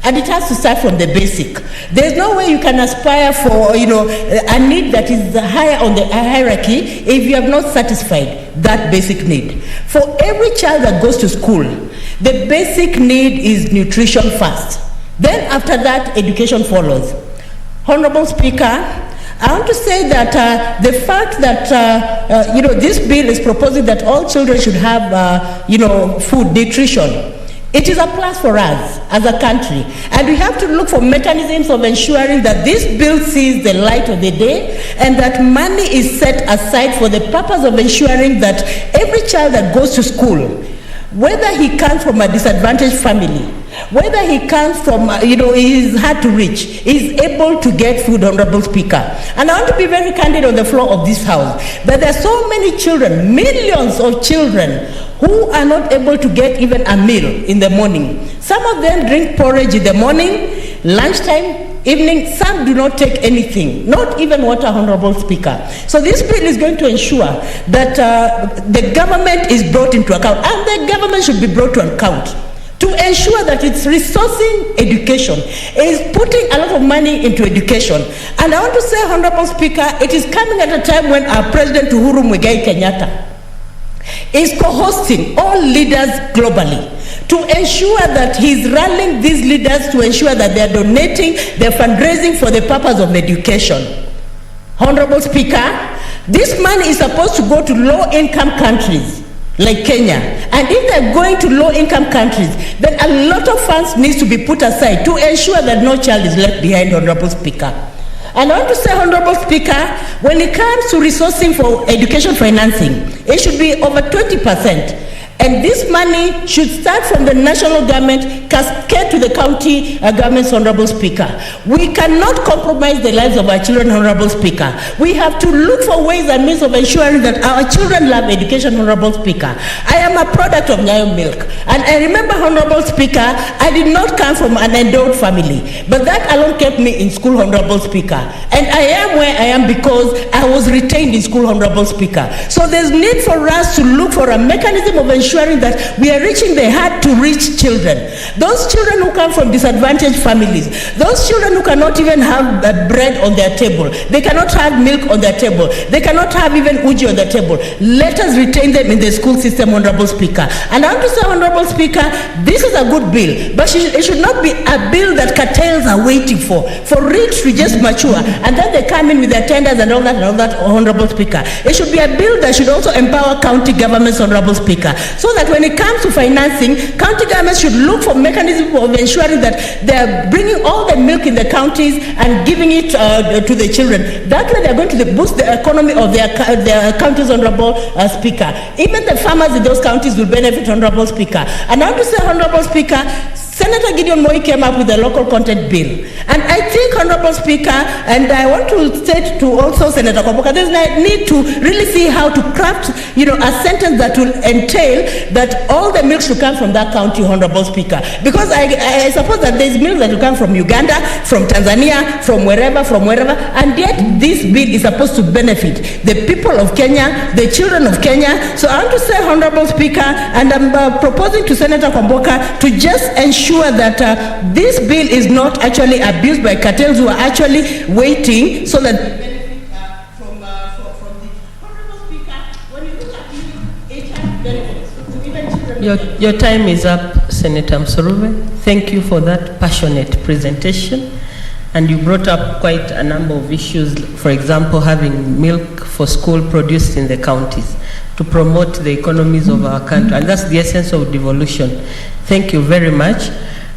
And it has to start from the basic. There's no way you can aspire for, a need that is higher on the hierarchy if you have not satisfied that basic need. For every child that goes to school, the basic need is nutrition first. Then after that, education follows. Honorable Speaker, I want to say that the fact that this bill is proposing that all children should have food, nutrition, it is a plus for us as a country, and we have to look for mechanisms of ensuring that this bill sees the light of the day, and that money is set aside for the purpose of ensuring that every child that goes to school, whether he comes from a disadvantaged family, whether he comes from, is hard to reach, is able to get food, Honorable Speaker. And I want to be very candid on the floor of this House, that there are so many children, millions of children, who are not able to get even a meal in the morning. Some of them drink porridge in the morning, lunchtime, evening, some do not take anything, not even water, Honorable Speaker. So this bill is going to ensure that the government is brought into account, and the government should be brought to account to ensure that it's resourcing education, is putting a lot of money into education. And I want to say, Honorable Speaker, it is coming at a time when our President Uhuru Muigai Kenyatta is co-hosting all leaders globally to ensure that he's rallying these leaders to ensure that they're donating, they're fundraising for the purpose of education. Honorable Speaker, this money is supposed to go to low-income countries like Kenya. And if they're going to low-income countries, then a lot of funds needs to be put aside to ensure that no child is left behind, Honorable Speaker. And I want to say, Honorable Speaker, when it comes to resourcing for education financing, it should be over 20%. And this money should start from the national government, cascade to the county governments, Honorable Speaker. We cannot compromise the lives of our children, Honorable Speaker. We have to look for ways and means of ensuring that our children love education, Honorable Speaker. I am a product of Nyayo Milk. And I remember, Honorable Speaker, I did not come from an endowed family, but that alone kept me in school, Honorable Speaker. And I am where I am because I was retained in school, Honorable Speaker. So there's need for us to look for a mechanism of ensuring that we are reaching the hard to reach children. Those children who come from disadvantaged families, those children who cannot even have bread on their table, they cannot have milk on their table, they cannot have even uji on their table. Let us retain them in the school system, Honorable Speaker. And I want to say, Honorable Speaker, this is a good bill, but it should not be a bill that cartels are waiting for it to just mature, and then they come in with their tenders and all that, Honorable Speaker. It should be a bill that should also empower county governments, Honorable Speaker, so that when it comes to financing, county governments should look for mechanisms of ensuring that they're bringing all the milk in the counties and giving it to the children. That way they're going to boost the economy of their counties, Honorable Speaker. Even the farmers in those counties will benefit, Honorable Speaker. And I want to say, Honorable Speaker, Senator Gideon Moi came up with a local content bill. And I think, Honorable Speaker, and I want to state to also Senator Kwamboka, there's a need to really see how to craft, a sentence that will entail that all the milk should come from that county, Honorable Speaker. Because I suppose that there's milk that will come from Uganda, from Tanzania, from wherever, and yet this bill is supposed to benefit the people of Kenya, the children of Kenya. So I want to say, Honorable Speaker, and I'm proposing to Senator Kwamboka to just ensure that this bill is not actually abused by cartels who are actually waiting so that they benefit from the Honorable Speaker. When you look at it has benefits to even children. Your time is up, Senator Msuruve. Thank you for that passionate presentation. And you brought up quite a number of issues, for example, having milk for school produced in the counties to promote the economies of our country. And that's the essence of devolution. Thank you very much.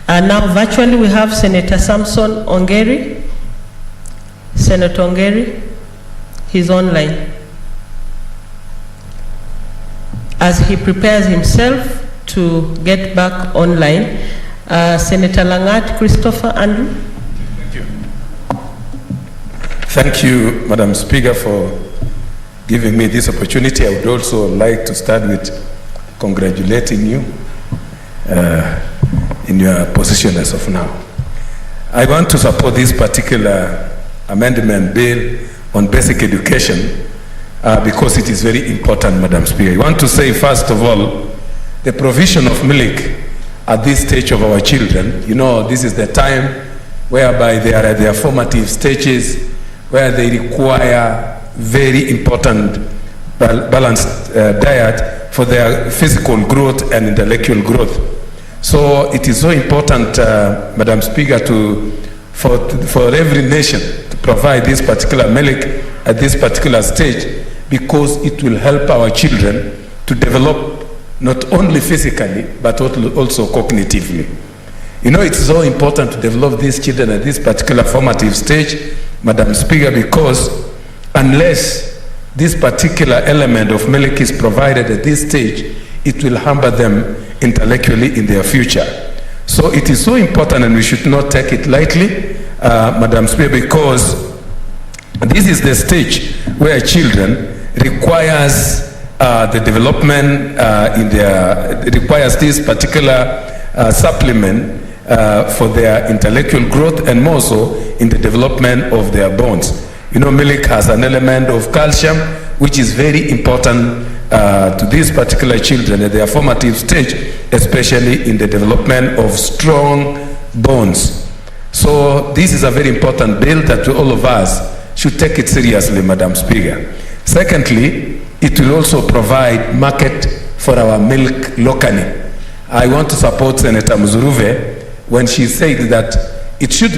And now virtually we have Senator Samson Ongeri. Senator Ongeri, he's online. As he prepares himself to get back online, Senator Langat Christopher Andrew. Thank you, Madam Speaker, for giving me this opportunity. I would also like to start with congratulating you in your position as of now. I want to support this particular amendment bill on basic education because it is very important, Madam Speaker. I want to say, first of all, the provision of milk at this stage of our children, this is the time whereby they are at their formative stages, where they require very important balanced diet for their physical growth and intellectual growth. So it is so important, Madam Speaker, for every nation to provide this particular milk at this particular stage, because it will help our children to develop not only physically but also cognitively. It's so important to develop these children at this particular formative stage, Madam Speaker, because unless this particular element of milk is provided at this stage, it will hamper them intellectually in their future. So it is so important, and we should not take it lightly, Madam Speaker, because this is the stage where children requires the development requires this particular supplement for their intellectual growth and more so in the development of their bones. You know, milk has an element of calcium, which is very important to these particular children at their formative stage, especially in the development of strong bones. So this is a very important bill that all of us should take it seriously, Madam Speaker. Secondly, it will also provide market for our milk locally. I want to support Senator Muzuruve when she said that it should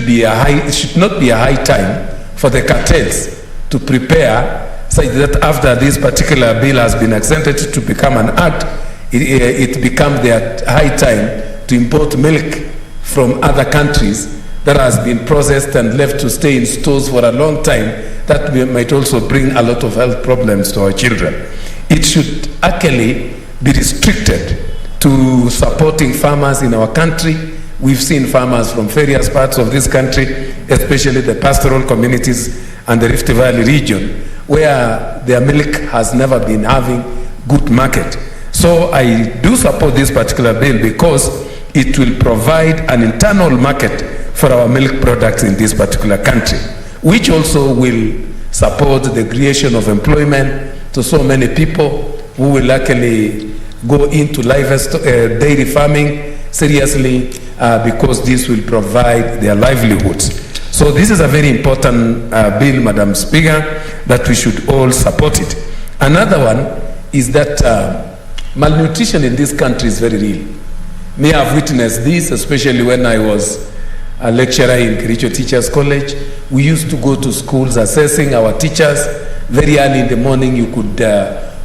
not be a high time for the cartels to prepare such that after this particular bill has been accepted to become an act, it becomes their high time to import milk from other countries that has been processed and left to stay in stores for a long time. That might also bring a lot of health problems to our children. It should actually be restricted to supporting farmers in our country. We've seen farmers from various parts of this country, especially the pastoral communities and the Rift Valley region, where their milk has never been having good market. So I do support this particular bill because it will provide an internal market for our milk products in this particular country, which also will support the creation of employment to so many people who will actually go into dairy farming seriously because this will provide their livelihoods. So this is a very important bill, Madam Speaker, that we should all support it. Another one is that malnutrition in this country is very real. Me, I've witnessed this, especially when I was a lecturer in Kericho Teachers College. We used to go to schools assessing our teachers. Very early in the morning, you could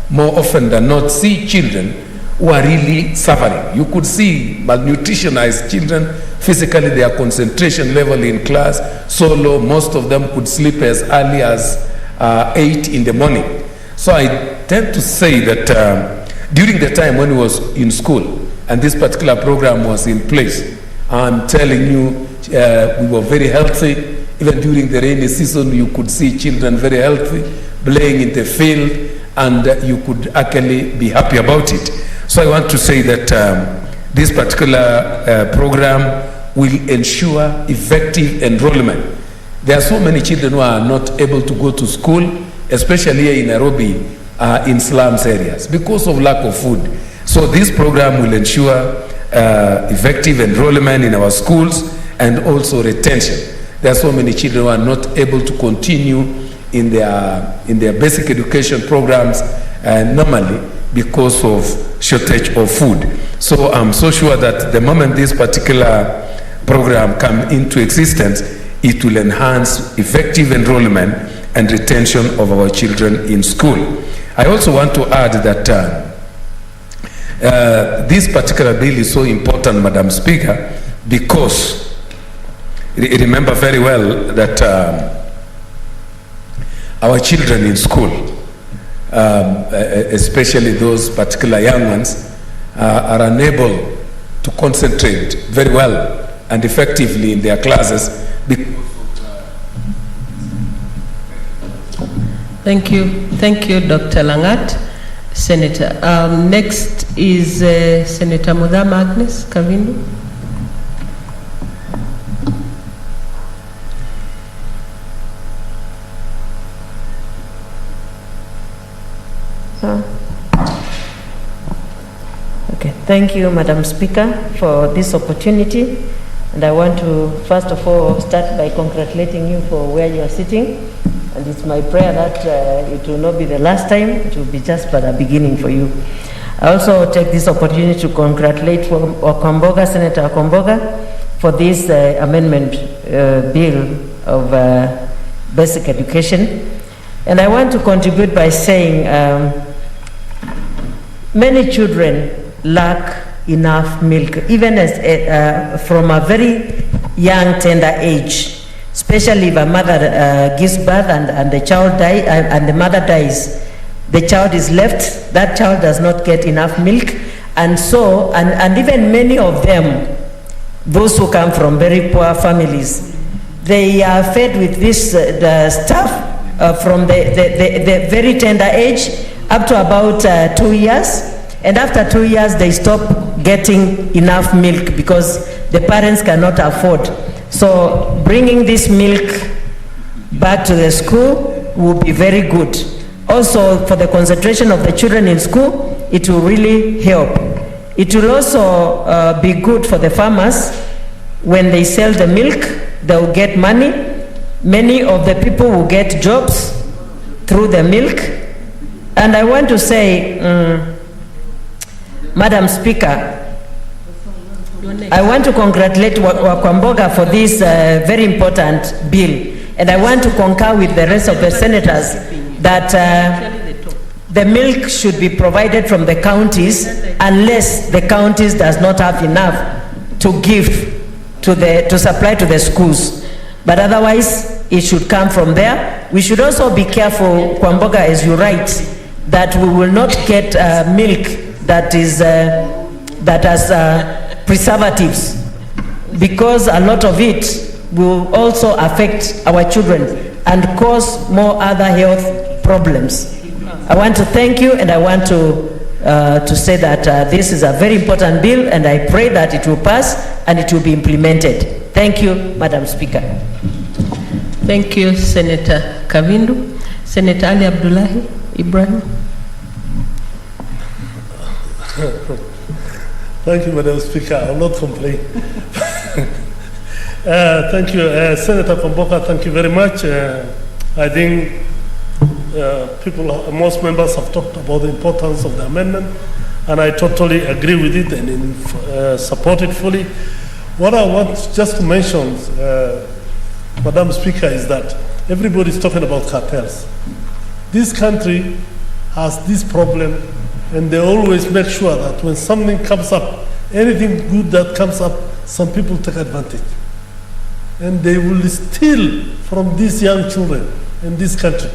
more often than not see children who are really suffering. You could see malnutritionized children. Physically, their concentration level in class so low, most of them could sleep as early as 8 in the morning. So I tend to say that during the time when we was in school and this particular program was in place, I'm telling you, we were very healthy. Even during the rainy season, you could see children very healthy, playing in the field, and you could actually be happy about it. So I want to say that this particular program will ensure effective enrollment. There are so many children who are not able to go to school, especially here in Nairobi, in slums areas, because of lack of food. So this program will ensure effective enrollment in our schools and also retention. There are so many children who are not able to continue in their basic education programs normally because of shortage of food. So I'm so sure that the moment this particular program comes into existence, it will enhance effective enrollment and retention of our children in school. I also want to add that this particular bill is so important, Madam Speaker, because remember very well that our children in school, especially those particular young ones, are unable to concentrate very well and effectively in their classes. Thank you. Thank you, Dr. Langat. Senator. Next is Senator Mudhama Agnes Kavindu. Okay, thank you, Madam Speaker, for this opportunity. And I want to, first of all, start by congratulating you for where you are sitting. And it's my prayer that it will not be the last time, it will be just but a beginning for you. I also take this opportunity to congratulate Senator Okomboga, for this amendment bill of basic education. And I want to contribute by saying many children lack enough milk, even as from a very young, tender age. Especially if a mother gives birth and the child dies, and the mother dies, the child is left, that child does not get enough milk. And so, and even many of them, those who come from very poor families, they are fed with this the stuff from the very tender age up to about 2 years. And after 2 years, they stop getting enough milk because the parents cannot afford. So bringing this milk back to the school will be very good. Also, for the concentration of the children in school, it will really help. It will also be good for the farmers. When they sell the milk, they will get money. Many of the people will get jobs through the milk. And I want to say, Madam Speaker, I want to congratulate Wakwamboga for this very important bill. And I want to concur with the rest of the senators that the milk should be provided from the counties unless the counties does not have enough to give to supply to the schools. But otherwise, it should come from there. We should also be careful, Kwamboga, as you write, that we will not get milk that has preservatives, because a lot of it will also affect our children and cause more other health problems. I want to thank you, and I want to say that this is a very important bill, and I pray that it will pass and it will be implemented. Thank you, Madam Speaker. Thank you, Senator Kavindu. Senator Ali Abdullahi Ibrahim. Thank you, Madam Speaker. I will not complain. Thank you, Senator Kwamboga. Thank you very much. I think most members have talked about the importance of the amendment, and I totally agree with it and support it fully. What I want just to mention, Madam Speaker, is that everybody is talking about cartels. This country has this problem, and they always make sure that when something comes up, anything good that comes up, some people take advantage. And they will steal from these young children in this country.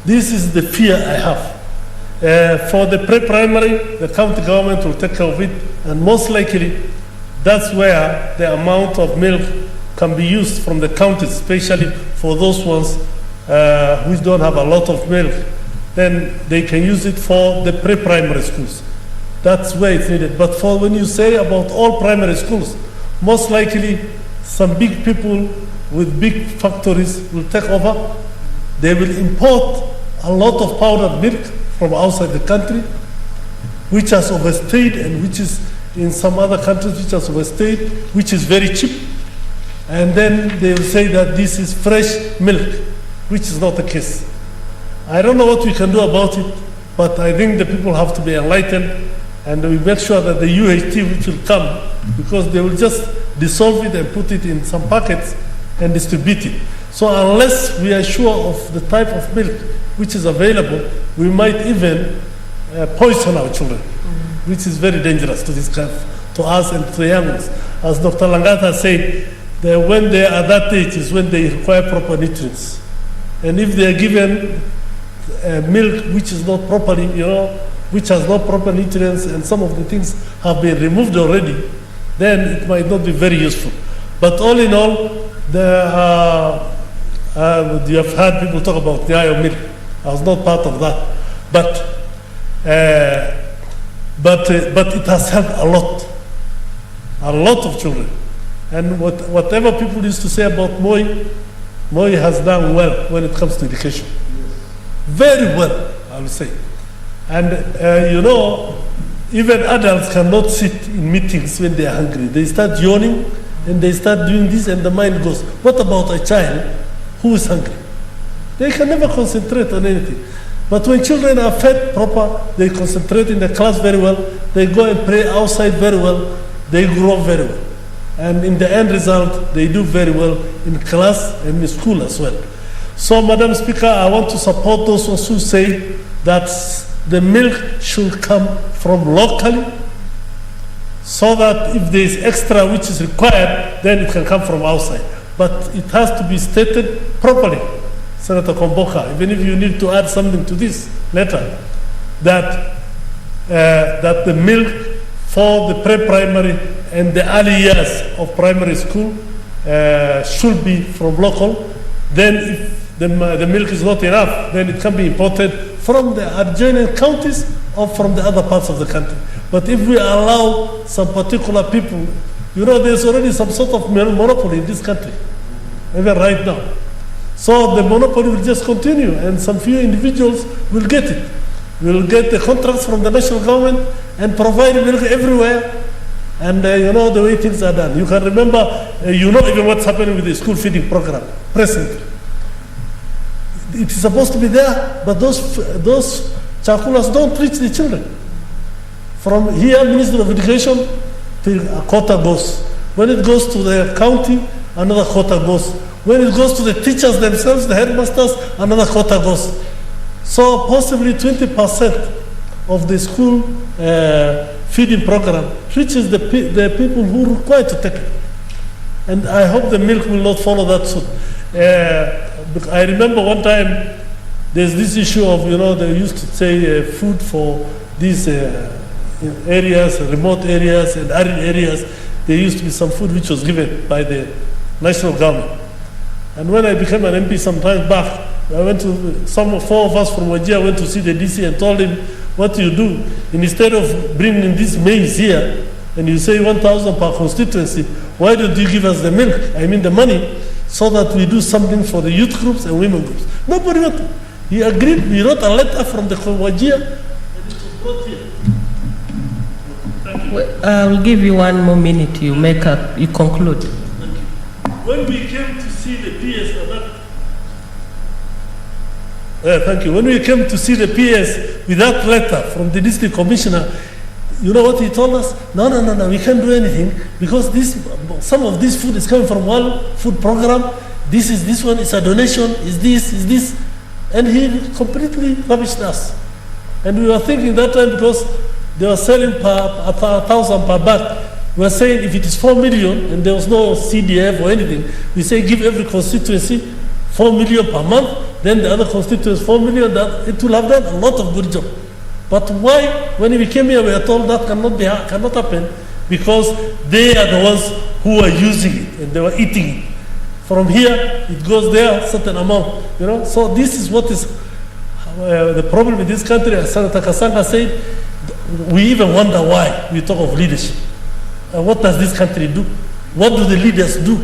This is the fear I have. For the pre-primary, the county government will take care of it, and most likely that's where the amount of milk can be used from the counties, especially for those ones who don't have a lot of milk. Then they can use it for the pre-primary schools. That's where it's needed. But for when you say about all primary schools, most likely some big people with big factories will take over. They will import a lot of powdered milk from outside the country, which has overstayed, and which is in some other countries which has overstayed, which is very cheap. And then they will say that this is fresh milk, which is not the case. I don't know what we can do about it, but I think the people have to be enlightened, and we make sure that the UHT which will come, because they will just dissolve it and put it in some packets and distribute it. So unless we are sure of the type of milk which is available, we might even poison our children, which is very dangerous to this kind to us and to the young ones. As Dr. Langata said, that when they are at that age is when they require proper nutrients. And if they are given milk which is not properly, which has not proper nutrients, and some of the things have been removed already, then it might not be very useful. But all in all, you have heard people talk about Nyayo milk. I was not part of that. But it has helped a lot of children. And whatever people used to say about Moi has done well when it comes to education. Very well, I would say. And even adults cannot sit in meetings when they are hungry. They start yawning and they start doing this, and the mind goes, what about a child who is hungry? They can never concentrate on anything. But when children are fed proper, they concentrate in the class very well, they go and play outside very well, they grow very well. And in the end result, they do very well in class and in school as well. So, Madam Speaker, I want to support those who say that the milk should come from locally, so that if there is extra which is required, then it can come from outside. But it has to be stated properly, Senator Kwamboga, even if you need to add something to this letter, that the milk for the pre-primary and the early years of primary school should be from local. Then if the milk is not enough, then it can be imported from the adjoining counties or from the other parts of the country. But if we allow some particular people, you know, there's already some sort of monopoly in this country, even right now. So the monopoly will just continue, and some few individuals will get it. We'll get the contracts from the national government and provide milk everywhere. And you know the way things are done. You can remember, you know even what's happening with the school feeding program presently. It is supposed to be there, but those chakulas don't reach the children. From here, Ministry of Education, a quota goes. When it goes to the county, another quota goes. When it goes to the teachers themselves, the headmasters, another quota goes. So possibly 20% of the school feeding program reaches the people who require to take it. And I hope the milk will not follow that suit. I remember one time there's this issue of, you know, they used to say food for these areas, remote areas and arid areas. There used to be some food which was given by the national government. And when I became an MP some time back, I went to, four of us from Wajir went to see the DC and told him, what you do, instead of bringing this maize here, and you say 1,000 per constituency, why don't you give us the milk, I mean the money, so that we do something for the youth groups and women groups? Nobody went. He agreed. We wrote a letter from the Wajir, and it was brought here. I'll give you one more minute. You conclude. When we came to see the PS at that, thank you. When we came to see the PS with that letter from the district commissioner, you know what he told us? No, we can't do anything because some of this food is coming from one food program. This one is a donation. Is this, and he completely rubbished us. And we were thinking that time because they were selling per 1,000 per bag. We were saying if it is 4 million and there was no CDF or anything, we say give every constituency 4 million per month. Then the other constituents 4 million. That it will have done a lot of good job. But why, when we came here, we are told that cannot happen because they are the ones who are using it and they were eating it. From here, it goes there, certain amount, you know. So this is what is the problem in this country. As Senator Kasanga said, we even wonder why we talk of leadership. What does this country do? What do the leaders do?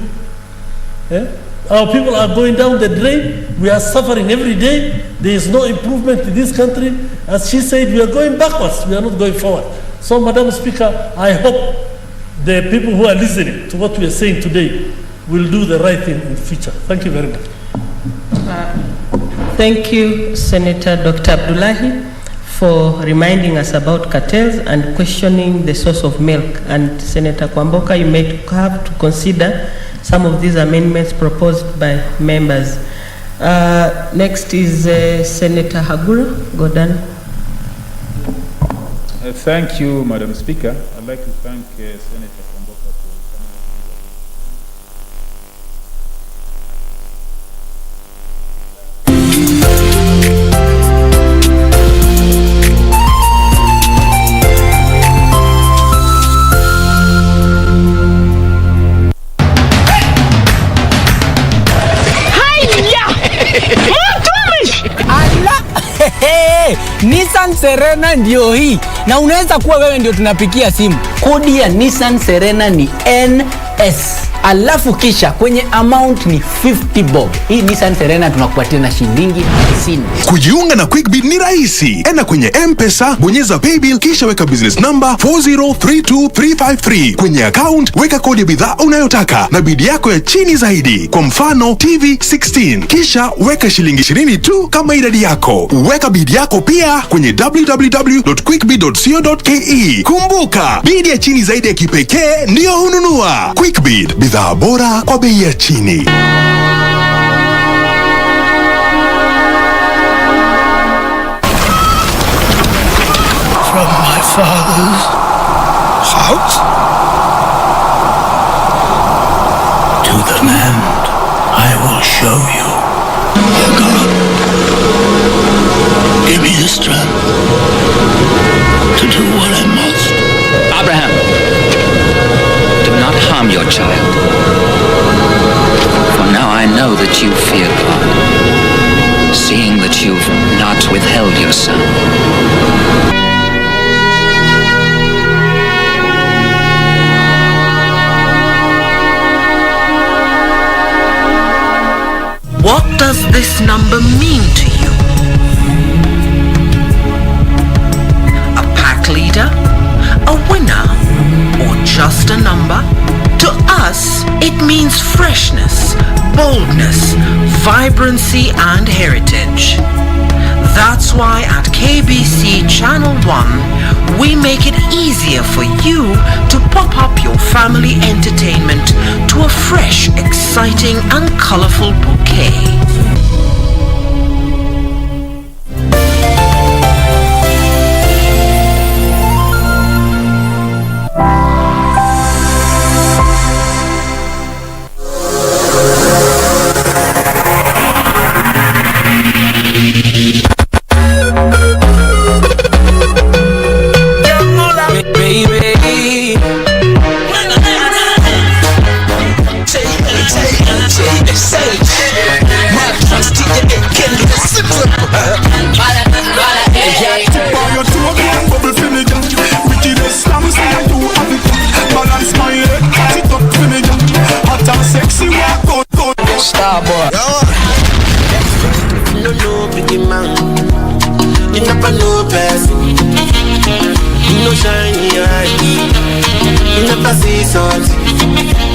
Our people are going down the drain. We are suffering every day. There is no improvement in this country. As she said, we are going backwards. We are not going forward. So, Madam Speaker, I hope the people who are listening to what we are saying today will do the right thing in the future. Thank you very much. Thank you, Senator Dr. Abdullahi, for reminding us about cartels and questioning the source of milk. And Senator Kwamboka, you may have to consider some of these amendments proposed by members. Next is Senator Hagura. Godan. Thank you, Madam Speaker. I'd like to thank Senator Kwamboka for Nissan Serena ndio hii, na unaweza kuwa wewe ndio tunapikia simu. Kodi ya Nissan Serena ni NS, alafu kisha kwenye amount ni 50 bob. Hii Nissan Serena tunakupatia na shilingi 50. Kujiunga na QuickBid ni rahisi. Enda kwenye M-Pesa, bonyeza paybill, kisha weka business number 4032353. Kwenye account weka kodi ya bidhaa unayotaka na bid yako ya chini zaidi. Kwa mfano TV 16, kisha weka shilingi 20 tu kama idadi yako. Weka bid yako pia kwenye www.quickbid.co.ke. Kumbuka, bid ya chini zaidi ya kipekee ndio hununua. QuickBid, bidhaa bora kwa bei ya chini. From my father's house to the land I will show you. Oh God, give me the strength to do what I must. Abraham, do not harm your child. For now I know that you fear God, seeing that you've not withheld your son. What does this number mean to you? A pack leader? A winner? Or just a number? To us, it means freshness, boldness, vibrancy and heritage. That's why at KBC Channel 1, we make it easier for you to pop up your family entertainment to a fresh, exciting and colorful bouquet. Shiny eye, you never see something.